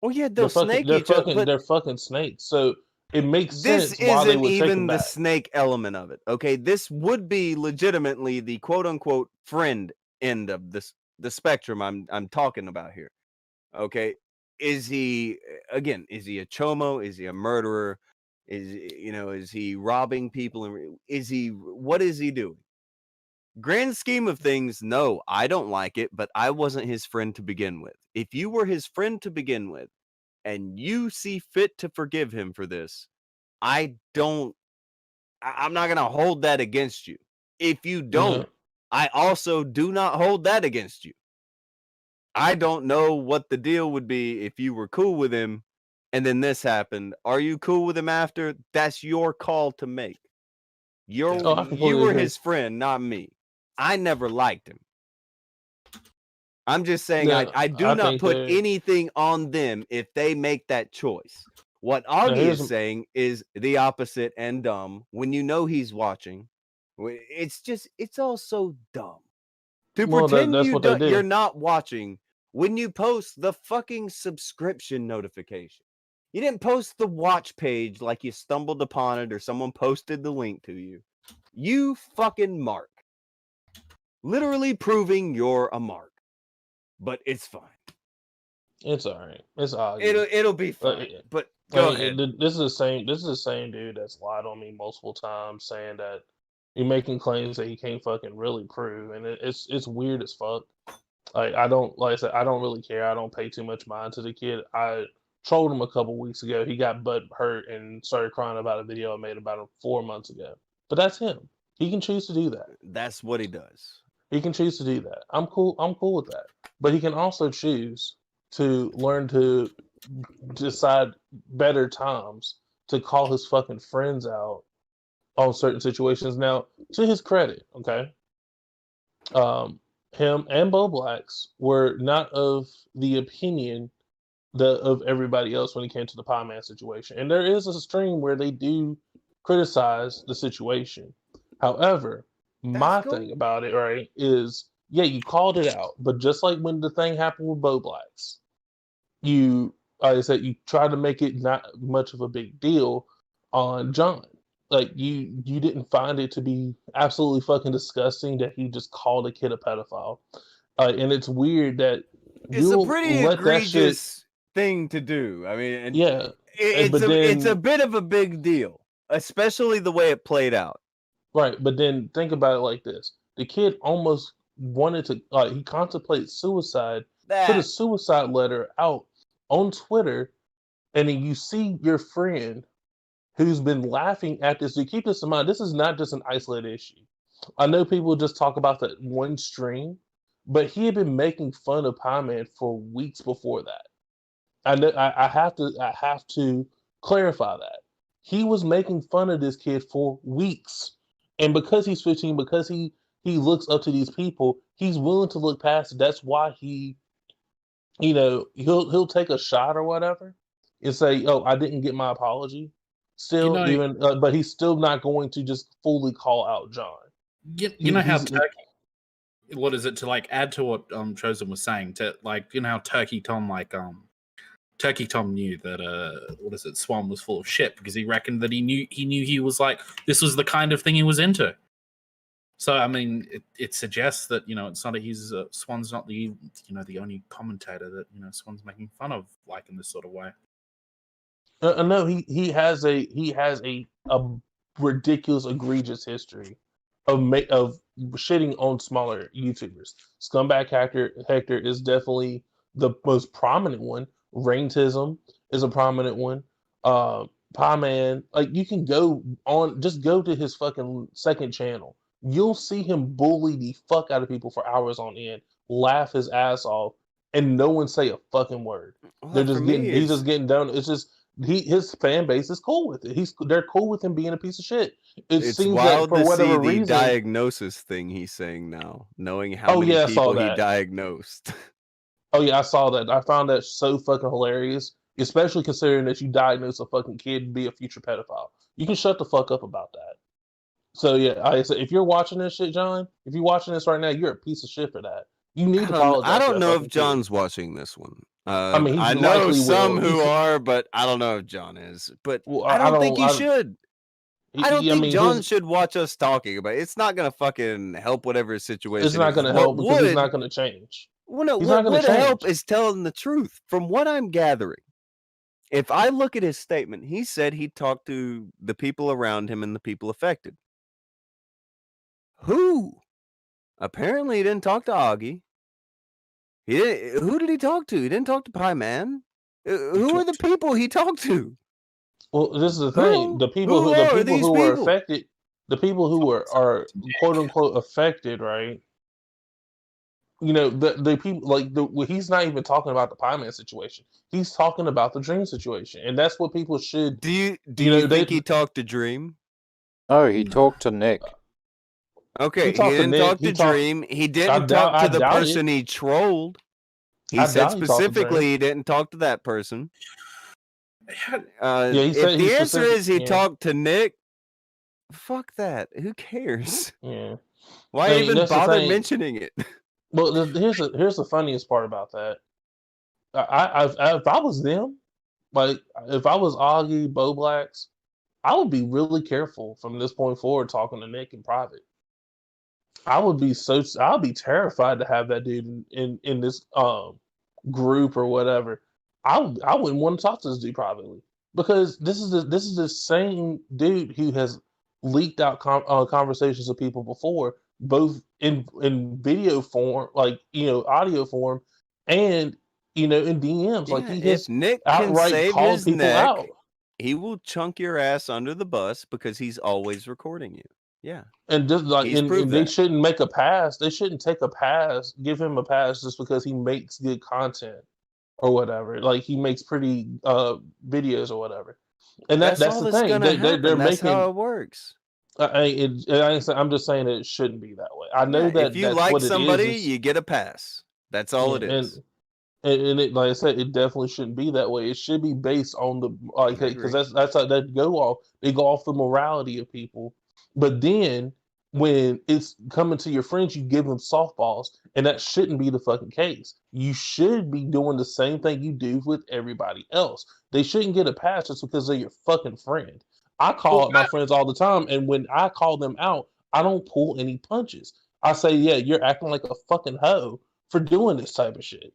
Well, yeah, they'll snake each other, but they're fucking snakes. So it makes this sense why they isn't would take even him the back. snake element of it. Okay, this would be legitimately the quote unquote friend end of the spectrum I'm talking about here. Okay, is he a chomo? Is he a murderer? Is he robbing people? And what is he doing? Grand scheme of things, no, I don't like it, but I wasn't his friend to begin with. If you were his friend to begin with, and you see fit to forgive him for this, I'm not going to hold that against you. If you don't, I also do not hold that against you. I don't know what the deal would be if you were cool with him and then this happened. Are you cool with him after? That's your call to make. You were his friend, not me. I never liked him. I'm just saying I do not put anything on them if they make that choice. What Augie is saying is the opposite and dumb. When you know he's watching, it's all so dumb. To pretend you're not watching when you post the fucking subscription notification. You didn't post the watch page like you stumbled upon it or someone posted the link to you. You fucking mark. Literally proving you're a mark. But it's fine. It's all right. It's odd. It'll be fine. But go ahead. This is the same dude that's lied on me multiple times, saying that you're making claims that he can't fucking really prove, and it's weird as fuck. Like I don't really care. I don't pay too much mind to the kid. I trolled him a couple weeks ago. He got butt hurt and started crying about a video I made about him 4 months ago. But that's him. He can choose to do that. That's what he does. He can choose to do that. I'm cool with that. But he can also choose to learn to decide better times to call his fucking friends out on certain situations. Now, to his credit, okay, him and Bo Blacks were not of the opinion of everybody else when it came to the Pie Man situation. And there is a stream where they do criticize the situation. However, my thing about it, right, is you called it out, but just like when the thing happened with Bo Blacks, you tried to make it not much of a big deal on John. Like you didn't find it to be absolutely fucking disgusting that he just called a kid a pedophile, and it's weird that it's a pretty egregious thing to do. I mean, it's a bit of a big deal, especially the way it played out. Right, but then think about it like this: the kid almost wanted to. He contemplated suicide. Put a suicide letter out on Twitter, and then you see your friend who's been laughing at this. To keep this in mind, this is not just an isolated issue. I know people just talk about that one stream, but he had been making fun of Pie Man for weeks before that. I have to clarify that he was making fun of this kid for weeks, And because he's 15, because he looks up to these people, he's willing to look past it. That's why he, he'll take a shot or whatever and say, "Oh, I didn't get my apology." You Still, know, even, but he's still not going to just fully call out John. you know how He's Turkey. What is it to like add to what Chosen was saying? To like, you know how Turkey Tom knew that what is it, Swan was full of shit because he reckoned that he knew he was like this was the kind of thing he was into. So I mean, it suggests that it's not Swan's not the the only commentator that Swan's making fun of like in this sort of way. No, he has a ridiculous, egregious history of shitting on smaller YouTubers. Scumbag Hector is definitely the most prominent one. Raintism is a prominent one. Pie Man, like you can just go to his fucking second channel. You'll see him bully the fuck out of people for hours on end, laugh his ass off, and no one say a fucking word. Well, for me, He's just getting down. It's just his fan base is cool with it. They're cool with him being a piece of shit. It it's seems that wild for to see whatever the reason. diagnosis thing he's saying now, knowing how Oh many yeah, I saw people he that. diagnosed. Oh yeah, I saw that. I found that so fucking hilarious, especially considering that you diagnose a fucking kid to be a future pedophile. You can shut the fuck up about that. So yeah, I said, if you're watching this shit, John, if you're watching this right now, you're a piece of shit for that. You need to apologize. I don't to that know fucking if John's kid. watching this one. I mean, he I know likely some will. who are, but I don't know if John is. But Well, I don't think he I, should. I don't I think mean, John should watch us talking about it. It's not gonna fucking help whatever his situation it's not is. going to What help because he's would not going to change. well, no, He's not what going would to change. help is telling the truth. From what I'm gathering, if I look at his statement, he said he talked to the people around him and the people affected. Who? Apparently, he didn't talk to Augie. Who did he talk to? He didn't talk to Pie Man. Who are the people he talked to? Well, this is the thing. The people Who who are these were people? affected, the people who are quote unquote affected, right? The people he's not even talking about the Pie Man situation. He's talking about the Dream situation, and that's what people should. Do you think he talked to Dream? Oh, he talked to Nick. Okay, he talked to didn't Nick. talk to Dream. He didn't talk to the person he trolled. He said specifically he didn't talk to that person. Yeah, he if said the answer is he yeah. talked to Nick, fuck that. Who cares? Yeah. Why I mean, even that's the bother thing. mentioning it? Well, here's the funniest part about that. If I was them, like if I was Augie, Bo Blacks, I would be really careful from this point forward talking to Nick in private. I'd be terrified to have that dude in this group or whatever. I wouldn't want to talk to this dude privately because this is the same dude who has leaked out conversations with people before, both in video form, like audio form, and in DMs. Yeah, like he if has Nick can outright save called his people neck, out. he will chunk your ass under the bus because he's always recording you. Yeah. And just and they that. shouldn't make a pass. They shouldn't take a pass, give him a pass just because he makes good content or whatever. Like he makes pretty videos or whatever. And that's all the that's thing. gonna happen. They're That's making. how it works. I'm just saying it shouldn't be that way. I know that if you that's like what somebody, it is. you get a pass. That's all it is. And it, like I said, it definitely shouldn't be that way. It should be based on the because that's how they go off. They go off the morality of people. But then when it's coming to your friends, you give them softballs, and that shouldn't be the fucking case. You should be doing the same thing you do with everybody else. They shouldn't get a pass just because they're your fucking friend. I call out my friends all the time, and when I call them out, I don't pull any punches. I say, yeah, you're acting like a fucking hoe for doing this type of shit.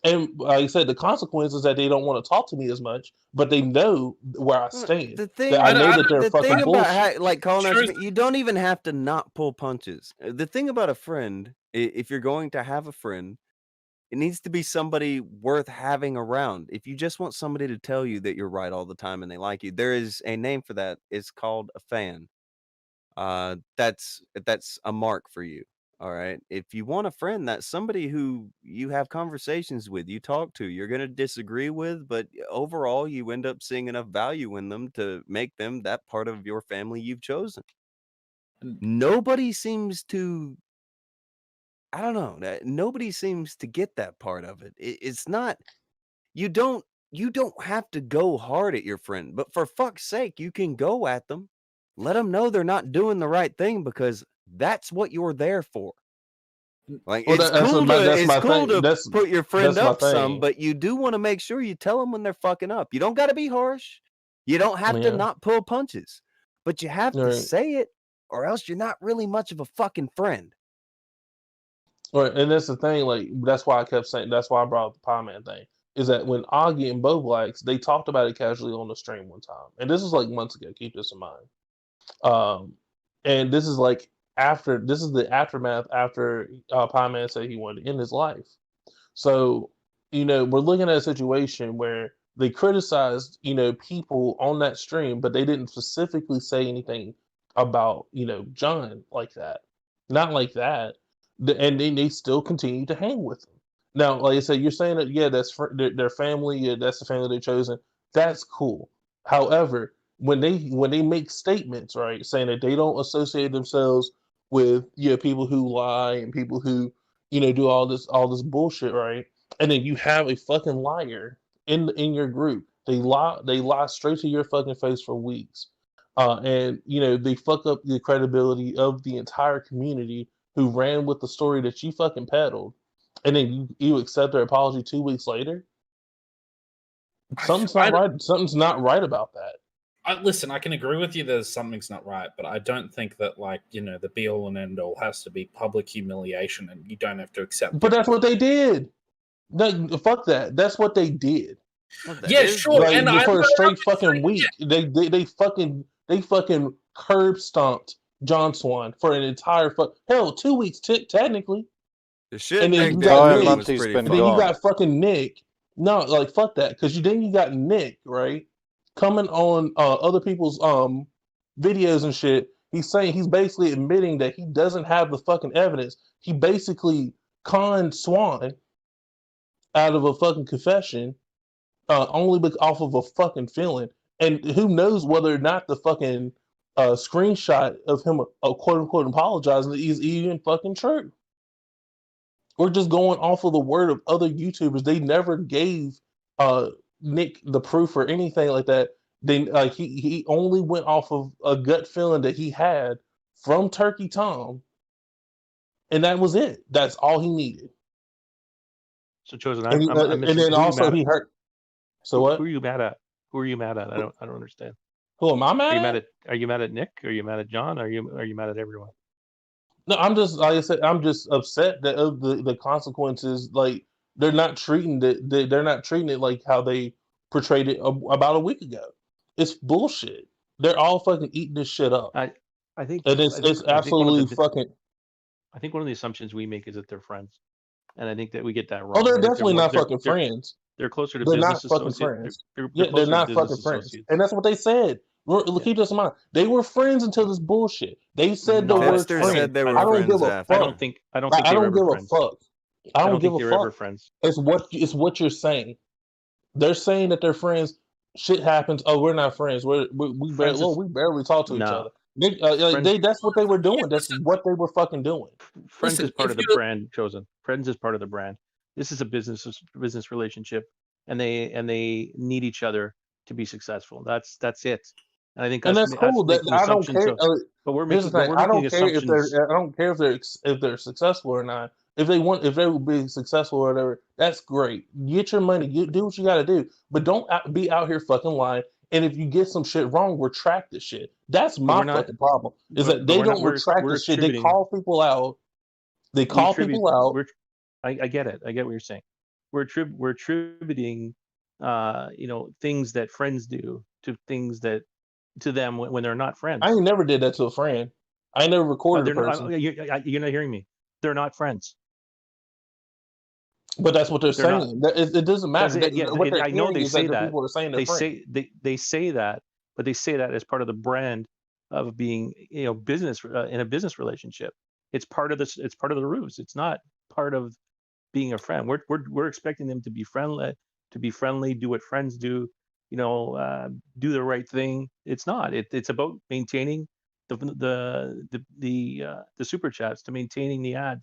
And like I said, the consequence is that they don't want to talk to me as much, but they know where I stand. The thing, that I know that they're the fucking thing bullshit. about like calling out, you don't even have to not pull punches. The thing about a friend, if you're going to have a friend, it needs to be somebody worth having around. If you just want somebody to tell you that you're right all the time and they like you, there is a name for that. It's called a fan. That's a mark for you. All right. If you want a friend, that's somebody who you have conversations with, you talk to, you're going to disagree with, but overall, you end up seeing enough value in them to make them that part of your family you've chosen. nobody seems to. I don't know. Nobody seems to get that part of it. It's not. You don't. You don't have to go hard at your friend, but for fuck's sake, you can go at them. Let them know they're not doing the right thing because that's what you're there for. Like Well, it's that's cool my to that's my to thing. put your friend That's my up some, thing. but you do want to make sure you tell them when they're fucking up. You don't got to be harsh. You don't have to Yeah. not pull punches, but you have to Right. say it, or else you're not really much of a fucking friend. Right, and that's the thing. Like that's why I kept saying. That's why I brought up the Pie Man thing. Is that when Augie and Bo Blacks, they talked about it casually on the stream one time, and this was like months ago. Keep this in mind. And this is like after this is the aftermath after Pie Man said he wanted to end his life. So we're looking at a situation where they criticized people on that stream, but they didn't specifically say anything about John like that, not like that, and they still continue to hang with him. Now, like I said, you're saying that that's their family, that's the family they've chosen. That's cool. However, when they make statements, right, saying that they don't associate themselves with people who lie and people who do all this bullshit, right? And then you have a fucking liar in your group. They lie straight to your fucking face for weeks. And they fuck up the credibility of the entire community who ran with the story that you fucking peddled. And then you accept their apology 2 weeks later. Something's not right. Something's not right about that. Listen, I can agree with you that something's not right, but I don't think that the be all and end all has to be public humiliation, and you don't have to accept. But that's what they did. Fuck that. That's what they did. Yeah, sure. Like, and for a straight fucking week, they fucking curb stomped John Swan for an entire 2 weeks technically. The shit and then Nick you did got to him Nick, was pretty and then funny. you got fucking Nick. No, like fuck that, because then you got Nick, right, coming on other people's videos and shit. He's basically admitting that he doesn't have the fucking evidence. He basically conned Swan out of a fucking confession, only off of a fucking feeling. And who knows whether or not the fucking screenshot of him quote unquote apologizing is even fucking true. We're just going off of the word of other YouTubers. They never gave Nick the proof or anything like that. He only went off of a gut feeling that he had from Turkey Tom, and that was it. That's all he needed. So chosen. And then also he hurt. So what? Who are you mad at? Who are you mad at? I don't understand. Who am I mad at? Are you mad at Nick? Are you mad at John? Are you mad at everyone? No, I'm just, like I said, I'm just upset that of the consequences. Like they're not treating it like how they portrayed it about a week ago. It's bullshit. They're all fucking eating this shit up. I think it's absolutely fucking. I think one of the assumptions we make is that they're friends, and I think that we get that wrong. Oh, they're right? definitely not fucking friends. They're closer to they're business not fucking associates. friends. They're not fucking friends, and that's what they said. Keep this in mind. They were friends until this bullshit. They said the word friend. Said they were I don't friends give a after. fuck. I don't think they were ever friends. Fuck. I don't give think a they fuck. were ever friends. It's what you're saying. They're saying that they're friends. Shit happens. Oh, we're not friends. We barely talk to each other. That's what they were doing. That's what they were fucking doing. Friends is part of the brand, chosen. Friends is part of the brand. This is a business relationship, and they need each other to be successful. That's it. And I think that's cool. I don't care. But we're making. making I don't care assumptions. I don't care if they're successful or not. If they will be successful or whatever, that's great. Get your money. Do what you got to do. But don't be out here fucking lying. And if you get some shit wrong, retract the shit. That's my fucking problem. Is that they don't retract the shit. They call people out. They call people out. I get it. I get what you're saying. We're attributing, things that friends do to things that to them when they're not friends. I ain't never did that to a friend. I never recorded a person. You're not hearing me. They're not friends. But that's what they're saying. It doesn't matter. I know they say that. People are saying they say that, but they say that as part of the brand of being, business in a business relationship. It's part of this. It's part of the ruse. It's not part of being a friend. We're expecting them to be friendly, do what friends do, do the right thing. It's not. It's about maintaining the super chats, to maintaining the ad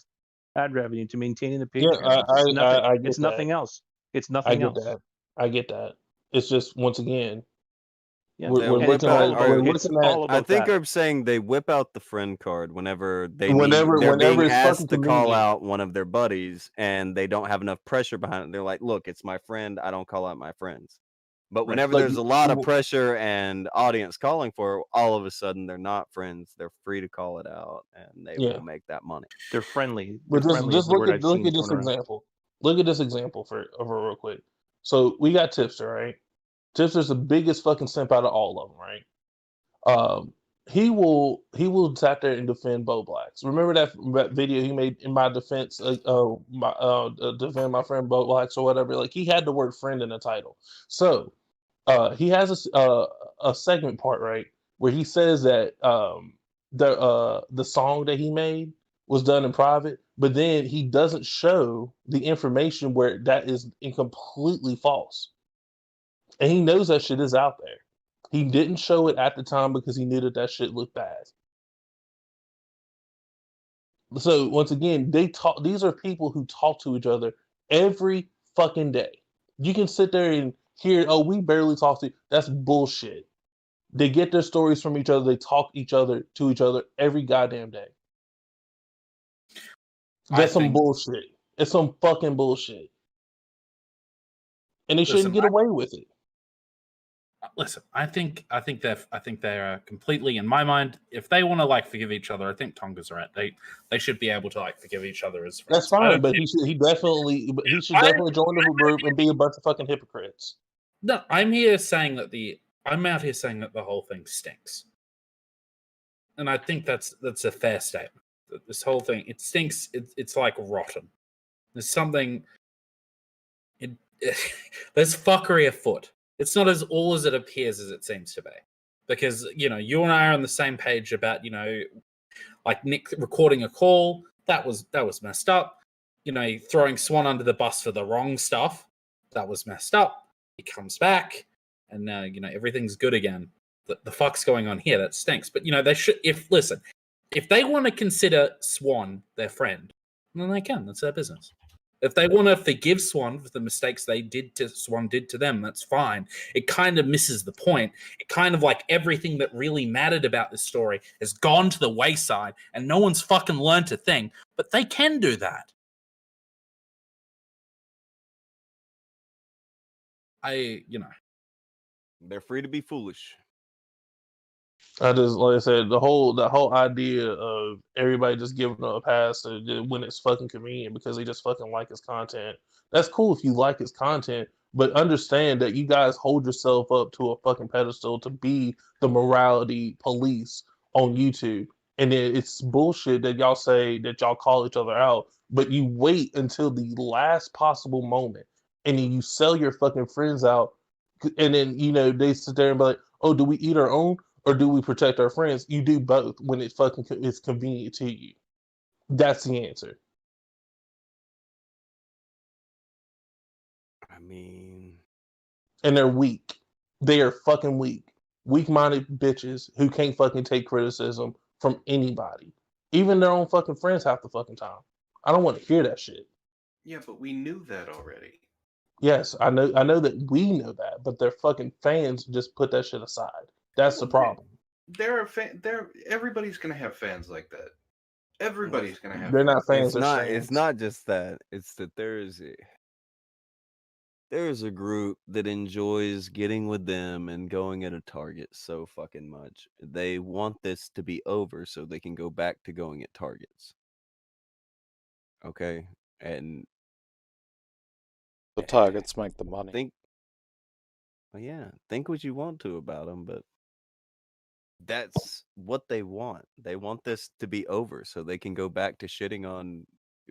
revenue, to maintaining the Yeah, Patreons. It's nothing. I get It's that. nothing else. It's I nothing get else. that. I get that. It's just once again, Yeah, They we're and it's looking whip all out. at we're about Or it's looking at all I about think that. I'm saying they whip out the friend card whenever they're whenever being it's asked fucking to call convenient. out one of their buddies, and they don't have enough pressure behind it. They're like, "Look, it's my friend. I don't call out my friends." But Right. whenever Like there's a lot of pressure and audience calling for it, all of a sudden they're not friends. They're free to call it out, and they yeah, will make that money. They're friendly. but They're friendly is just the word I've look seen at this thrown around. example. Look at this example for real quick. So we got Tipster, right? Tipster's the biggest fucking simp out of all of them, right? He will sat there and defend Bo Blacks. Remember that video he made in my defense, defend my friend Bo Blacks or whatever. Like he had the word friend in the title. So he has a segment part right where he says that the song that he made was done in private, but then he doesn't show the information where that is completely false, and he knows that shit is out there. He didn't show it at the time because he knew that shit looked bad. So once again, they talk. These are people who talk to each other every fucking day. You can sit there and hear, "Oh, we barely talk to." That's bullshit. They get their stories from each other. They talk to each other every goddamn day. That's some bullshit. It's some fucking bullshit, and they shouldn't get away with it. Listen, I think they're completely, in my mind, if they want to like forgive each other, I think Tonga's right. They should be able to like forgive each other as friends. That's fine, but he should definitely join the group and be a bunch of fucking hypocrites. No, I'm out here saying that the whole thing stinks, and I think that's a fair statement. That this whole thing, it stinks. It's like rotten. There's something. There's fuckery afoot. It's not all as it appears as it seems to be, because you and I are on the same page about like Nick recording a call that was messed up. Throwing Swan under the bus for the wrong stuff, that was messed up. He comes back, and now everything's good again. The fuck's going on here? That stinks. But they should. If they want to consider Swan their friend, then they can. That's their business. If they want to forgive Swan for the mistakes Swan did to them, that's fine. It kind of misses the point. It kind of like everything that really mattered about this story has gone to the wayside, and no one's fucking learned a thing. But they can do that. They're free to be foolish. I just, like I said, the whole idea of everybody just giving a pass when it's fucking convenient because they just fucking like his content. That's cool if you like his content, but understand that you guys hold yourself up to a fucking pedestal to be the morality police on YouTube. And then it's bullshit that y'all say that y'all call each other out, but you wait until the last possible moment and then you sell your fucking friends out. And then, they sit there and be like, "Oh, do we eat our own? Or do we protect our friends?" You do both when it fucking is convenient to you. That's the answer. I mean, and they're weak. They are fucking weak. Weak-minded bitches who can't fucking take criticism from anybody. Even their own fucking friends half the fucking time. I don't want to hear that shit. Yeah, but we knew that already. Yes, I know that we know that, but their fucking fans just put that shit aside. That's the problem. Everybody's gonna have fans like that. Everybody's gonna have. They're not fans. It's not just that. It's that there's a group that enjoys getting with them and going at a target so fucking much. They want this to be over so they can go back to going at targets. Okay, and the targets make the money. Think what you want to about them, but that's what they want. They want this to be over so they can go back to shitting on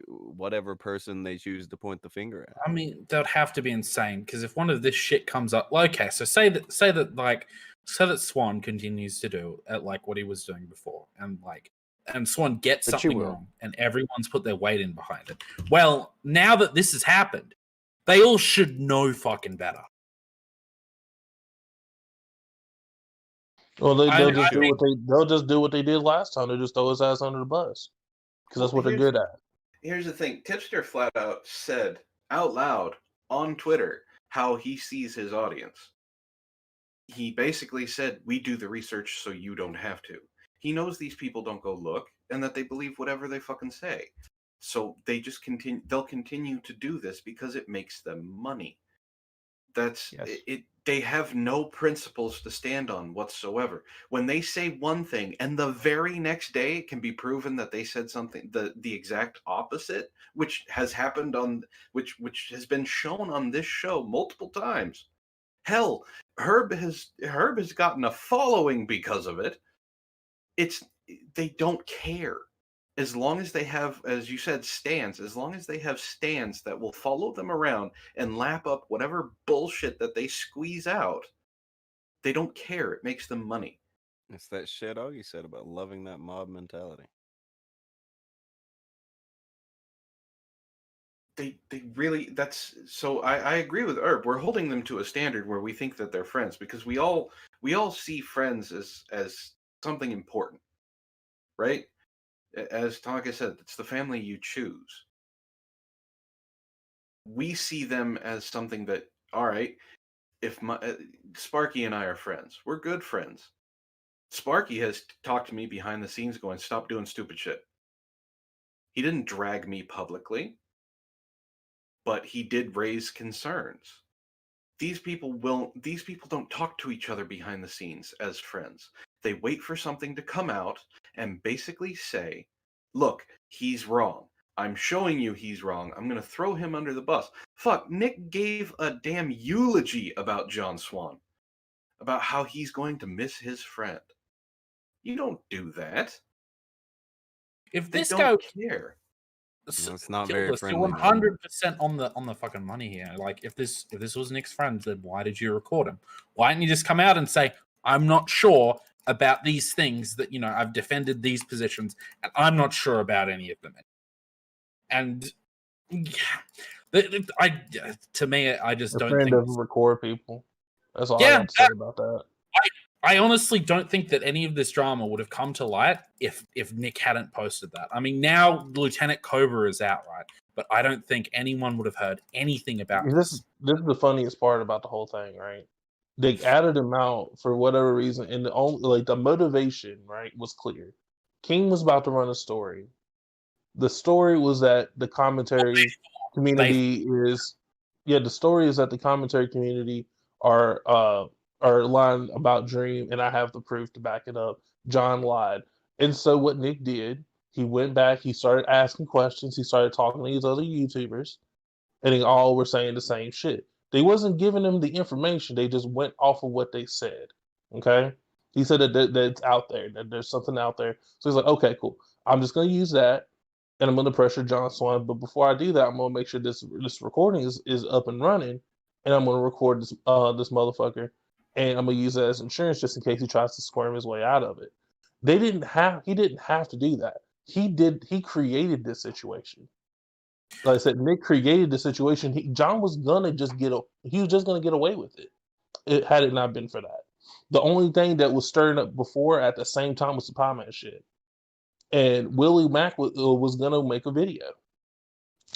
whatever person they choose to point the finger at. I mean, that would have to be insane, because if one of this shit comes up, okay, so say that Swan continues to do like what he was doing before, and Swan gets something wrong, and everyone's put their weight in behind it. Well, now that this has happened, they all should know fucking better. Well, I they'll just do think what they did last time. They just throw his ass under the bus because that's Well, what they're good at. here's the thing. Tipster flat out said out loud on Twitter how he sees his audience. He basically said, "We do the research so you don't have to." He knows these people don't go look and that they believe whatever they fucking say. So they just continue. They'll continue to do this because it makes them money. That's Yes. it. They have no principles to stand on whatsoever. When they say one thing and the very next day it can be proven that they said something the exact opposite, which has happened on which has been shown on this show multiple times. Hell, Herb has gotten a following because of it. They don't care. As long as they have, as you said, stands, as long as they have stands that will follow them around and lap up whatever bullshit that they squeeze out, they don't care. It makes them money. It's that shit Augie said about loving that mob mentality. They really that's so I agree with Herb. We're holding them to a standard where we think that they're friends because we all see friends as something important, right? As Tonka said, it's the family you choose. We see them as something that, all right, if Sparky and I are friends, we're good friends. Sparky has talked to me behind the scenes going, stop doing stupid shit. He didn't drag me publicly, but he did raise concerns. These people don't talk to each other behind the scenes as friends. They wait for something to come out and basically say, look, he's wrong. I'm showing you he's wrong. I'm going to throw him under the bus. Fuck, Nick gave a damn eulogy about John Swan, about how he's going to miss his friend. You don't do that. if They this don't guy care. It's not You're very You're friendly, man. 100% on the fucking money here. Like, if this was Nick's friend, then why did you record him? Why didn't you just come out and say, I'm not sure about these things that, I've defended these positions and I'm not sure about any of them. And to me, I just A don't friend think. doesn't record people. That's all I Yeah, got to say about that. I honestly don't think that any of this drama would have come to light if Nick hadn't posted that. I mean, now Lieutenant Cobra is out, right? But I don't think anyone would have heard anything about This this. is the funniest part about the whole thing, right? They added him out for whatever reason, and the motivation, right, was clear. King was about to run a story. The story was that the commentary community is, the story is that the commentary community are lying about Dream, and I have the proof to back it up. John lied, and so what Nick did, he went back, he started asking questions, he started talking to these other YouTubers, and they all were saying the same shit. They wasn't giving them the information. They just went off of what they said. Okay, he said that it's out there, that there's something out there. So he's like, okay, cool. I'm just gonna use that, and I'm gonna pressure John Swan. But before I do that, I'm gonna make sure this recording is up and running, and I'm gonna record this this motherfucker, and I'm gonna use that as insurance just in case he tries to squirm his way out of it. He didn't have to do that. He created this situation. Like I said, Nick created the situation. John was gonna just he was just gonna get away with it. Had it not been for that. The only thing that was stirring up before at the same time was the Pie Man shit. And Willie Mack was gonna make a video.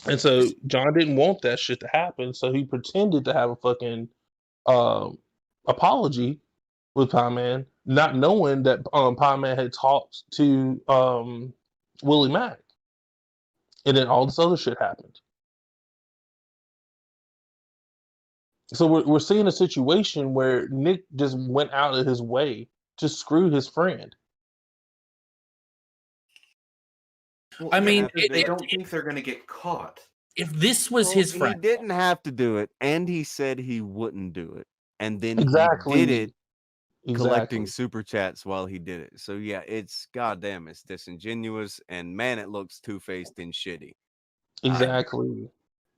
And so John didn't want that shit to happen, so he pretended to have a fucking apology with Pie Man, not knowing that Pie Man had talked to Willie Mack. And then all this other shit happened. So we're seeing a situation where Nick just went out of his way to screw his friend. Well, I mean, they don't think they're going to get caught. If this was his friend, he didn't have to do it, and he said he wouldn't do it, and then Exactly. he did it, collecting Exactly. super chats while he did it. So yeah, it's goddamn, it's disingenuous, and man, it looks two-faced and shitty. Exactly.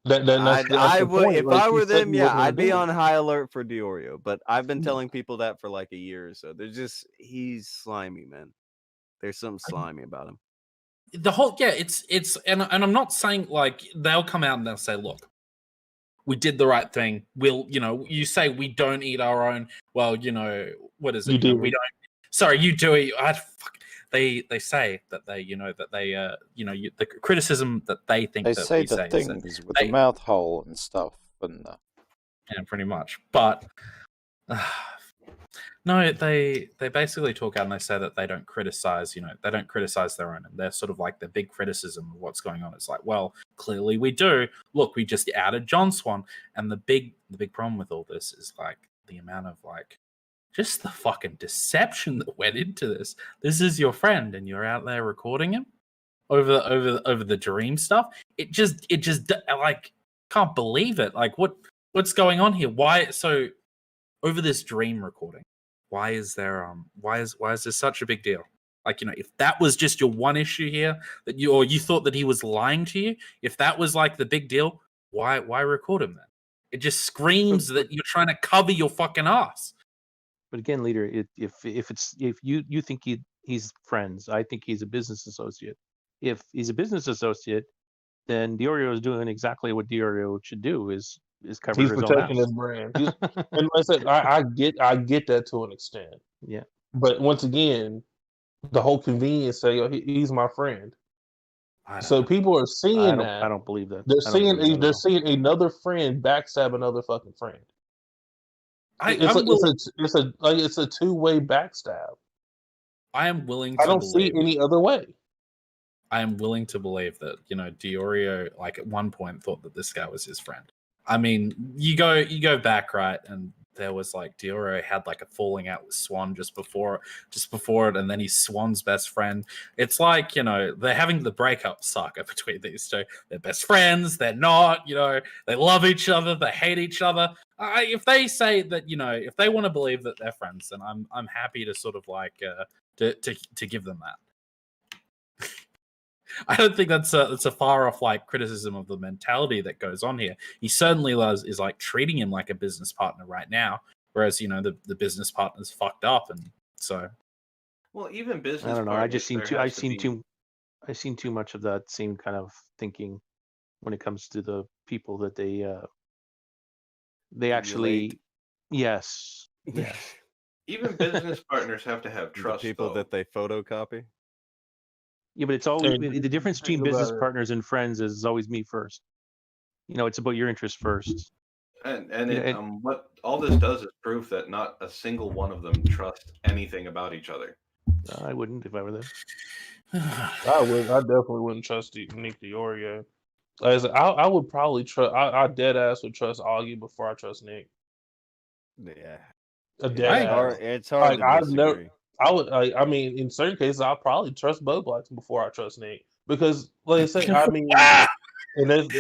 That's I the would, point. if Like, I he were said them, he yeah, wasn't gonna I'd be do on it. high alert for Diorio. But I've been Mm. telling people that for like a year or so. He's slimy, man. There's something slimy about him. the whole it's and I'm not saying like they'll come out and they'll say, look, we did the right thing. We'll, you say we don't eat our own. Well, what is it? You We did. Sorry, you do it. They say that they the criticism that they think They that say we the say is that things with the they, mouth hole and stuff, and yeah, pretty much. But no, they basically talk out and they say that they don't criticize, they don't criticize their own. And they're sort of like the big criticism of what's going on. It's like, well, clearly we do. Look, we just added John Swan, and the big problem with all this is like the amount of like just the fucking deception that went into this. This is your friend, and you're out there recording him over the dream stuff. It just like can't believe it. Like what's going on here? Why so over this dream recording? Why is there why is this such a big deal? Like, if that was just your one issue here that you thought that he was lying to you, if that was like the big deal, why record him then? It just screams that you're trying to cover your fucking ass. But again, leader, if you think he's friends, I think he's a business associate. If he's a business associate, then Diorio is doing exactly what Diorio should do: is cover He's his own protecting ass. his brand. And like I said, I get that to an extent. Yeah. But once again, the whole convenience say, oh, he's my friend. So people are seeing that. I don't believe that. They're I don't believe that at they're all. seeing another friend backstab another fucking friend. It's a two-way backstab. I am willing to I don't believe see any other way. I am willing to believe that, Diorio, like at one point thought that this guy was his friend. I mean, you go back, right? And there was like Diorio had like a falling out with Swan just before it, and then he's Swan's best friend. It's like, they're having the breakup saga between these two. They're best friends, they're not, they love each other, they hate each other. If they say that, if they want to believe that they're friends, then I'm happy to sort of like to give them that. I don't think that's a far off like criticism of the mentality that goes on here. He certainly is like treating him like a business partner right now, whereas the business partner's fucked up, and so. Well, even business. I don't know. I just seen partners, I've seen too much of that same kind of thinking when it comes to the people that they actually. Yes. Even business partners have to have trust. The people though. that they photocopy. Yeah, but it's always And the difference between think about business it. partners and friends is always me first. It's about your interest first. And what all this does is prove that not a single one of them trust anything about each other. I wouldn't if I were them. I definitely wouldn't trust Nick Diorio. Like I said, I would probably trust. I dead ass would trust Augie before I trust Nick. Yeah. A dead ass. It's hard to disagree. I would. I mean, in certain cases, I'll probably trust Bo Black before I trust Nick because, like I said, I mean, and that's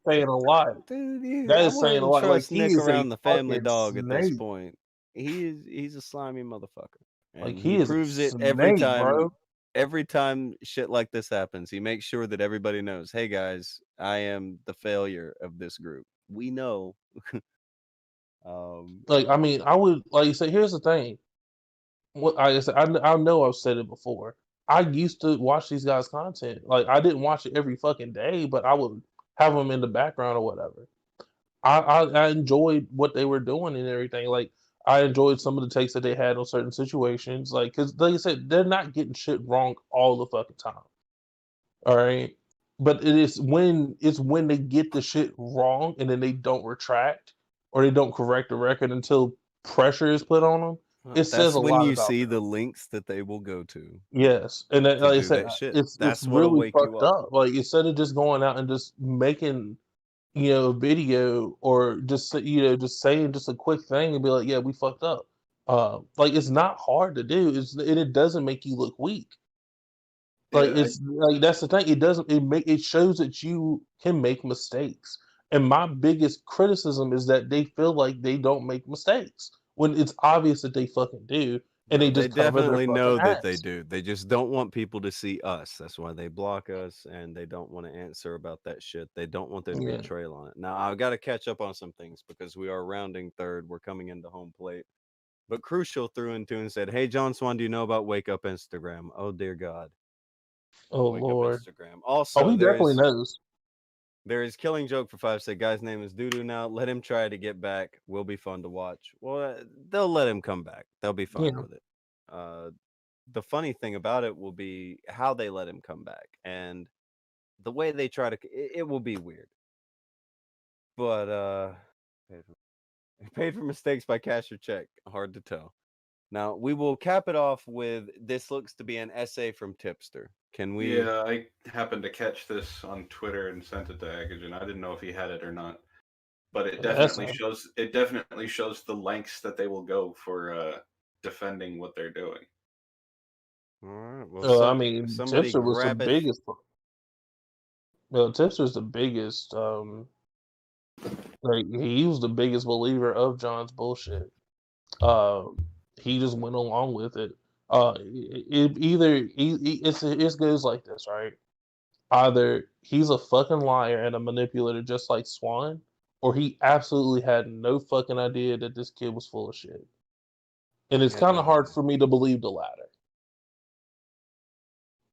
saying a lot. Dude, That I is saying a wouldn't lot. Like trust Nick he is around the family fucking dog at this snake. point. He's a slimy motherfucker. And Like he is proves a it snake, every time. bro. Every time shit like this happens, he makes sure that everybody knows, hey guys, I am the failure of this group. We know. Like, I mean, I would like you say. Here's the thing. What I said, I know I've said it before. I used to watch these guys' content. Like, I didn't watch it every fucking day, but I would have them in the background or whatever. I enjoyed what they were doing and everything. Like, I enjoyed some of the takes that they had on certain situations. Like, because like I said, they're not getting shit wrong all the fucking time. All right, but it's when they get the shit wrong and then they don't retract or they don't correct the record until pressure is put on them. It says a when lot you about see them. the links that they will go to. Yes, and that, to like I do said, that shit. it's That's what'll really wake you fucked up. up. Like instead of just going out and just making, a video or just just saying just a quick thing and be like, yeah, we fucked up. Like it's not hard to do. It doesn't make you look weak. Like Yeah, it's like that's the thing. It shows that you can make mistakes. And my biggest criticism is that they feel like they don't make mistakes when it's obvious that they fucking do, and they They just cover their definitely fucking know that they ass. do. They just don't want people to see us. That's why they block us, and they don't want to answer about that shit. They don't want there to be a Yeah. trail on it. Now I've got to catch up on some things because we are rounding third. We're coming into home plate. But Crucial threw in tune and said, "Hey John Swan, do you know about Wake Up Instagram?" Oh dear God. Oh Wake Lord. Up Instagram. Also, Oh, he definitely knows. There is Killing Joke for 5 said, guy's name is Doodoo now. Let him try to get back. Will be fun to watch. Well, they'll let him come back. They'll be fine Yeah. with it. The funny thing about it will be how they let him come back, and the way they try to. It will be weird, but paid for mistakes by cash or check. Hard to tell. Now we will cap it off with this looks to be an essay from Tipster. Can we? Yeah, I happened to catch this on Twitter and sent it to Akujin. I didn't know if he had it or not, but it definitely Essay. shows. It definitely shows the lengths that they will go for defending what they're doing. All right. Well, I mean, somebody Tipster was the grab it. biggest. Well, Tipster's the biggest. Like he was the biggest believer of John's bullshit. He just went along with it. It goes like this, right? Either he's a fucking liar and a manipulator, just like Swan, or he absolutely had no fucking idea that this kid was full of shit. And it's Had kind no of hard idea. for me to believe the latter.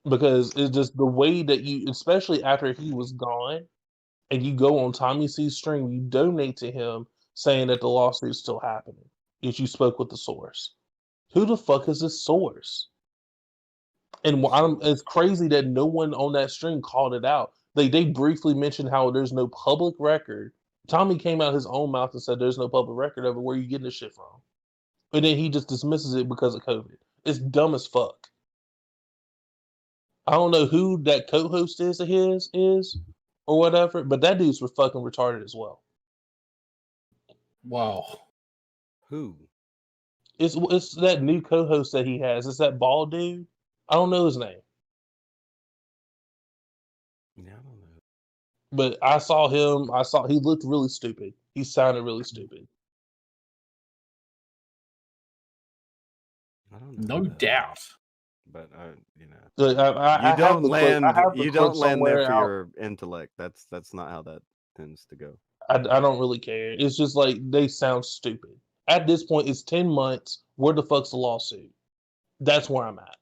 Because it's just the way that you, especially after he was gone, and you go on Tommy C's stream, you donate to him saying that the lawsuit's still happening. If you spoke with the source. Who the fuck is this source? And it's crazy that no one on that stream called it out. They briefly mentioned how there's no public record. Tommy came out his own mouth and said there's no public record of it. Where you getting this shit from? And then he just dismisses it because of COVID. It's dumb as fuck. I don't know who that co-host is of his is or whatever, but that dude's fucking retarded as well. Wow. Who? It's that new co-host that he has. It's that bald dude. I don't know his name. Yeah, I don't know. But I saw him. He looked really stupid. He sounded really stupid. I don't know. No doubt. But you know, Look, I you don't have the clip. land. I have the You clip don't land there somewhere for out. your intellect. That's not how that tends to go. I don't really care. It's just like they sound stupid. At this point, it's 10 months. Where the fuck's the lawsuit? That's where I'm at.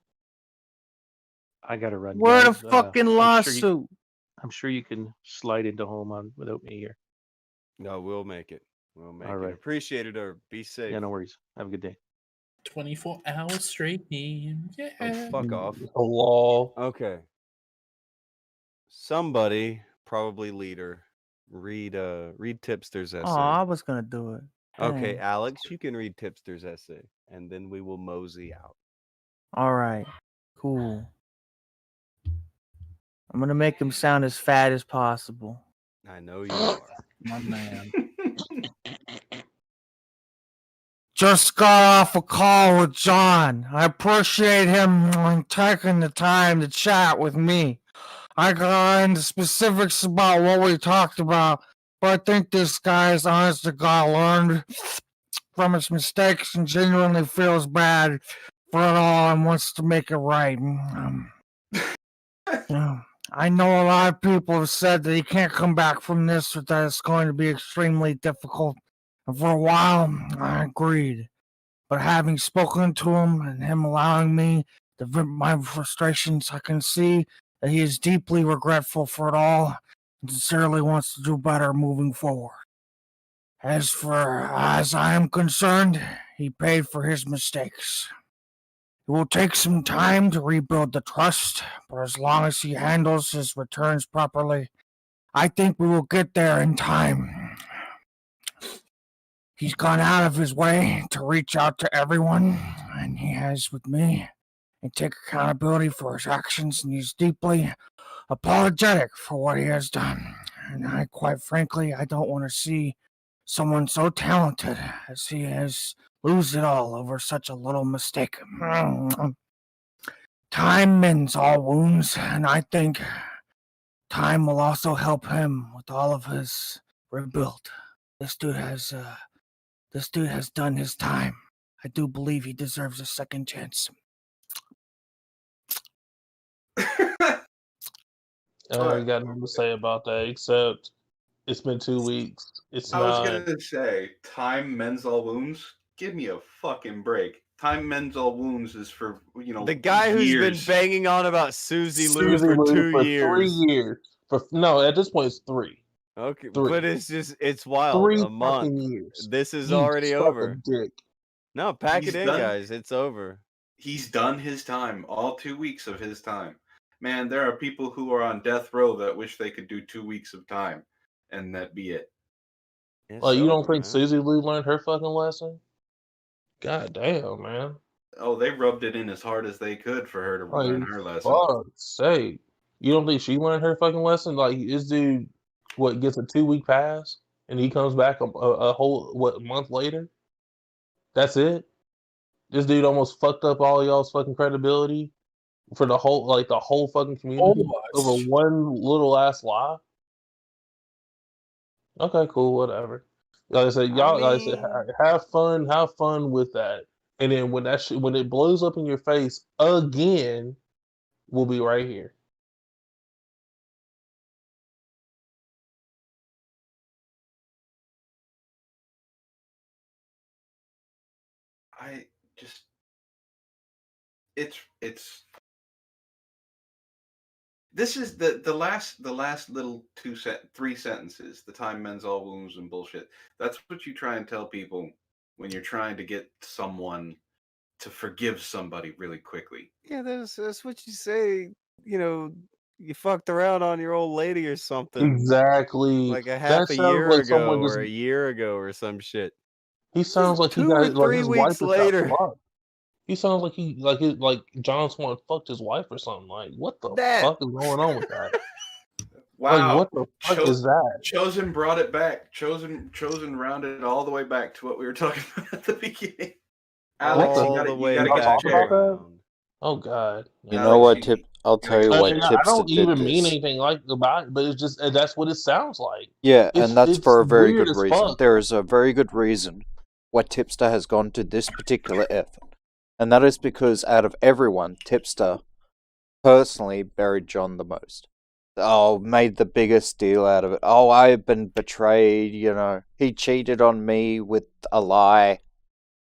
I gotta run. Where the guys. fucking lawsuit? I'm sure you can slide into home on without me here. No, we'll make it. We'll make All it. right. Appreciate it, or be safe. Yeah, no worries. Have a good day. 24 hours streaming. Yeah. Oh, fuck off. The law. Okay. Somebody, probably leader, read Tipster's essay. Oh, I was gonna do it. Okay, Dang. Alex, you can read Tipster's essay, and then we will mosey out. All right. Cool. I'm gonna make him sound as fat as possible. I know you are. My man. Just got off a call with John. I appreciate him taking the time to chat with me. I got into specifics about what we talked about, but I think this guy's honest to God learned from his mistakes and genuinely feels bad for it all and wants to make it right. I know a lot of people have said that he can't come back from this or that it's going to be extremely difficult. And for a while, I agreed. But having spoken to him and him allowing me to vent my frustrations, I can see that he is deeply regretful for it all and sincerely wants to do better moving forward. As I am concerned, he paid for his mistakes. It will take some time to rebuild the trust, but as long as he handles his returns properly, I think we will get there in time. He's gone out of his way to reach out to everyone, and he has with me, and take accountability for his actions, and he's deeply apologetic for what he has done. And quite frankly, I don't want to see someone so talented as he is lose it all over such a little mistake. Time mends all wounds, and I think time will also help him with all of his rebuild. This dude has done his time. I do believe he deserves a second chance. I ain't got nothing to say about that except it's been 2 weeks. It's I was not. gonna say, time mends all wounds. Give me a fucking break. Time mends all wounds is for The guy who's years. been banging on about Susie Lou Susie for Lou 2 for years. 3 years. No, at this point it's 3. Okay, 3. but it's wild. 3 A month. fucking years. This is You already suck over. a dick. No, pack He's it in, done. guys. It's over. He's done his time, all 2 weeks of his time. Man, there are people who are on death row that wish they could do 2 weeks of time, and that be it. It's Like, you don't over, think man. Susie Lou learned her fucking lesson? God damn, man. Oh, they rubbed it in as hard as they could for her to Like, learn her lesson. fuck's sake. You don't think she learned her fucking lesson? Like, this dude, what, gets a 2-week pass, and he comes back a whole, what, month later? That's it? This dude almost fucked up all y'all's fucking credibility for the whole fucking community over Almost. one little ass lie? Okay, cool, whatever. Like I said, y'all, like I said, have fun with that. And then when that shit, when it blows up in your face again, we'll be right here. I just it's this is the last little 3 sentences, the time mends all wounds and bullshit. That's what you try and tell people when you're trying to get someone to forgive somebody really quickly. Yeah, that's what you say. You know, you fucked around on your old lady or something, Exactly. like a That half a sounds year like ago someone just. or a year ago or some shit. He sounds like he 2 or got like 3 his wife weeks just got later. fucked. He sounds like like John Swan fucked his wife or something. Like, what the That fuck is going on with that? Like, Wow. what the fuck is that? Chosen brought it back. Chosen rounded it all the way back to what we were talking about at the beginning. Alex, all you the gotta way get Y'all back talk about your chair. that? around. Oh God. You No. know Alex, what, you I'll tell you gotta why get I your Tipster don't did even mean this. anything like about it, but it's just that's what it sounds like. Yeah, and that's It's for a very weird good as reason. fuck. There is a very good reason why Tipster has gone to this particular effort. And that is because out of everyone, Tipster personally buried John the most. Oh, made the biggest deal out of it. Oh, I've been betrayed, He cheated on me with a lie.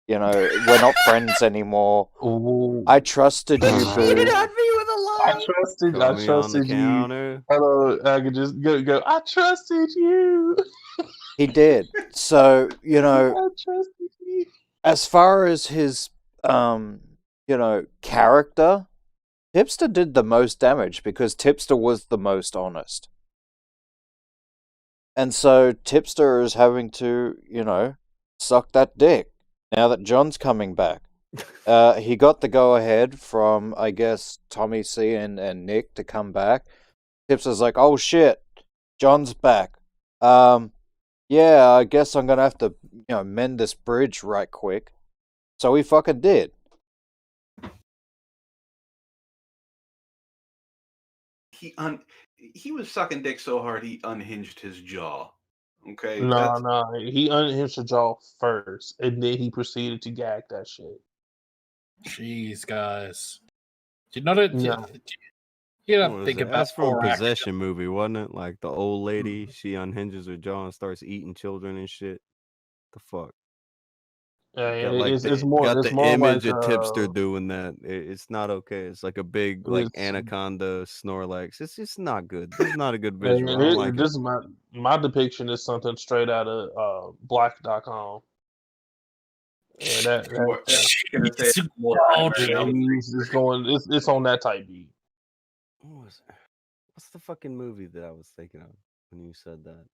We're not friends anymore. Ooh. I trusted you, Cheated boo. on me with a I lie. trusted Call me on the you. counter. Hello, I could just go. I trusted you. He did. So, I trusted you. as far as his, character, Tipster did the most damage because Tipster was the most honest. And so Tipster is having to, suck that dick now that John's coming back. He got the go-ahead from, I guess, Tommy C and Nick to come back. Tipster's like, oh shit, John's back. Yeah, I guess I'm gonna have to, mend this bridge right quick. So he fucking did. He was sucking dick so hard he unhinged his jaw. Okay, No, he unhinged the jaw first, and then he proceeded to gag that shit. Jeez, guys. You know that No. you What don't was think it? about That's from a poor actors. possession movie, wasn't it? Like the old lady, she unhinges her jaw and starts eating children and shit. The fuck? Yeah, Got and like it's more image like of Tipster doing that. It's not okay. It's like a big like it's anaconda Snorlax. It's just not good. This is not a good visual. I don't like it. this is my depiction is something straight out of black.com. And that I was gonna say Jeez, more oh, it's on that type beat. What's the fucking movie that I was thinking of when you said that?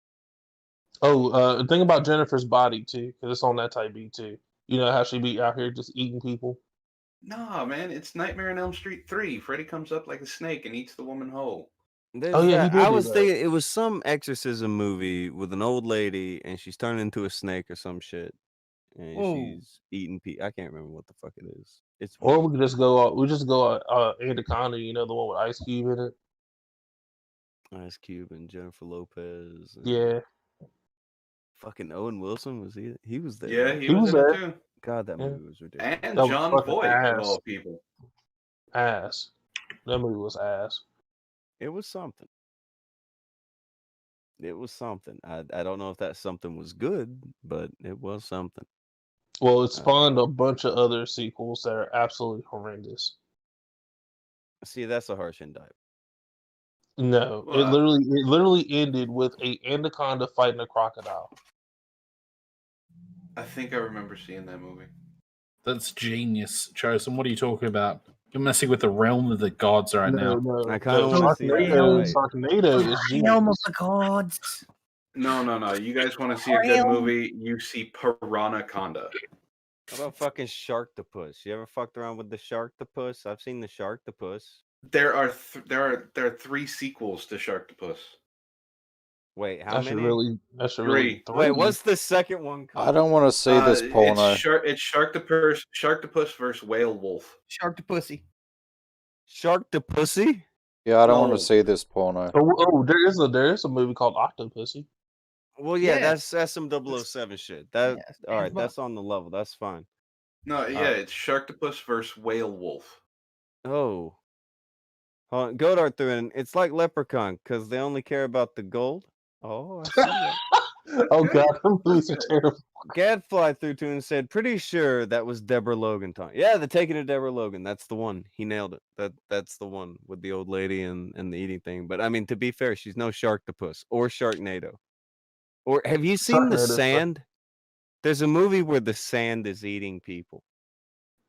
Oh, think about Jennifer's body too, because it's on that type beat too. You know how she be out here just eating people. Nah, man, it's Nightmare on Elm Street 3. Freddy comes up like a snake and eats the woman whole. There's Oh yeah, he that. did I do was that. thinking it was some exorcism movie with an old lady and she's turned into a snake or some shit, and she's eating I can't remember what the fuck it is. It's Or weird. we could just go Anaconda, the one with Ice Cube in it. Ice Cube and Jennifer Lopez. And Yeah. fucking Owen Wilson was he? He was there. Yeah, right? he was in it too. God, that Yeah. movie was ridiculous. And That was John fucking Voight, of ass. all people. Ass. That movie was ass. It was something. It was something. I don't know if that something was good, but it was something. Well, it spawned a bunch of other sequels that are absolutely horrendous. See, that's a harsh indictment. No, it literally ended with a anaconda fighting a crocodile. I think I remember seeing that movie. That's genius, Chosen. What are you talking about? You're messing with the realm of the gods right now. I No, kind of no. want to see that. Sharknado, Right. Sharknado is Realm of genius. the gods. No. You guys want to see a good movie? You see Piranhaconda. How about fucking Sharktopus? You ever fucked around with the Sharktopus? I've seen the Sharktopus. There are 3 sequels to Sharktopus. Wait, how That should many? really, that should really. Three. Wait, what's the second one I called? don't want to see this porno. It's Sharktopus versus Whale Wolf. Shark to pussy. Sharktopussy? Yeah, I don't want No. to see this porno. Oh, there is a movie called Octopussy. Well, yeah, Yeah. that's some 007 shit. That Yeah, all right? James Bond. That's on the level. That's fine. No, yeah, it's Sharktopus versus Whale Wolf. Oh, hold on. Godard threw in. It's like Leprechaun because they only care about the gold. Oh, I see that. Oh god, them movies are terrible. Gadfly threw to and said, "Pretty sure that was Deborah Logan talking." Yeah, the Taking of Deborah Logan. That's the one. He nailed it. That's the one with the old lady and the eating thing. But I mean, to be fair, she's no Sharktopus or Sharknado. Or have you seen The Sharknado's Sand? There's a movie where the sand is eating people.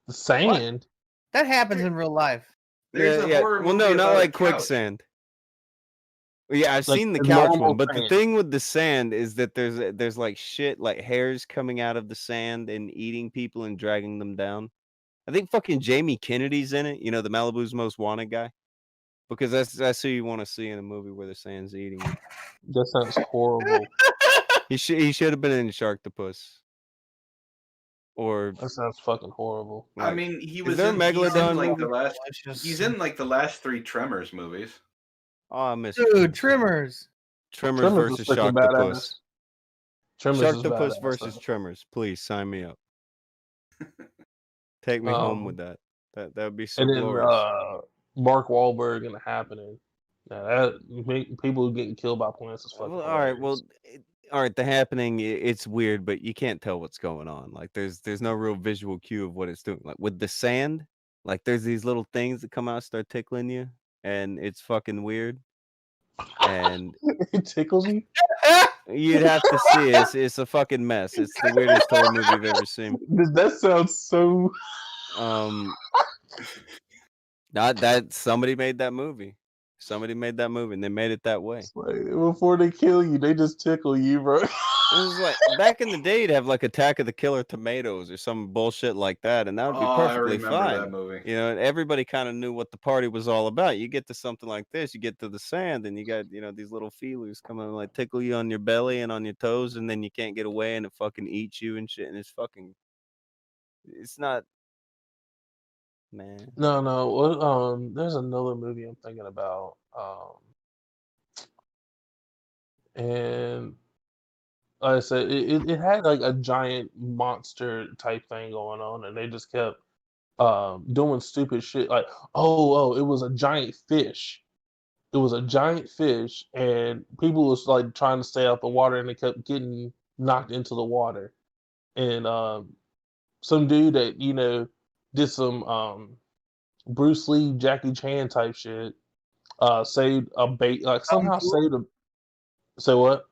The Sand. That happens in real life. There's a horror Well, movie no, not about a like couch. Quicksand. Yeah, I've Like seen the the couch normal one, but the sand. thing with the sand is that there's like shit, like hairs coming out of the sand and eating people and dragging them down. I think fucking Jamie Kennedy's in it. You know, the Malibu's Most Wanted guy, because that's who you want to see in a movie where the sand's eating you. That sounds horrible. He should have been in Sharktopus. Or That sounds fucking horrible. I mean, he was there a in. He's in Megalodon like movie? He's in like the last 3 Tremors movies. Oh, I missed Dude, Tremors. Tremors Tremors was versus freaking Sharktopus. badass. Tremors is Sharktopus badass, versus though. Tremors. Please sign me up. Take me home with that. That would be so And then glorious. Mark Wahlberg and The Happening. Now people getting killed by plants is fucking Well, all hilarious. right. Well, all right. The Happening. It's weird, but you can't tell what's going on. Like, there's no real visual cue of what it's doing. Like with the sand, like there's these little things that come out, and start tickling you, and it's fucking weird. And it tickles you. You'd have to see it. It's a fucking mess. It's the weirdest horror movie I've ever seen. That sounds so. Not that somebody made that movie. Somebody made that movie, and they made it that way. Like, before they kill you, they just tickle you, bro. It was like back in the day, you'd have like Attack of the Killer Tomatoes or some bullshit like that, and that would be perfectly I remember fine. that movie. You know, and everybody kind of knew what the party was all about. You get to something like this, you get to the sand, and you got these little feelers coming and like tickle you on your belly and on your toes, and then you can't get away, and it fucking eats you and shit, and it's not, man. No. There's another movie I'm thinking about. And like I said, it had like a giant monster type thing going on, and they just kept doing stupid shit. Like, it was a giant fish. It was a giant fish, and people was like trying to stay out the water, and they kept getting knocked into the water. And some dude that did some Bruce Lee, Jackie Chan type shit, saved a bait, like somehow saved a. Say what?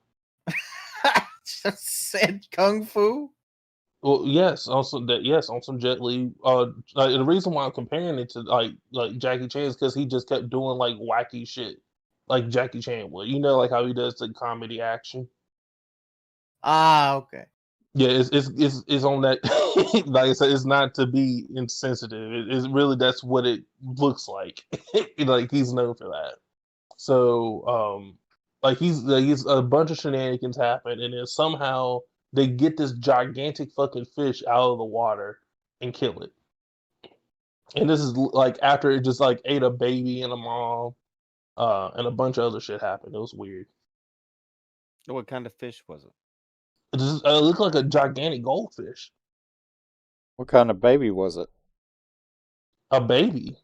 Just said kung fu. Well, yes, on some Jet Li. The reason why I'm comparing it to like Jackie Chan is because he just kept doing like wacky shit, like Jackie Chan would. Like how he does the comedy action. Ah, okay. Yeah, it's on that. Like I said, it's not to be insensitive. It's really that's what it looks like. Like he's known for that. So, like he's a bunch of shenanigans happen, and then somehow they get this gigantic fucking fish out of the water and kill it. And this is like after it just like ate a baby and a mom, and a bunch of other shit happened. It was weird. What kind of fish was it? It just looked like a gigantic goldfish. What kind of baby was it? A baby.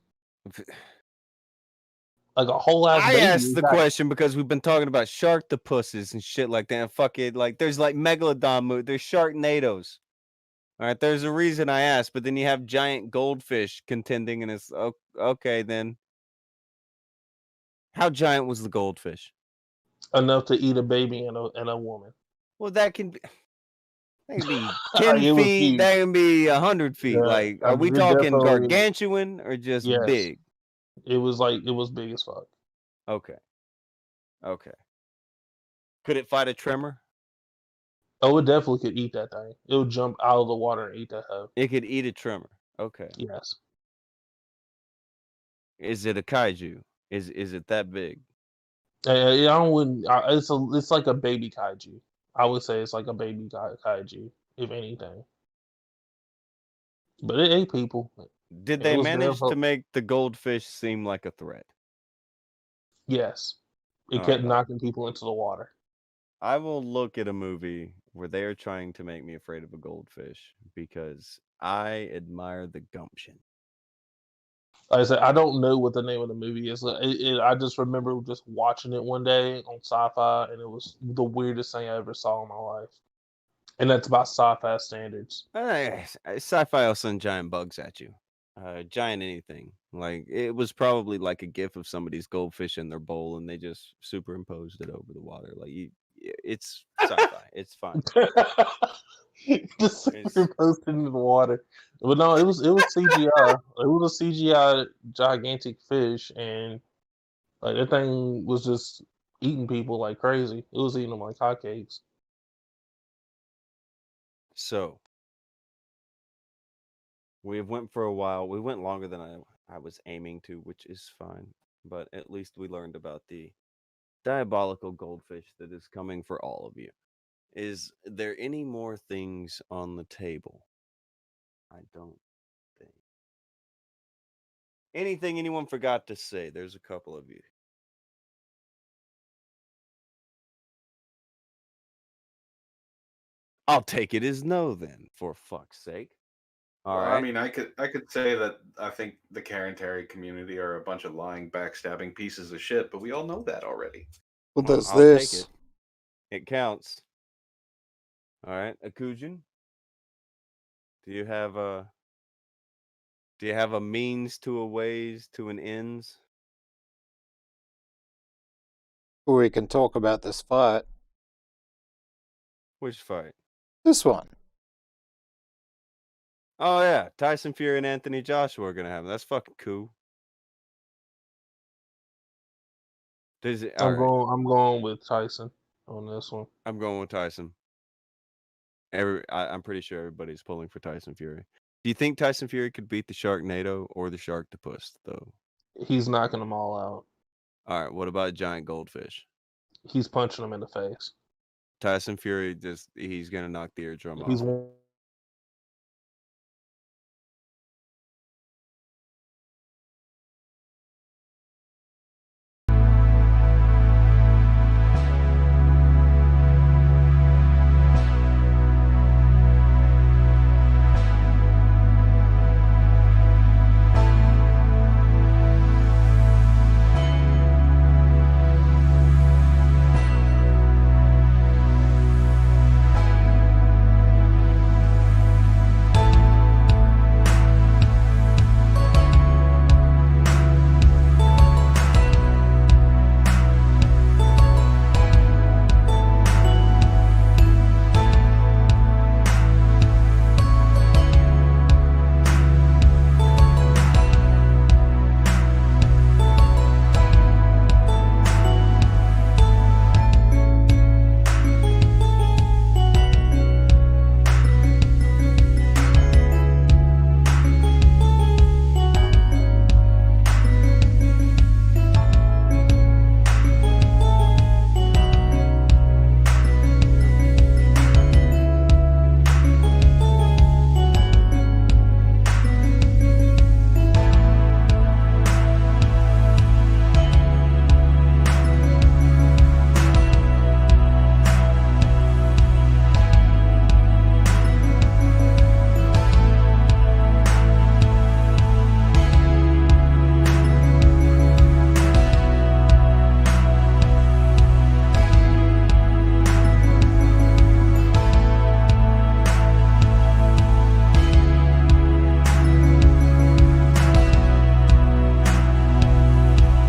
Like a whole ass baby. I asked the question because we've been talking about sharktopuses and shit like that. And fucking like there's like megalodon movie, there's sharknadoes. All right, there's a reason I asked, but then you have giant goldfish contending, and it's okay then. How giant was the goldfish? Enough to eat a baby and a woman. Well, that can be. That can be 10 it was feet. huge. That can be 100 feet. Yeah, Like, I are we mean, it talking definitely. gargantuan or just Yes, big? it was big as fuck. Okay. Okay. Could it fight a tremor? Oh, it definitely could eat that thing. It would jump out of the water and eat that hoe. It could eat a tremor. Okay. Yes. Is it a kaiju? Is it that big? I wouldn't. It's like a baby kaiju. I would say it's like a baby kaiju, if anything. But it ate people. Did It they was there manage for to make the goldfish seem like a threat? yes. It All kept right. knocking people into the water. I will look at a movie where they are trying to make me afraid of a goldfish because I admire the gumption. Like I said, I don't know what the name of the movie is. I just remember just watching it one day on Sci-Fi, and it was the weirdest thing I ever saw in my life. And that's by Sci-Fi standards. Sci-fi will send giant bugs at you. Giant anything. Like it was probably like a gif of somebody's goldfish in their bowl, and they just superimposed it over the water. Like it's sci-fi. It's fine. Just It's superimposed into the water. But no, it was CGI. It was a CGI gigantic fish, and like that thing was just eating people like crazy. It was eating them like hotcakes. so we went for a while. We went longer than I was aiming to, which is fine. But at least we learned about the diabolical goldfish that is coming for all of you. Is there any more things on the table? I don't think. Anything anyone forgot to say? There's a couple of you. I'll take it as no then, for fuck's sake. All Well, right. I mean, I could say that I think the Karen Terry community are a bunch of lying, backstabbing pieces of shit, but we all know that already. Well, Well, there's I'll take this. it. It counts. All right, Akujin. Do you have a means to a ways to an ends? We can talk about this fight. Which fight? This one. Oh yeah, Tyson Fury and Anthony Joshua are gonna have them. That's fucking cool. Does it? All right, I'm going with Tyson on this one. I'm going with Tyson. I'm pretty sure everybody's pulling for Tyson Fury. Do you think Tyson Fury could beat the Sharknado or the Sharktopus, though? He's knocking them all out. All right, what about giant goldfish? He's punching them in the face. Tyson Fury he's gonna knock the eardrum He's off.